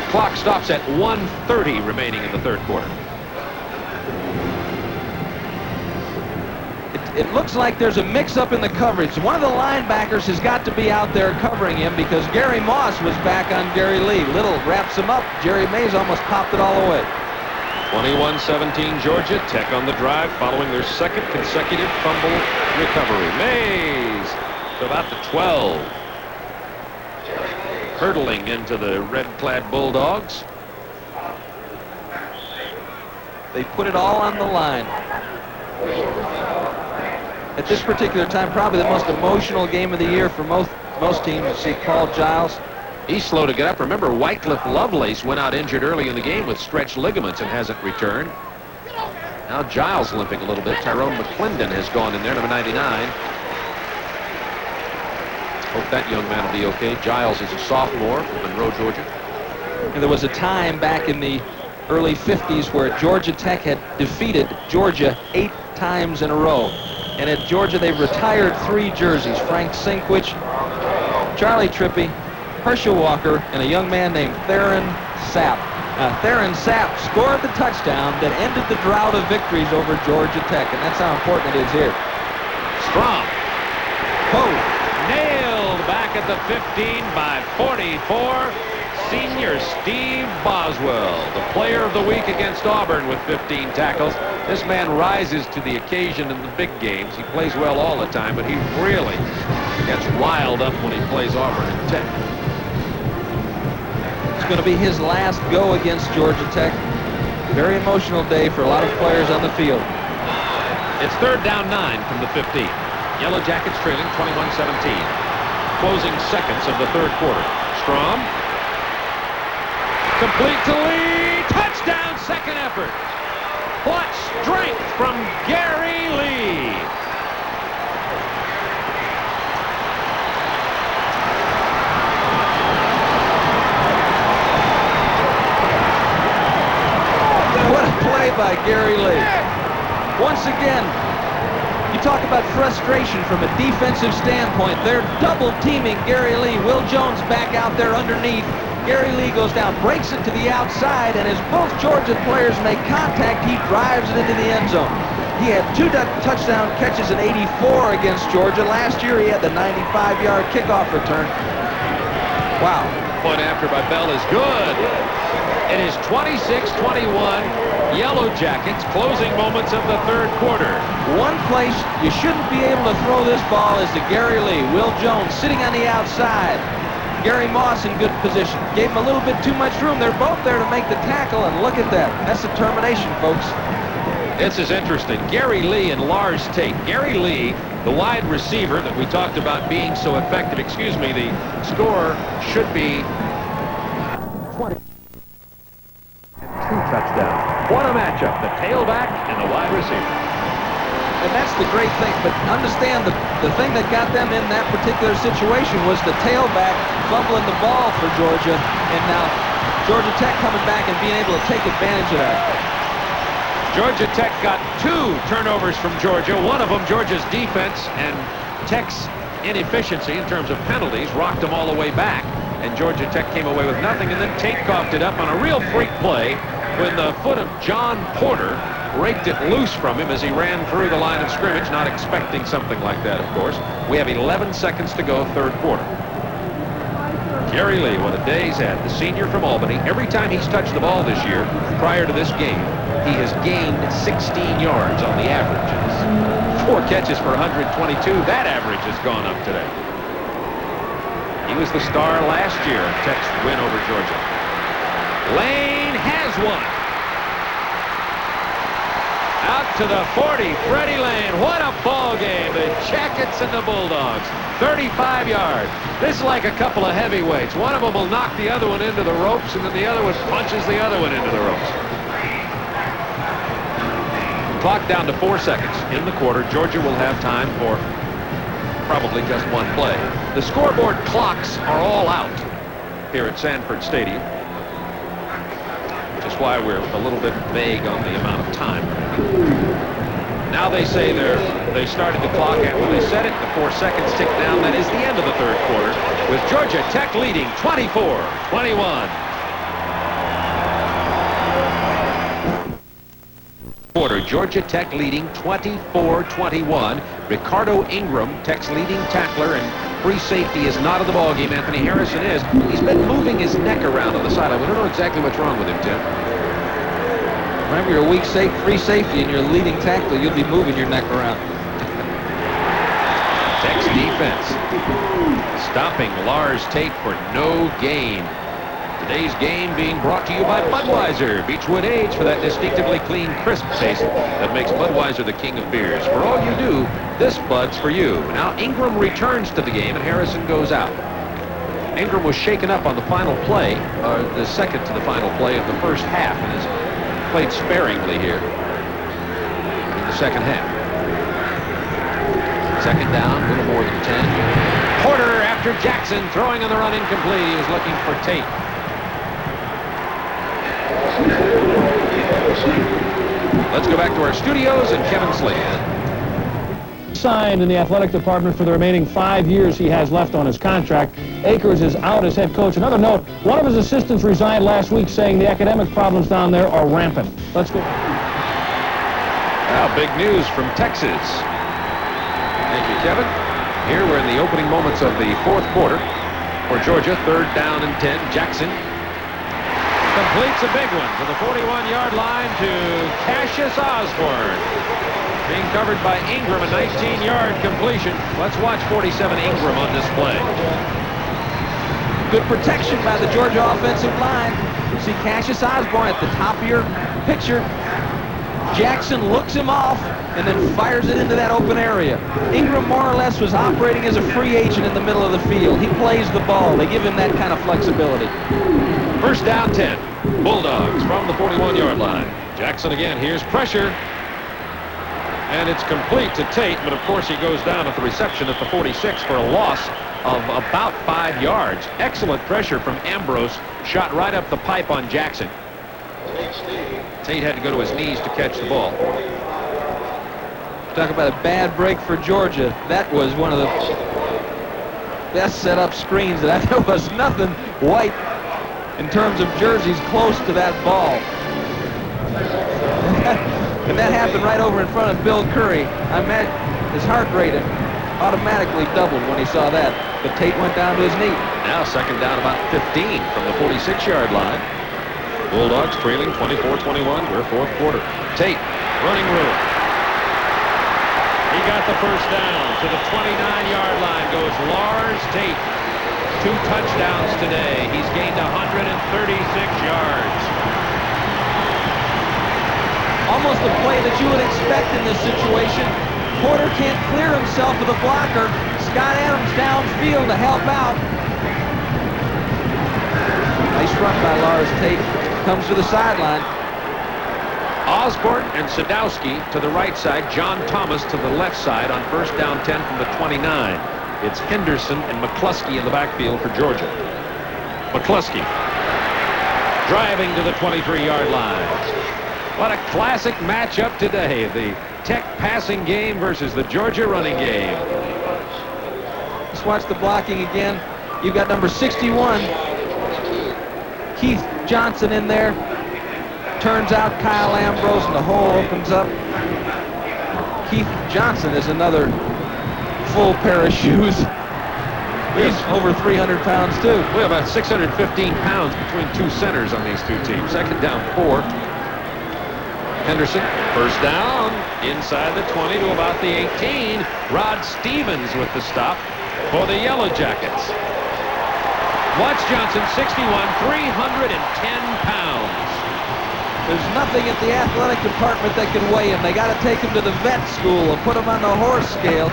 Clock stops at 1:30 remaining in the third quarter. It looks like there's a mix-up in the coverage. One of the linebackers has got to be out there covering him because Gary Moss was back on Gary Lee. Little wraps him up. Jerry Mays almost popped it all away. 21-17 Georgia. Tech on the drive following their second consecutive fumble recovery. Mays to about the 12. Hurtling into the red-clad Bulldogs. They put it all on the line. At this particular time, probably the most emotional game of the year for most teams. You see Paul Giles. He's slow to get up. Remember, Wycliffe Lovelace went out injured early in the game with stretched ligaments and hasn't returned. Now Giles limping a little bit. Tyrone McClendon has gone in there, number 99. Hope that young man will be okay. Giles is a sophomore from Monroe, Georgia. And there was a time back in the early 50s where Georgia Tech had defeated Georgia 8 times in a row. And at Georgia, they retired 3 jerseys. Frank Sinkwich, Charlie Trippi, Herschel Walker, and a young man named Theron Sapp. Theron Sapp scored the touchdown that ended the drought of victories over Georgia Tech, and that's how important it is here. Strom. Oh, Nailed back at the 15 by 44. Senior Steve Boswell, the player of the week against Auburn with 15 tackles. This man rises to the occasion in the big games. He plays well all the time, but he really gets riled up when he plays Auburn and Tech. it's going to be his last go against Georgia Tech. Very emotional day for a lot of players on the field. It's 3rd down 9 from the 15. Yellow Jackets trailing 21-17. Closing seconds of the third quarter. Strom. Complete to Lee. Touchdown, second effort. Clutch strength from Gary Lee. What a play by Gary Lee. Once again, you talk about frustration from a defensive standpoint. They're double teaming Gary Lee. Will Jones back out there underneath. Gary Lee goes down, breaks it to the outside, and as both Georgia players make contact, he drives it into the end zone. He had 2 touchdown catches in '84 against Georgia. Last year, he had the 95-yard kickoff return. Wow. Point after by Bell is good. It is 26-21. Yellow Jackets closing moments of the third quarter. One place you shouldn't be able to throw this ball is to Gary Lee. Will Jones sitting on the outside. Gary Moss in good position. Gave him a little bit too much room. They're both there to make the tackle, and look at that. That's determination, folks. This is interesting. Gary Lee and Lars Tate. Gary Lee, the wide receiver that we talked about being so effective. Excuse me, the score should be 20. 2 touchdowns. What a matchup. The tailback and the wide receiver. And that's the great thing. But understand, the thing that got them in that particular situation was the tailback fumbling the ball for Georgia. And now Georgia Tech coming back and being able to take advantage of that. Georgia Tech got 2 turnovers from Georgia. One of them, Georgia's defense, and Tech's inefficiency in terms of penalties rocked them all the way back. And Georgia Tech came away with nothing. And then Tate coughed it up on a real freak play when the foot of John Porter raked it loose from him as he ran through the line of scrimmage, not expecting something like that, of course. We have 11 seconds to go, third quarter. Gary Lee, what a day he's had. The senior from Albany. Every time he's touched the ball this year, prior to this game, he has gained 16 yards on the average. 4 catches for 122. That average has gone up today. He was the star last year in Tech's win over Georgia. Lane has one. Out to the 40. Freddie Lane, what a ball game. The Jackets and the Bulldogs. 35 yards. This is like a couple of heavyweights. One of them will knock the other one into the ropes, and then the other one punches the other one into the ropes. Clock down to 4 seconds in the quarter. Georgia will have time for probably just one play. The scoreboard clocks are all out here at Sanford Stadium, which is why we're a little bit vague on the amount of time. Now they say they started the clock, and when they set it, the 4 seconds tick down. That is the end of the third quarter, with Georgia Tech leading 24-21. Quarter, Georgia Tech leading 24-21. Ricardo Ingram, Tech's leading tackler and free safety, is not in the ballgame. Anthony Harrison is. He's been moving his neck around on the sideline. We don't know exactly what's wrong with him, Tim. Remember, you're a weak free safety and you're a leading tackler. You'll be moving your neck around. Tech's defense stopping Lars Tate for no gain. Today's game being brought to you by Budweiser. Beechwood Age for that distinctively clean, crisp taste that makes Budweiser the king of beers. For all you do, this Bud's for you. Now Ingram returns to the game and Harrison goes out. Ingram was shaken up on the final play, or the second to the final play of the first half, and has played sparingly here in the second half. Second down, a little more than 10. Porter after Jackson, throwing on the run, incomplete. He was looking for Tate. Let's go back to our studios and Kevin Slade. Signed in the athletic department for the remaining 5 years he has left on his contract. Akers is out as head coach. Another note, one of his assistants resigned last week, saying the academic problems down there are rampant. Let's go. Well, big news from Texas. Thank you, Kevin. Here we're in the opening moments of the fourth quarter for Georgia. Third down and 10. Jackson completes a big one to the 41-yard line to Cassius Osborne. Being covered by Ingram, a 19-yard completion. Let's watch 47 Ingram on display. Good protection by the Georgia offensive line. You see Cassius Osborne at the top of your picture. Jackson looks him off and then fires it into that open area. Ingram more or less was operating as a free agent in the middle of the field. He plays the ball. They give him that kind of flexibility. First down 10. Bulldogs from the 41-yard line. Jackson again. Here's pressure. And it's complete to Tate, but of course he goes down at the reception at the 46 for a loss of about 5 yards. Excellent pressure from Ambrose. Shot right up the pipe on Jackson. Tate had to go to his knees to catch the ball. Talk about a bad break for Georgia. That was one of the best set up screens. There was nothing white in terms of jerseys close to that ball. And that happened right over in front of Bill Curry. I imagine his heart rate automatically doubled when he saw that. But Tate went down to his knee. Now second down about 15 from the 46-yard line. Bulldogs trailing 24-21. We're fourth quarter. Tate, running room. He got the first down. To the 29-yard line goes Lars Tate. 2 touchdowns today. He's gained 136 yards. Almost the play that you would expect in this situation. Porter can't clear himself with a blocker. Scott Adams downfield to help out. Nice run by Lars Tate. Comes to the sideline. Osborne and Sadowski to the right side. John Thomas to the left side on first down 10 from the 29. It's Henderson and McCluskey in the backfield for Georgia. McCluskey driving to the 23-yard line. What a classic matchup today. The Tech passing game versus the Georgia running game. Let's watch the blocking again. You've got number 61, Keith Johnson, in there. Turns out Kyle Ambrose, and the hole opens up. Keith Johnson is another full pair of shoes. He's over 300 pounds, too. We have about 615 pounds between two centers on these two teams. Second down 4. Henderson, first down, inside the 20 to about the 18. Rod Stevens with the stop for the Yellow Jackets. Watch Johnson, 6'1", 310 pounds. There's nothing at the athletic department that can weigh him. They got to take him to the vet school and put him on the horse scale.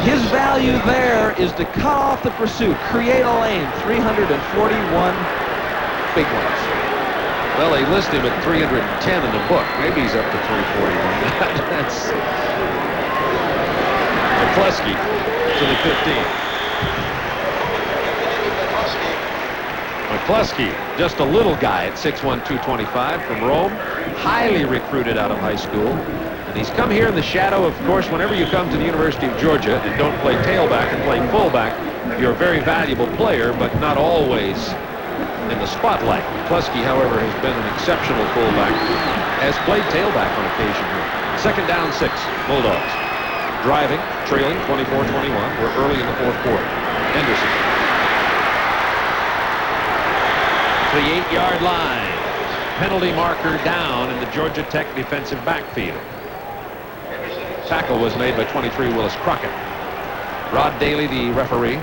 His value there is to cut off the pursuit, create a lane. 341 big ones. Well, they list him at 310 in the book. Maybe he's up to 341. That's McCluskey to the 15. McCluskey, just a little guy at 6'1", 225 from Rome, highly recruited out of high school. And he's come here in the shadow, of course, whenever you come to the University of Georgia and don't play tailback and play fullback, you're a very valuable player, but not always in the spotlight. McCluskey, however, has been an exceptional fullback, has played tailback on occasion here. Second down, 6, Bulldogs. Driving, trailing, 24-21. We're early in the fourth quarter. Henderson. To the 8-yard line. Penalty marker down in the Georgia Tech defensive backfield. Tackle was made by 23 Willis Crockett. Rod Daly, the referee.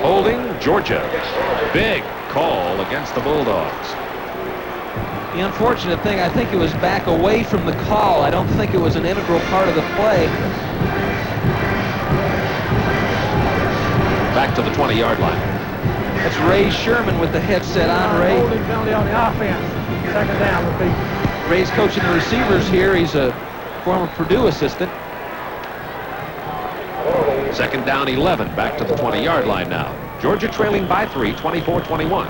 Holding Georgia. Big call against the Bulldogs. The unfortunate thing, I think it was back away from the call. I don't think it was an integral part of the play. Back to the 20-yard line. That's Ray Sherman with the headset on. Ray. Holding penalty on the offense. Second down would be. Ray's coaching the receivers here. He's a former Purdue assistant. Second down, 11. Back to the 20-yard line now. Georgia trailing by 3, 24-21.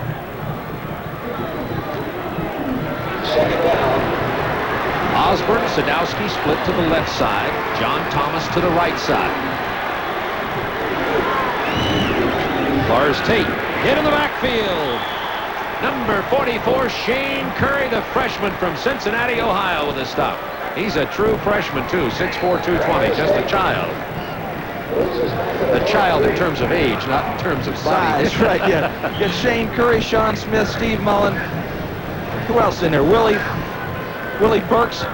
Osborne, Sadowski split to the left side. John Thomas to the right side. Lars Tate hit in the backfield. Number 44, Shane Curry, the freshman from Cincinnati, Ohio, with a stop. He's a true freshman, too. 6'4", 220, just a child. A child in terms of age, not in terms of size. That's right, yeah. Get Shane Curry, Sean Smith, Steve Mullen. Who else in there? Willie Burks.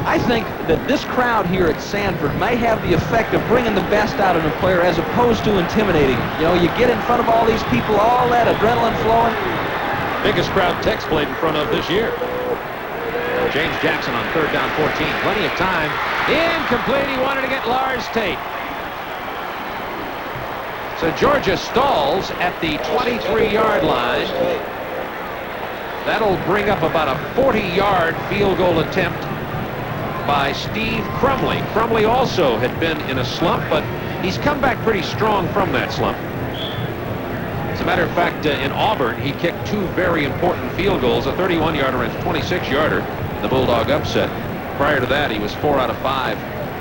I think that this crowd here at Sanford may have the effect of bringing the best out in a player as opposed to intimidating. You know, you get in front of all these people, all that adrenaline flowing. Biggest crowd Tech's played in front of this year. James Jackson on third down, 14. Plenty of time. Incomplete. He wanted to get Lars Tate. So Georgia stalls at the 23-yard line. That'll bring up about a 40-yard field goal attempt by Steve Crumley. Crumley also had been in a slump, but he's come back pretty strong from that slump. As a matter of fact, in Auburn, he kicked 2 very important field goals, a 31-yarder and a 26-yarder, the Bulldog upset. Prior to that, he was 4 out of 5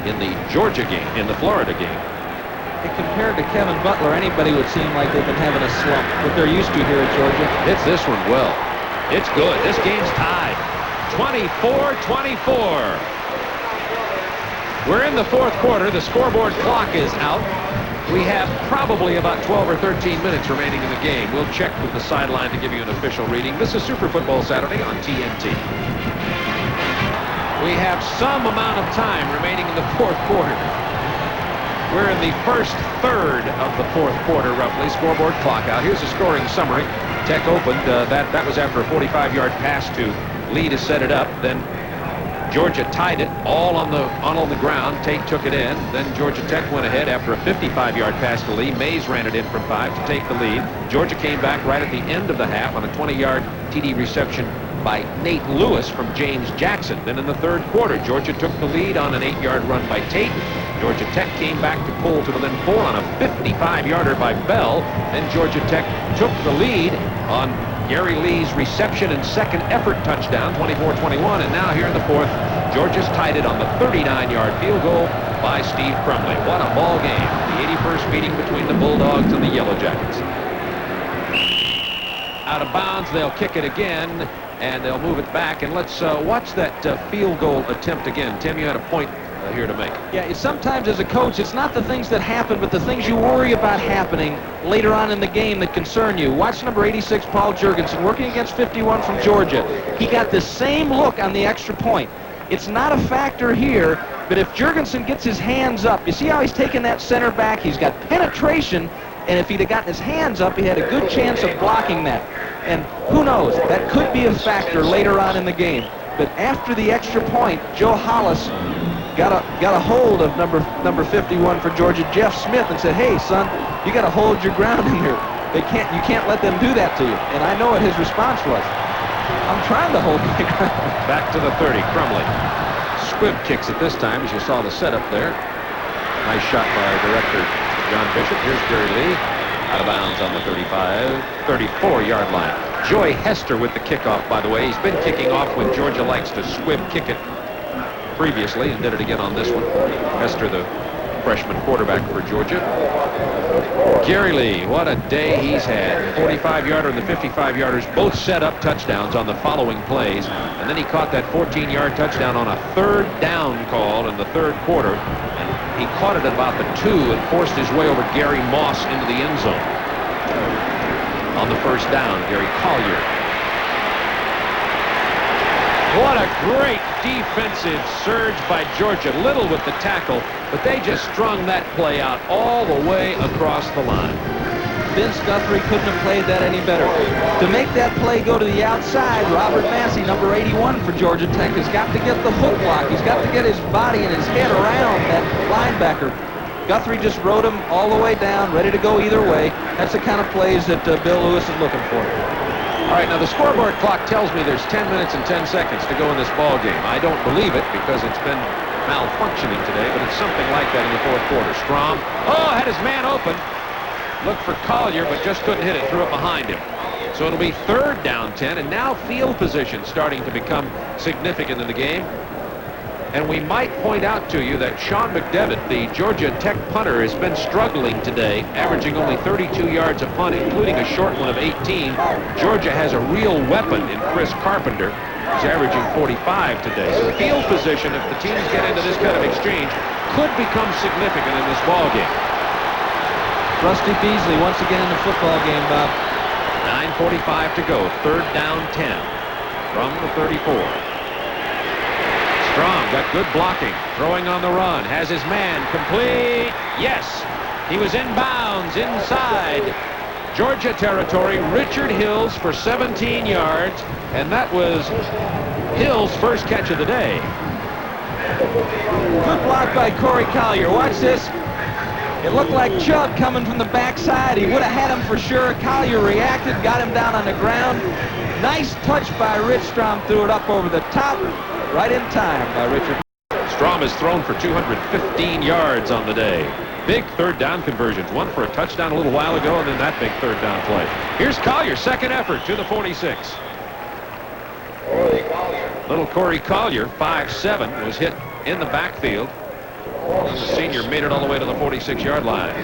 in the Georgia game, in the Florida game. And compared to Kevin Butler, anybody would seem like they've been having a slump, what they're used to here at Georgia. Hits this one well. It's good. This game's tied. 24-24. We're in the fourth quarter. The scoreboard clock is out. We have probably about 12 or 13 minutes remaining in the game. We'll check with the sideline to give you an official reading. This is Super Football Saturday on TNT. We have some amount of time remaining in the fourth quarter. We're in the first third of the fourth quarter, roughly. Scoreboard clock out. Here's a scoring summary. Tech opened. That was after a 45-yard pass to Lee to set it up. Then Georgia tied it all on the ground. Tate took it in. Then Georgia Tech went ahead after a 55-yard pass to Lee. Mays ran it in from 5 to take the lead. Georgia came back right at the end of the half on a 20-yard TD reception by Nate Lewis from James Jackson. Then in the third quarter, Georgia took the lead on an 8-yard run by Tate. Georgia Tech came back to pull to within 4 on a 55-yarder by Bell. Then Georgia Tech took the lead on Gary Lee's reception and second effort touchdown, 24-21. And now here in the fourth, Georgia's tied it on the 39-yard field goal by Steve Crumley. What a ball game. The 81st meeting between the Bulldogs and the Yellow Jackets. Out of bounds, they'll kick it again, and they'll move it back. And let's watch that field goal attempt again. Tim, you had a point here to make. Yeah, sometimes as a coach, it's not the things that happen, but the things you worry about happening later on in the game that concern you. Watch number 86, Paul Jurgensen, working against 51 from Georgia. He got the same look on the extra point. It's not a factor here, but if Jurgensen gets his hands up, you see how he's taking that center back? He's got penetration, and if he'd have gotten his hands up, he had a good chance of blocking that. And who knows, that could be a factor later on in the game. But after the extra point, Joe Hollis got a hold of number 51 for Georgia, Jeff Smith, and said, "Hey, son, you got to hold your ground in here. You can't let them do that to you." And I know what his response was. "I'm trying to hold my ground." Back to the 30, Crumley. Squibb kicks it this time, as you saw the setup there. Nice shot by director John Bishop. Here's Gary Lee, out of bounds on the 34-yard line. Joey Hester with the kickoff, by the way. He's been kicking off when Georgia likes to squib kick it previously, and did it again on this one. Hester, the freshman quarterback for Georgia. Gary Lee, what a day he's had. 45-yarder and the 55-yarders both set up touchdowns on the following plays, and then he caught that 14-yard touchdown on a third down call in the third quarter, and he caught it at about the 2 and forced his way over Gary Moss into the end zone. On the first down, Gary Collier. What a great defensive surge by Georgia. Little with the tackle, but they just strung that play out all the way across the line. Vince Guthrie couldn't have played that any better. To make that play go to the outside, Robert Massey, number 81 for Georgia Tech, has got to get the hook block. He's got to get his body and his head around that linebacker. Guthrie just rode him all the way down, ready to go either way. That's the kind of plays that Bill Lewis is looking for. All right, now the scoreboard clock tells me there's 10 minutes and 10 seconds to go in this ball game. I don't believe it because it's been malfunctioning today, but it's something like that in the fourth quarter. Strom, had his man open. Looked for Collier, but just couldn't hit it. Threw it behind him. So it'll be third down 10, and now field position starting to become significant in the game. And we might point out to you that Sean McDevitt, the Georgia Tech punter, has been struggling today, averaging only 32 yards a punt, including a short one of 18. Georgia has a real weapon in Chris Carpenter, who's averaging 45 today. So field position, if the teams get into this kind of exchange, could become significant in this ball game. Rusty Beasley once again in the football game, Bob. 9:45 to go. Third down 10 from the 34. Strom got good blocking, throwing on the run, has his man complete. Yes, he was in bounds inside Georgia territory. Richard Hills for 17 yards, and that was Hills' first catch of the day. Good block by Corey Collier. Watch this. It looked like Chubb coming from the backside. He would have had him for sure. Collier reacted, got him down on the ground. Nice touch by Rich Strom. Threw it up over the top. Right in time by Richard. Strom has thrown for 215 yards on the day. Big third down conversions. One for a touchdown a little while ago, and then that big third down play. Here's Collier, second effort to the 46. Little Corey Collier, 5'7", was hit in the backfield. The senior made it all the way to the 46-yard line.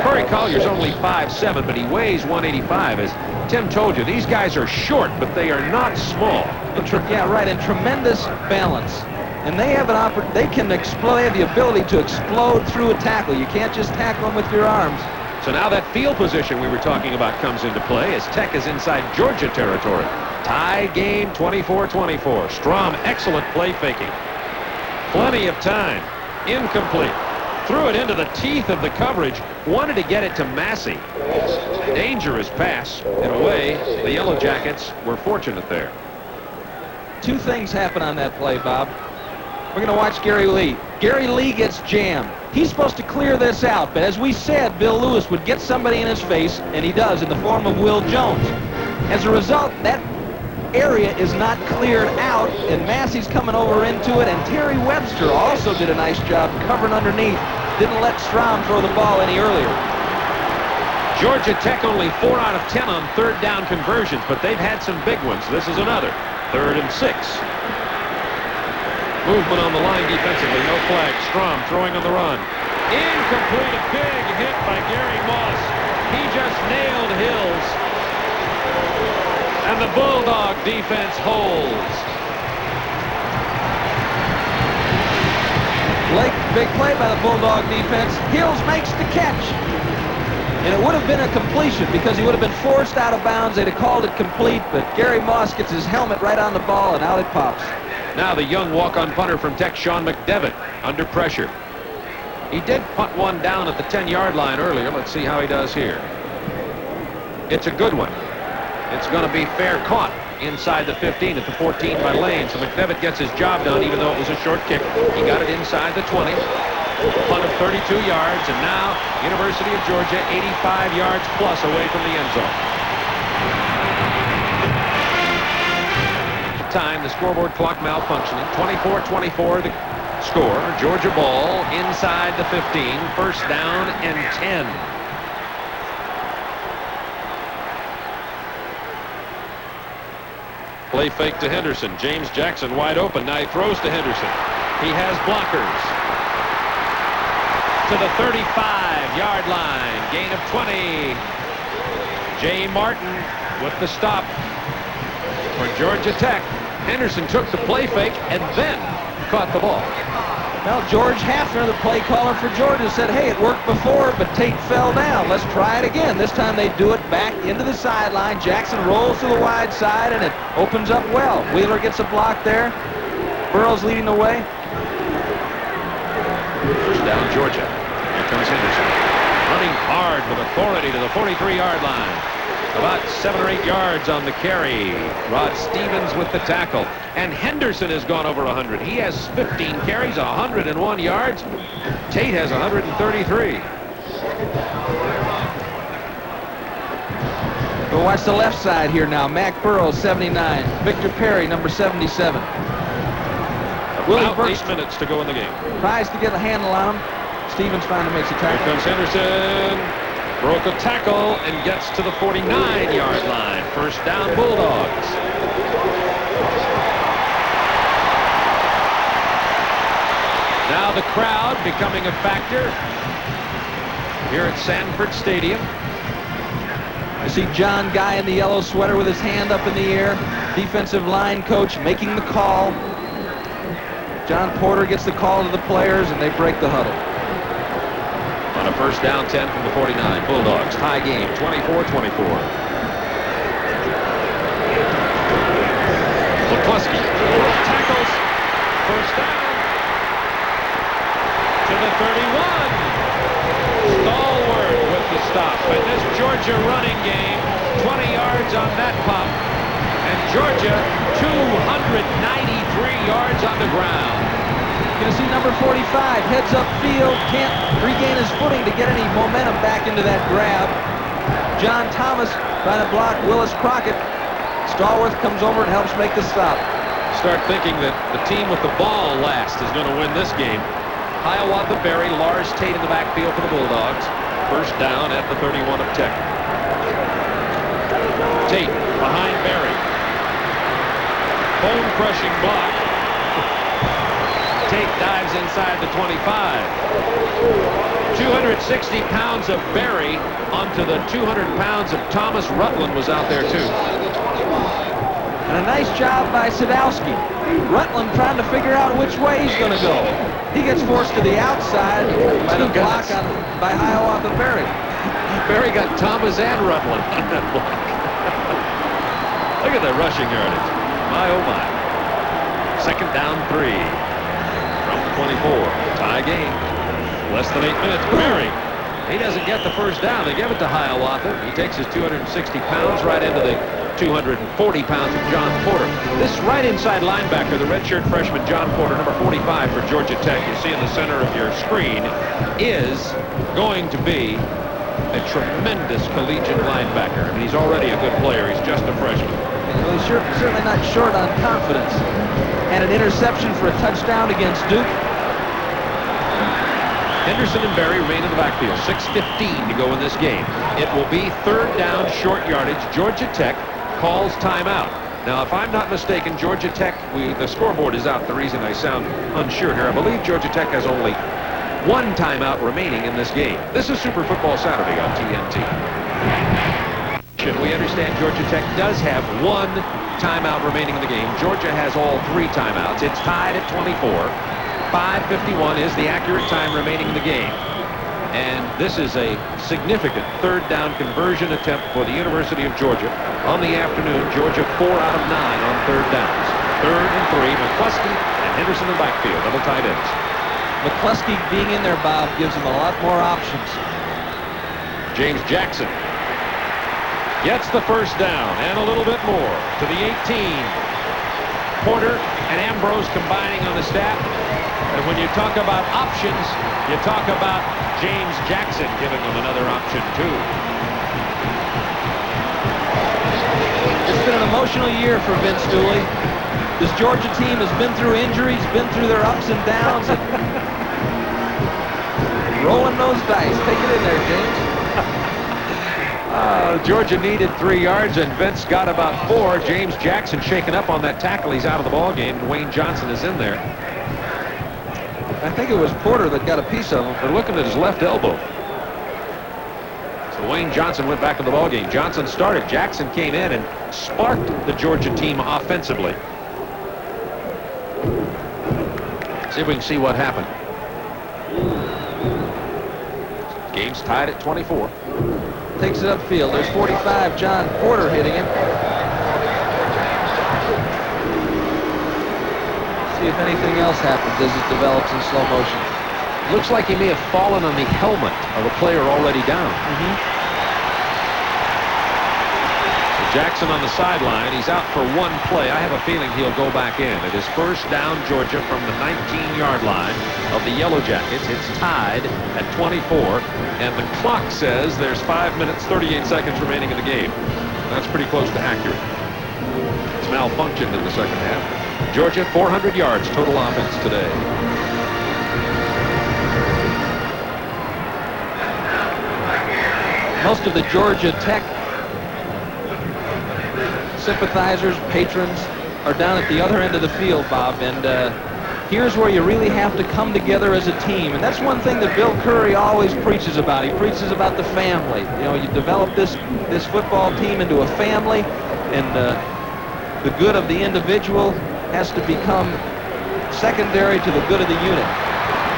Corey Collier's only 5'7", but he weighs 185. As Tim told you, these guys are short, but they are not small. Yeah, right, and tremendous balance. And they have they can explode. They have the ability to explode through a tackle. You can't just tackle them with your arms. So now that field position we were talking about comes into play as Tech is inside Georgia territory. Tied game, 24-24. Strom, excellent play faking. Plenty of time. Incomplete. Threw it into the teeth of the coverage. Wanted to get it to Massey. Dangerous pass. In a way, the Yellow Jackets were fortunate there. Two things happen on that play, Bob. We're going to watch Gary Lee. Gary Lee gets jammed. He's supposed to clear this out, but as we said, Bill Lewis would get somebody in his face, and he does in the form of Will Jones. As a result, that area is not cleared out, and Massey's coming over into it, and Terry Webster also did a nice job covering underneath. Didn't let Strom throw the ball any earlier. Georgia Tech only 4 out of 10 on third down conversions, but they've had some big ones. This is another. 3rd and 6. Movement on the line defensively. No flag. Strom throwing on the run. Incomplete. A big hit by Gary Moss. He just nailed Hills. And the Bulldog defense holds. Big play by the Bulldog defense. Hills makes the catch. And it would have been a completion because he would have been forced out of bounds. They'd have called it complete, but Gary Moss gets his helmet right on the ball, and out it pops. Now the young walk-on punter from Tech, Sean McDevitt, under pressure. He did punt one down at the 10-yard line earlier. Let's see how he does here. It's a good one. It's going to be fair caught inside the 15 at the 14 by Lane. So McDevitt gets his job done, even though it was a short kick. He got it inside the 20. Punt of 32 yards, and now University of Georgia 85 yards plus away from the end zone. Time, the scoreboard clock malfunctioning. 24-24 the score. Georgia ball inside the 15. First down and 10. Play fake to Henderson. James Jackson wide open. Now he throws to Henderson. He has blockers. To the 35-yard line. Gain of 20. Jay Martin with the stop for Georgia Tech. Henderson took the play fake and then caught the ball. Well, George Hafner, the play caller for Georgia, said, hey, it worked before, but Tate fell down. Let's try it again. This time they do it back into the sideline. Jackson rolls to the wide side, and it opens up well. Wheeler gets a block there. Burrows leading the way. First down, Georgia. Here comes Henderson. Running hard with authority to the 43-yard line. About 7 or 8 yards on the carry. Rod Stevens with the tackle. And Henderson has gone over 100. He has 15 carries, 101 yards. Tate has 133. We'll watch the left side here now. Mac Burrows, 79. Victor Perry, number 77. About 8 minutes to go in the game. Tries to get a handle on him. Stevens finally makes a tackle. Here comes Henderson. Broke a tackle and gets to the 49-yard line. First down, Bulldogs. Now the crowd becoming a factor here at Sanford Stadium. I see John Guy in the yellow sweater with his hand up in the air. Defensive line coach making the call. John Porter gets the call to the players, and they break the huddle. On a first down, 10 from the 49. Bulldogs tie game, 24-24. McCluskey tackles. First down to the 31. Stalwart with the stop. And this Georgia running game, 20 yards on that pop. And Georgia 293 yards on the ground. Going to see number 45 heads up field, can't regain his footing to get any momentum back into that grab. John Thomas trying to block Willis Crockett. Stallworth comes over and helps make the stop. Start thinking that the team with the ball last is going to win this game. Hiawatha Berry, Lars Tate in the backfield for the Bulldogs. First down at the 31 of Tech. Tate behind Berry. Bone-crushing block. Tate dives inside the 25. 260 pounds of Berry onto the 200 pounds of Thomas. Rutland was out there too. And a nice job by Sadowski. Rutland trying to figure out which way he's going to go. He gets forced to the outside by the block by Hiawatha Berry. Berry got Thomas and Rutland on that block. Look at the rushing yardage. My, oh my. Second down, 3. From the 24. Tie game. Less than 8 minutes. Berry. He doesn't get the first down. They give it to Hiawatha. He takes his 260 pounds right into the 240 pounds of John Porter. This right inside linebacker, the redshirt freshman John Porter, number 45 for Georgia Tech, you see in the center of your screen, is going to be a tremendous collegiate linebacker. I mean, he's already a good player. He's just a freshman. Well, he's certainly not short on confidence. And an interception for a touchdown against Duke. Henderson and Berry remain in the backfield. 6:15 to go in this game. It will be third down, short yardage. Georgia Tech calls timeout. Now, if I'm not mistaken, Georgia Tech, the scoreboard is out. The reason I sound unsure here, I believe Georgia Tech has only one timeout remaining in this game. This is Super Football Saturday on TNT. We understand Georgia Tech does have one timeout remaining in the game. Georgia has all 3 timeouts. It's tied at 24. 5:51 is the accurate time remaining in the game. And this is a significant third down conversion attempt for the University of Georgia. On the afternoon, Georgia 4 out of 9 on third downs. 3rd and 3, McCluskey and Henderson in the backfield, double tight ends. McCluskey being in there, Bob, gives him a lot more options. James Jackson gets the first down and a little bit more to the 18. Porter and Ambrose combining on the staff. And when you talk about options, you talk about James Jackson giving them another option too. It's been an emotional year for Vince Dooley. This Georgia team has been through injuries, been through their ups and downs, and rolling those dice. Take it in there, James. Georgia needed 3 yards, and Vince got about 4. James Jackson shaken up on that tackle. He's out of the ball game. Dwayne Johnson is in there. I think it was Porter that got a piece of him. They're looking at his left elbow. So Wayne Johnson went back to the ball game. Johnson started. Jackson came in and sparked the Georgia team offensively. See if we can see what happened. Game's tied at 24. Takes it upfield. There's 45. John Porter hitting him. See if anything else happens as it develops in slow motion. Looks like he may have fallen on the helmet of a player already down. So Jackson on the sideline. He's out for 1 play. I have a feeling he'll go back in. It is first down Georgia from the 19-yard line of the Yellow Jackets. It's tied at 24, and the clock says there's 5 minutes, 38 seconds remaining in the game. That's pretty close to accurate. It's malfunctioned in the second half. Georgia, 400 yards total offense today. Most of the Georgia Tech sympathizers, patrons, are down at the other end of the field, Bob, and here's where you really have to come together as a team. And that's one thing that Bill Curry always preaches about. He preaches about the family. You know, you develop this football team into a family, and the good of the individual has to become secondary to the good of the unit.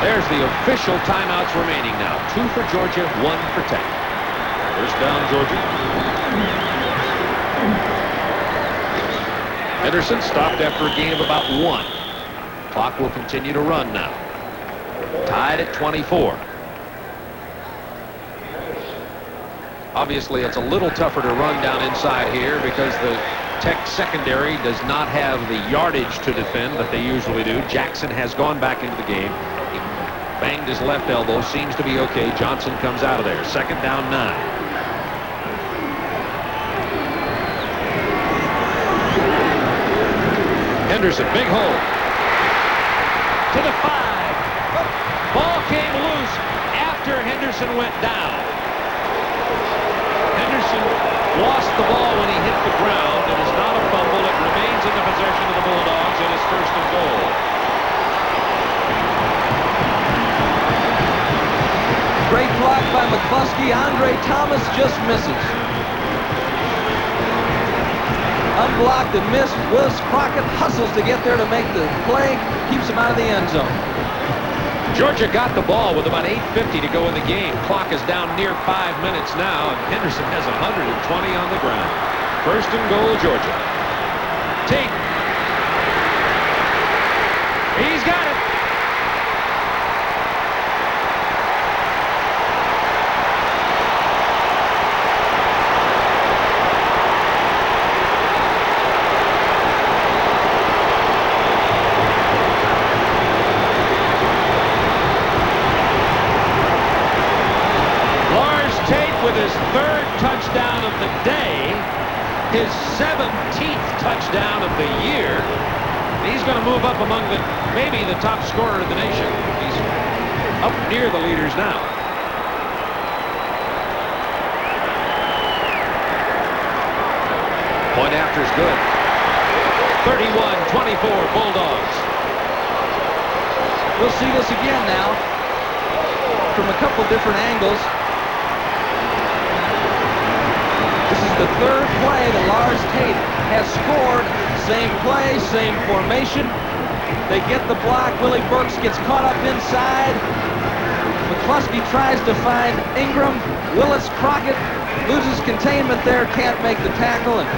There's the official timeouts remaining now. 2 for Georgia, 1 for Tech. First down, Georgia. Henderson stopped after a gain of about 1. Clock will continue to run now. Tied at 24. Obviously, it's a little tougher to run down inside here because the Tech secondary does not have the yardage to defend that they usually do. Jackson has gone back into the game. He banged his left elbow. Seems to be okay. Johnson comes out of there. Second down, 9. Henderson, big hole. To the 5. Ball came loose after Henderson went down. Henderson lost the ball when he hit the ground. It is not a fumble. It remains in the possession of the Bulldogs. It is first and goal. Great block by McCluskey. Andre Thomas just misses. Unblocked and missed. Willis Crockett hustles to get there to make the play. Keeps him out of the end zone. Georgia got the ball with about 8:50 to go in the game. Clock is down near 5 minutes now, and Henderson has 120 on the ground. First and goal, Georgia. Tate. He's got it. With his 3rd touchdown of the day, his 17th touchdown of the year. He's going to move up among maybe the top scorer in the nation. He's up near the leaders now. Point after is good. 31-24 Bulldogs. We'll see this again now from a couple different angles. This is the 3rd play that Lars Tate has scored. Same play, same formation. They get the block. Willie Burks gets caught up inside. McCluskey tries to find Ingram. Willis Crockett loses containment there, can't make the tackle. And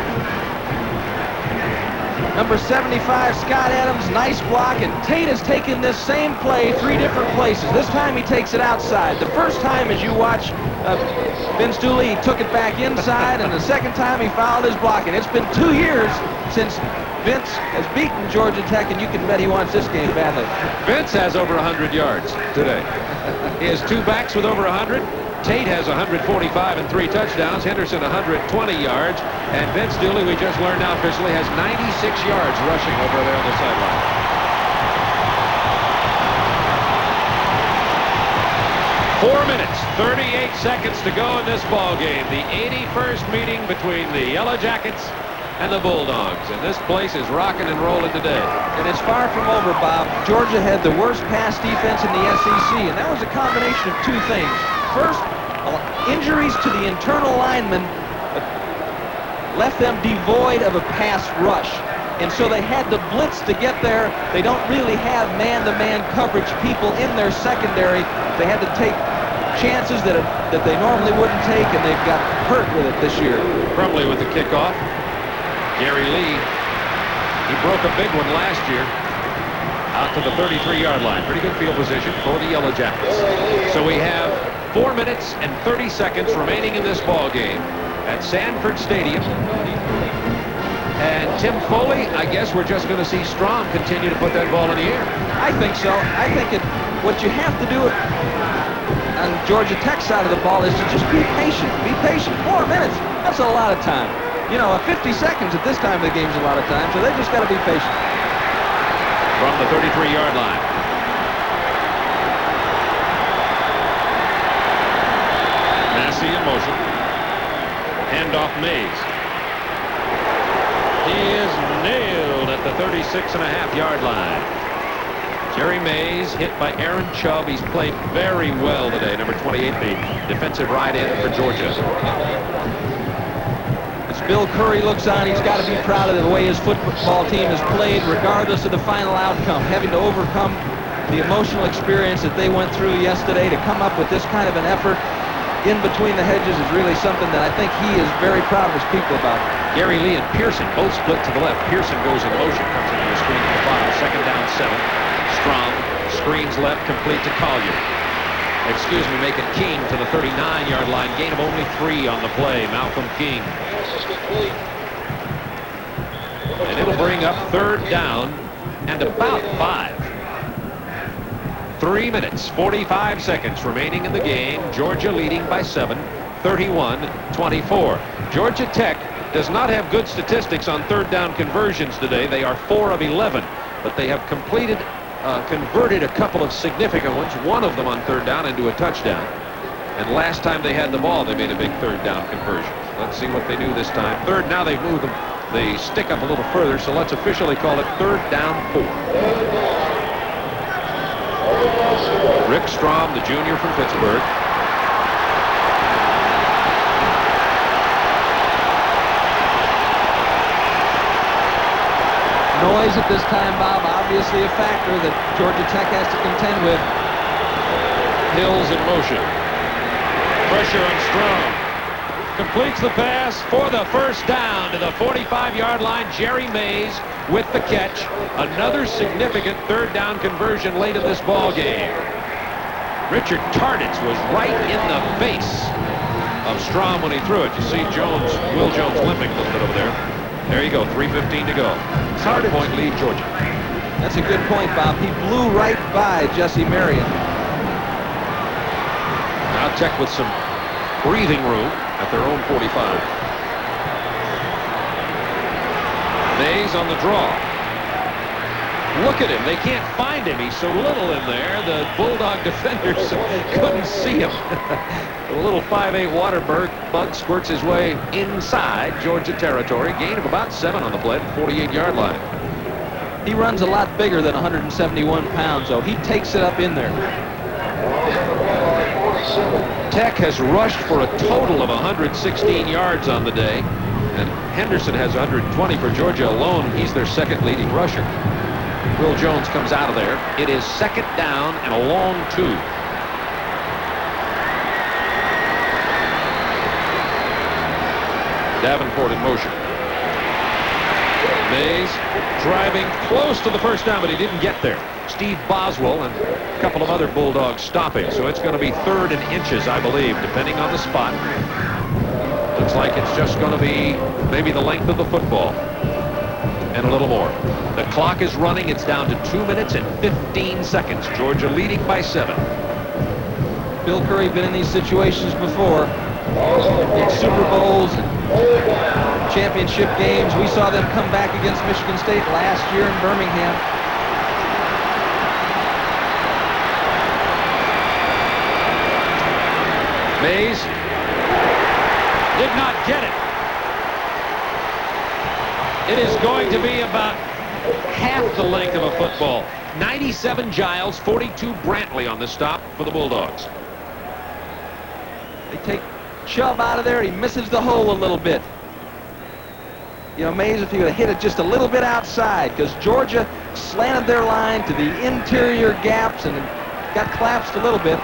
Number 75, Scott Adams, nice block, and Tate has taken this same play 3 different places. This time he takes it outside. The first time, as you watch Vince Dooley, he took it back inside, and the second time he fouled his blocking. It's been 2 years since Vince has beaten Georgia Tech, and you can bet he wants this game badly. Vince has over 100 yards today. He has 2 backs with over 100. Tate has 145 and 3 touchdowns. Henderson 120 yards. And Vince Dooley, we just learned now officially, has 96 yards rushing over there on the sideline. Four minutes, 38 seconds to go in this ball game. The 81st meeting between the Yellow Jackets and the Bulldogs. And this place is rocking and rolling today. And it's far from over, Bob. Georgia had the worst pass defense in the SEC, and that was a combination of 2 things. First, injuries to the internal linemen left them devoid of a pass rush. And so they had to blitz to get there. They don't really have man-to-man coverage people in their secondary. They had to take chances that they normally wouldn't take, and they've got hurt with it this year. Crumley with the kickoff. Gary Lee, he broke a big one last year out to the 33-yard line. Pretty good field position for the Yellow Jackets. So we have 4 minutes and 30 seconds remaining in this ball game at Sanford Stadium. And Tim Foley, I guess we're just going to see Strom continue to put that ball in the air. I think so. I think what you have to do on Georgia Tech side of the ball is to just be patient. Be patient. 4 minutes. That's a lot of time. You know, 50 seconds at this time of the game is a lot of time, so they just got to be patient. From the 33-yard line. Massey in motion. Handoff Mays. He is nailed at the 36.5-yard line. Jerry Mays hit by Aaron Chubb. He's played very well today. Number 28, the defensive right end for Georgia. As Bill Curry looks on, he's got to be proud of the way his football team has played, regardless of the final outcome. Having to overcome the emotional experience that they went through yesterday, to come up with this kind of an effort in between the hedges is really something that I think he is very proud of his people about. Gary Lee and Pearson both split to the left. Pearson goes in motion, comes into the screen at the bottom. 2nd down 7. Strom screens left, complete to Collier. Excuse me, making King to the 39-yard line. Gain of only 3 on the play. Malcolm King. And it'll bring up 3rd down and about 5. 3 minutes, 45 seconds remaining in the game. Georgia leading by 7, 31-24. Georgia Tech does not have good statistics on 3rd down conversions today. They are 4 of 11, but they have converted a couple of significant ones, one of them on 3rd down into a touchdown. And last time they had the ball, they made a big 3rd down conversion. Let's see what they do this time. 3rd, now they've moved them. They stick up a little further, so let's officially call it 3rd down 4. Rick Strom, the junior from Pittsburgh. Noise at this time, Bob, obviously a factor that Georgia Tech has to contend with. Hills in motion. Pressure on Strom. Completes the pass for the 1st down to the 45-yard line. Jerry Mays with the catch. Another significant 3rd down conversion late in this ball game. Richard Tarditz was right in the face of Strom when he threw it. You see Will Jones limping a little bit over there. There you go, 3:15 to go. 7-point lead, Georgia. That's a good point, Bob. He blew right by Jesse Marion. Now Tech with some breathing room at their own 45. Mays on the draw. Look at him. They can't find him. He's so little in there. The Bulldog defenders couldn't see him. A little 5'8" water bug squirts his way inside Georgia territory. Gain of about 7 on the play, 48-yard line. He runs a lot bigger than 171 pounds, though. He takes it up in there. Tech has rushed for a total of 116 yards on the day. And Henderson has 120 for Georgia alone. He's their 2nd leading rusher. Will Jones comes out of there. It is 2nd down and a long 2. Davenport in motion. Mays driving close to the first down, but he didn't get there. Steve Boswell and a couple of other Bulldogs stopping. So it's going to be 3rd and inches, I believe, depending on the spot. Looks like it's just going to be maybe the length of the football and a little more. The clock is running. It's down to 2 minutes and 15 seconds. Georgia leading by 7. Bill Curry been in these situations before. In Super Bowls and championship games. We saw them come back against Michigan State last year in Birmingham. Mays did not get it. It is going to be about half the length of a football. 97 Giles, 42 Brantley on the stop for the Bulldogs. They take Chubb out of there. He misses the hole a little bit. You know, Mays, if he would have hit it just a little bit outside, because Georgia slanted their line to the interior gaps and got collapsed a little bit.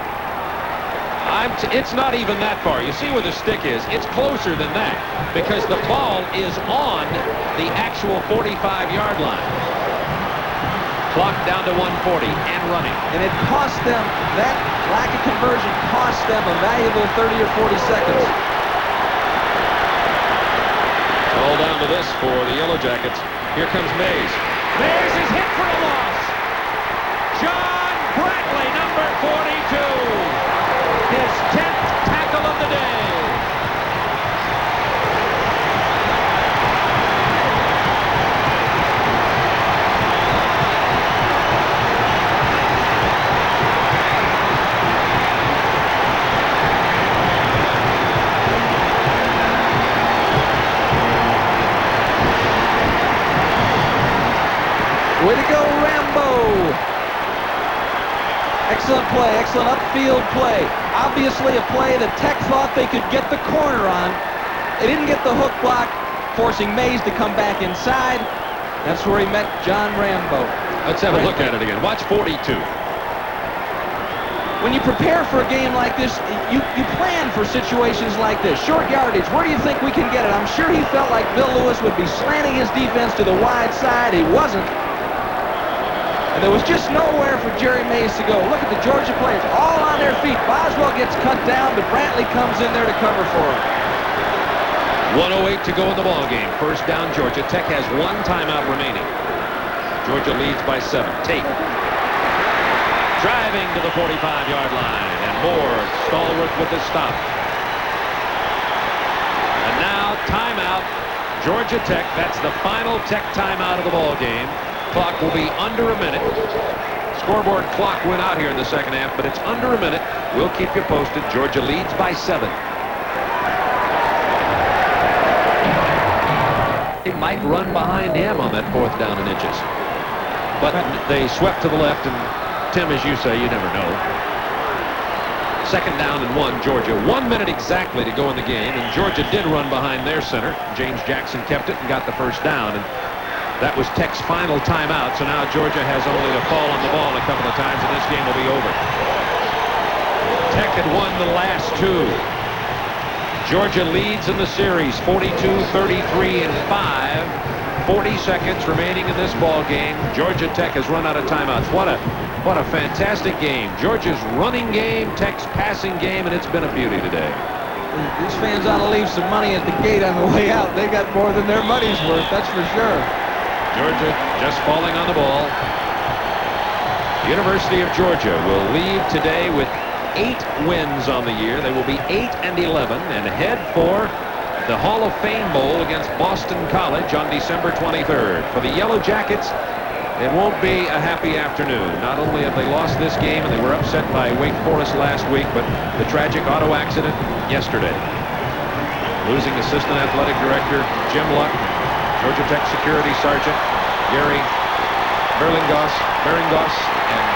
It's not even that far. You see where the stick is. It's closer than that because the ball is on the actual 45-yard line. Clock down to 140 and running. And it cost them, that lack of conversion cost them a valuable 30 or 40 seconds. All down to this for the Yellow Jackets. Here comes Mays. Mays is hit for a loss. John Brantley, number 42. His 10th tackle of the day. Way to go, Rambo! Excellent play, excellent upfield play. Obviously a play that Tech thought they could get the corner on. They didn't get the hook block, forcing Mays to come back inside. That's where he met John Rambo. Let's have a look at it again. Watch 42. When you prepare for a game like this, you plan for situations like this. Short yardage, where do you think we can get it? I'm sure he felt like Bill Lewis would be slanting his defense to the wide side. He wasn't. And there was just nowhere for Jerry Mays to go. Look at the Georgia players, all on their feet. Boswell gets cut down, but Brantley comes in there to cover for him. 1:08 to go in the ball game. First down, Georgia Tech has 1 timeout remaining. Georgia leads by 7. Tate driving to the 45-yard line, and Moore stalwart with the stop. And now timeout, Georgia Tech. That's the final Tech timeout of the ball game. Clock will be under a minute. Scoreboard clock went out here in the second half, but it's under a minute. We'll keep you posted. Georgia leads by 7. They might run behind him on that 4th down and inches. But they swept to the left, and Tim, as you say, you never know. 2nd down and 1, Georgia. 1 minute exactly to go in the game, and Georgia did run behind their center. James Jackson kept it and got the first down. And that was Tech's final timeout, so now Georgia has only to fall on the ball a couple of times, and this game will be over. Tech had won the last 2. Georgia leads in the series, 42-33 in 5. 40 seconds remaining in this ball game. Georgia Tech has run out of timeouts. What a fantastic game. Georgia's running game, Tech's passing game, and it's been a beauty today. These fans ought to leave some money at the gate on the way out. They got more than their money's worth, that's for sure. Georgia just falling on the ball. The University of Georgia will leave today with 8 wins on the year. They will be 8-11 and head for the Hall of Fame Bowl against Boston College on December 23rd. For the Yellow Jackets, it won't be a happy afternoon. Not only have they lost this game and they were upset by Wake Forest last week, but the tragic auto accident yesterday. Losing Assistant Athletic Director Jim Luck, Georgia Tech Security Sergeant Gary Beringos, and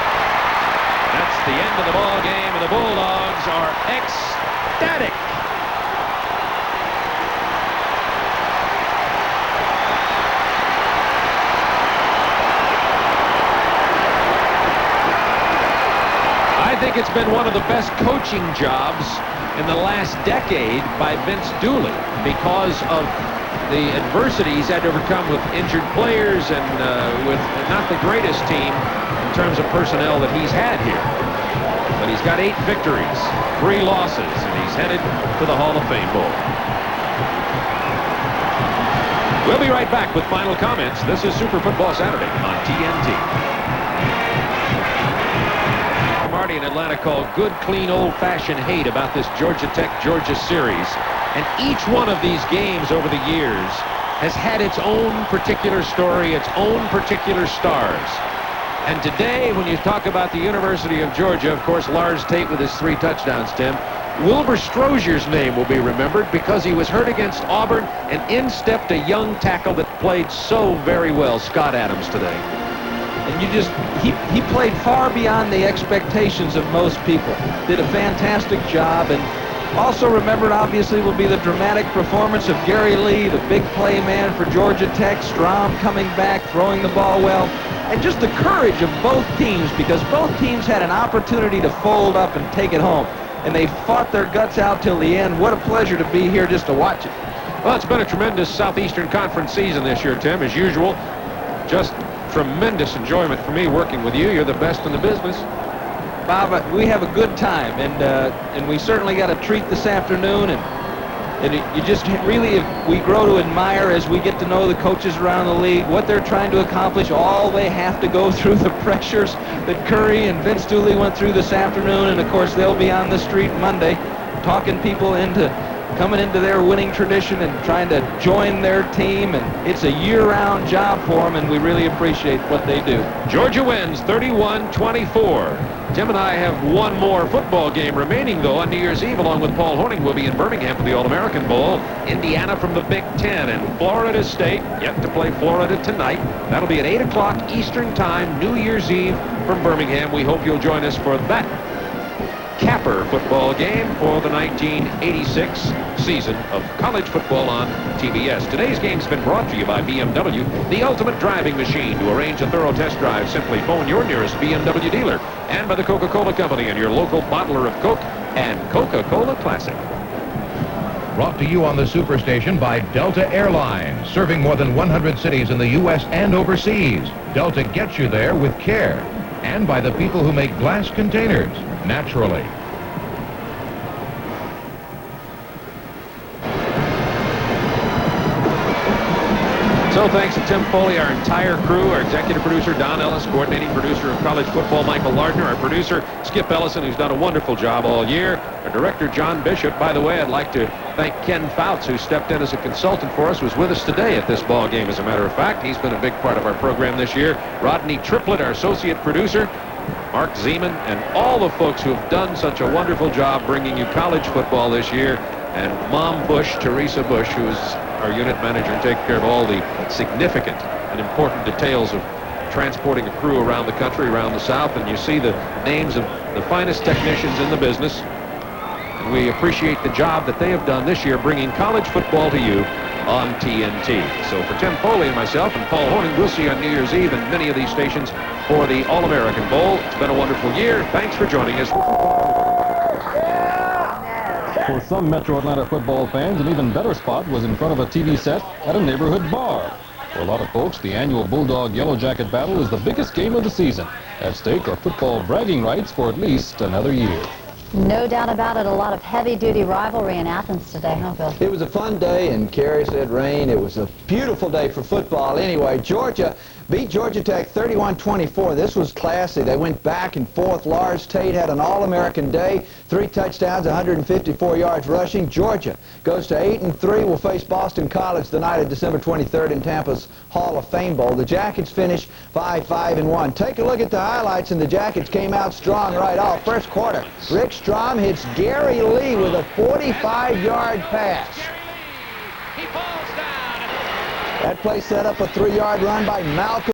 that's the end of the ball game, and the Bulldogs are ecstatic. I think it's been one of the best coaching jobs in the last decade by Vince Dooley because of the adversity he's had to overcome with injured players and with not the greatest team in terms of personnel that he's had here. But he's got 8 victories, 3 losses, and he's headed to the Hall of Fame Bowl. We'll be right back with final comments. This is Super Football Saturday on TNT. Marty in Atlanta called good, clean, old-fashioned hate about this Georgia Tech-Georgia series. And each one of these games over the years has had its own particular story, its own particular stars. And today, when you talk about the University of Georgia, of course, Lars Tate with his 3 touchdowns, Tim, Wilbur Strozier's name will be remembered because he was hurt against Auburn, and in stepped a young tackle that played so very well, Scott Adams, today. And he played far beyond the expectations of most people. Did a fantastic job, and also remembered, obviously, will be the dramatic performance of Gary Lee, the big play man for Georgia Tech. Strom coming back, throwing the ball well, and just the courage of both teams, because both teams had an opportunity to fold up and take it home. And they fought their guts out till the end. What a pleasure to be here just to watch it. Well, it's been a tremendous Southeastern Conference season this year, Tim, as usual. Just tremendous enjoyment for me working with you. You're the best in the business. Bob, we have a good time, and we certainly got a treat this afternoon, and you just really, we grow to admire as we get to know the coaches around the league, what they're trying to accomplish, all they have to go through, the pressures that Curry and Vince Dooley went through this afternoon, and of course they'll be on the street Monday talking people into coming into their winning tradition and trying to join their team, and it's a year-round job for them, and we really appreciate what they do. Georgia wins 31-24. Tim and I have one more football game remaining, though, on New Year's Eve, along with Paul Horning. We'll be in Birmingham for the All-American Bowl. Indiana from the Big Ten, and Florida State yet to play Florida tonight. That'll be at 8 o'clock Eastern Time, New Year's Eve from Birmingham. We hope you'll join us for that capper football game for the 1986 season of college football on TBS. Today's game's been brought to you by BMW, the ultimate driving machine. To arrange a thorough test drive, simply phone your nearest BMW dealer, and by the Coca-Cola Company and your local bottler of Coke and Coca-Cola Classic. Brought to you on the Superstation by Delta Airlines, serving more than 100 cities in the U.S. and overseas. Delta gets you there with care. And by the people who make glass containers, naturally. So thanks to Tim Foley, our entire crew, our executive producer, Don Ellis, coordinating producer of college football, Michael Lardner, our producer, Skip Ellison, who's done a wonderful job all year, our director, John Bishop. By the way, I'd like to thank Ken Fouts, who stepped in as a consultant for us, was with us today at this ball game, as a matter of fact. He's been a big part of our program this year. Rodney Triplett, our associate producer, Mark Zeman, and all the folks who have done such a wonderful job bringing you college football this year, and Mom Bush, Teresa Bush, who is our unit manager and taking care of all the significant and important details of transporting a crew around the country, around the South. And you see the names of the finest technicians in the business, and we appreciate the job that they have done this year bringing college football to you on TNT. So for Tim Foley and myself and Paul Horning, we'll see you on New Year's Eve in many of these stations for the All-American Bowl. It's been a wonderful year. Thanks for joining us. For some Metro Atlanta football fans, an even better spot was in front of a TV set at a neighborhood bar. For a lot of folks, the annual Bulldog Yellow Jacket battle is the biggest game of the season. At stake are football bragging rights for at least another year. No doubt about it, a lot of heavy-duty rivalry in Athens today, huh, Bill? It was a fun day, and Carrie said rain. It was a beautiful day for football. Anyway, Georgia beat Georgia Tech 31-24. This was classy. They went back and forth. Lars Tate had an All-American day, 3 touchdowns, 154 yards rushing. Georgia goes to 8-3. Will face Boston College the night of December 23rd in Tampa's Hall of Fame Bowl. The Jackets finish 5-5-1. Take a look at the highlights, and the Jackets came out strong right off. First quarter, Rick Strom hits Gary Lee with a 45-yard pass. He falls down. That play set up a 3-yard run by Malcolm.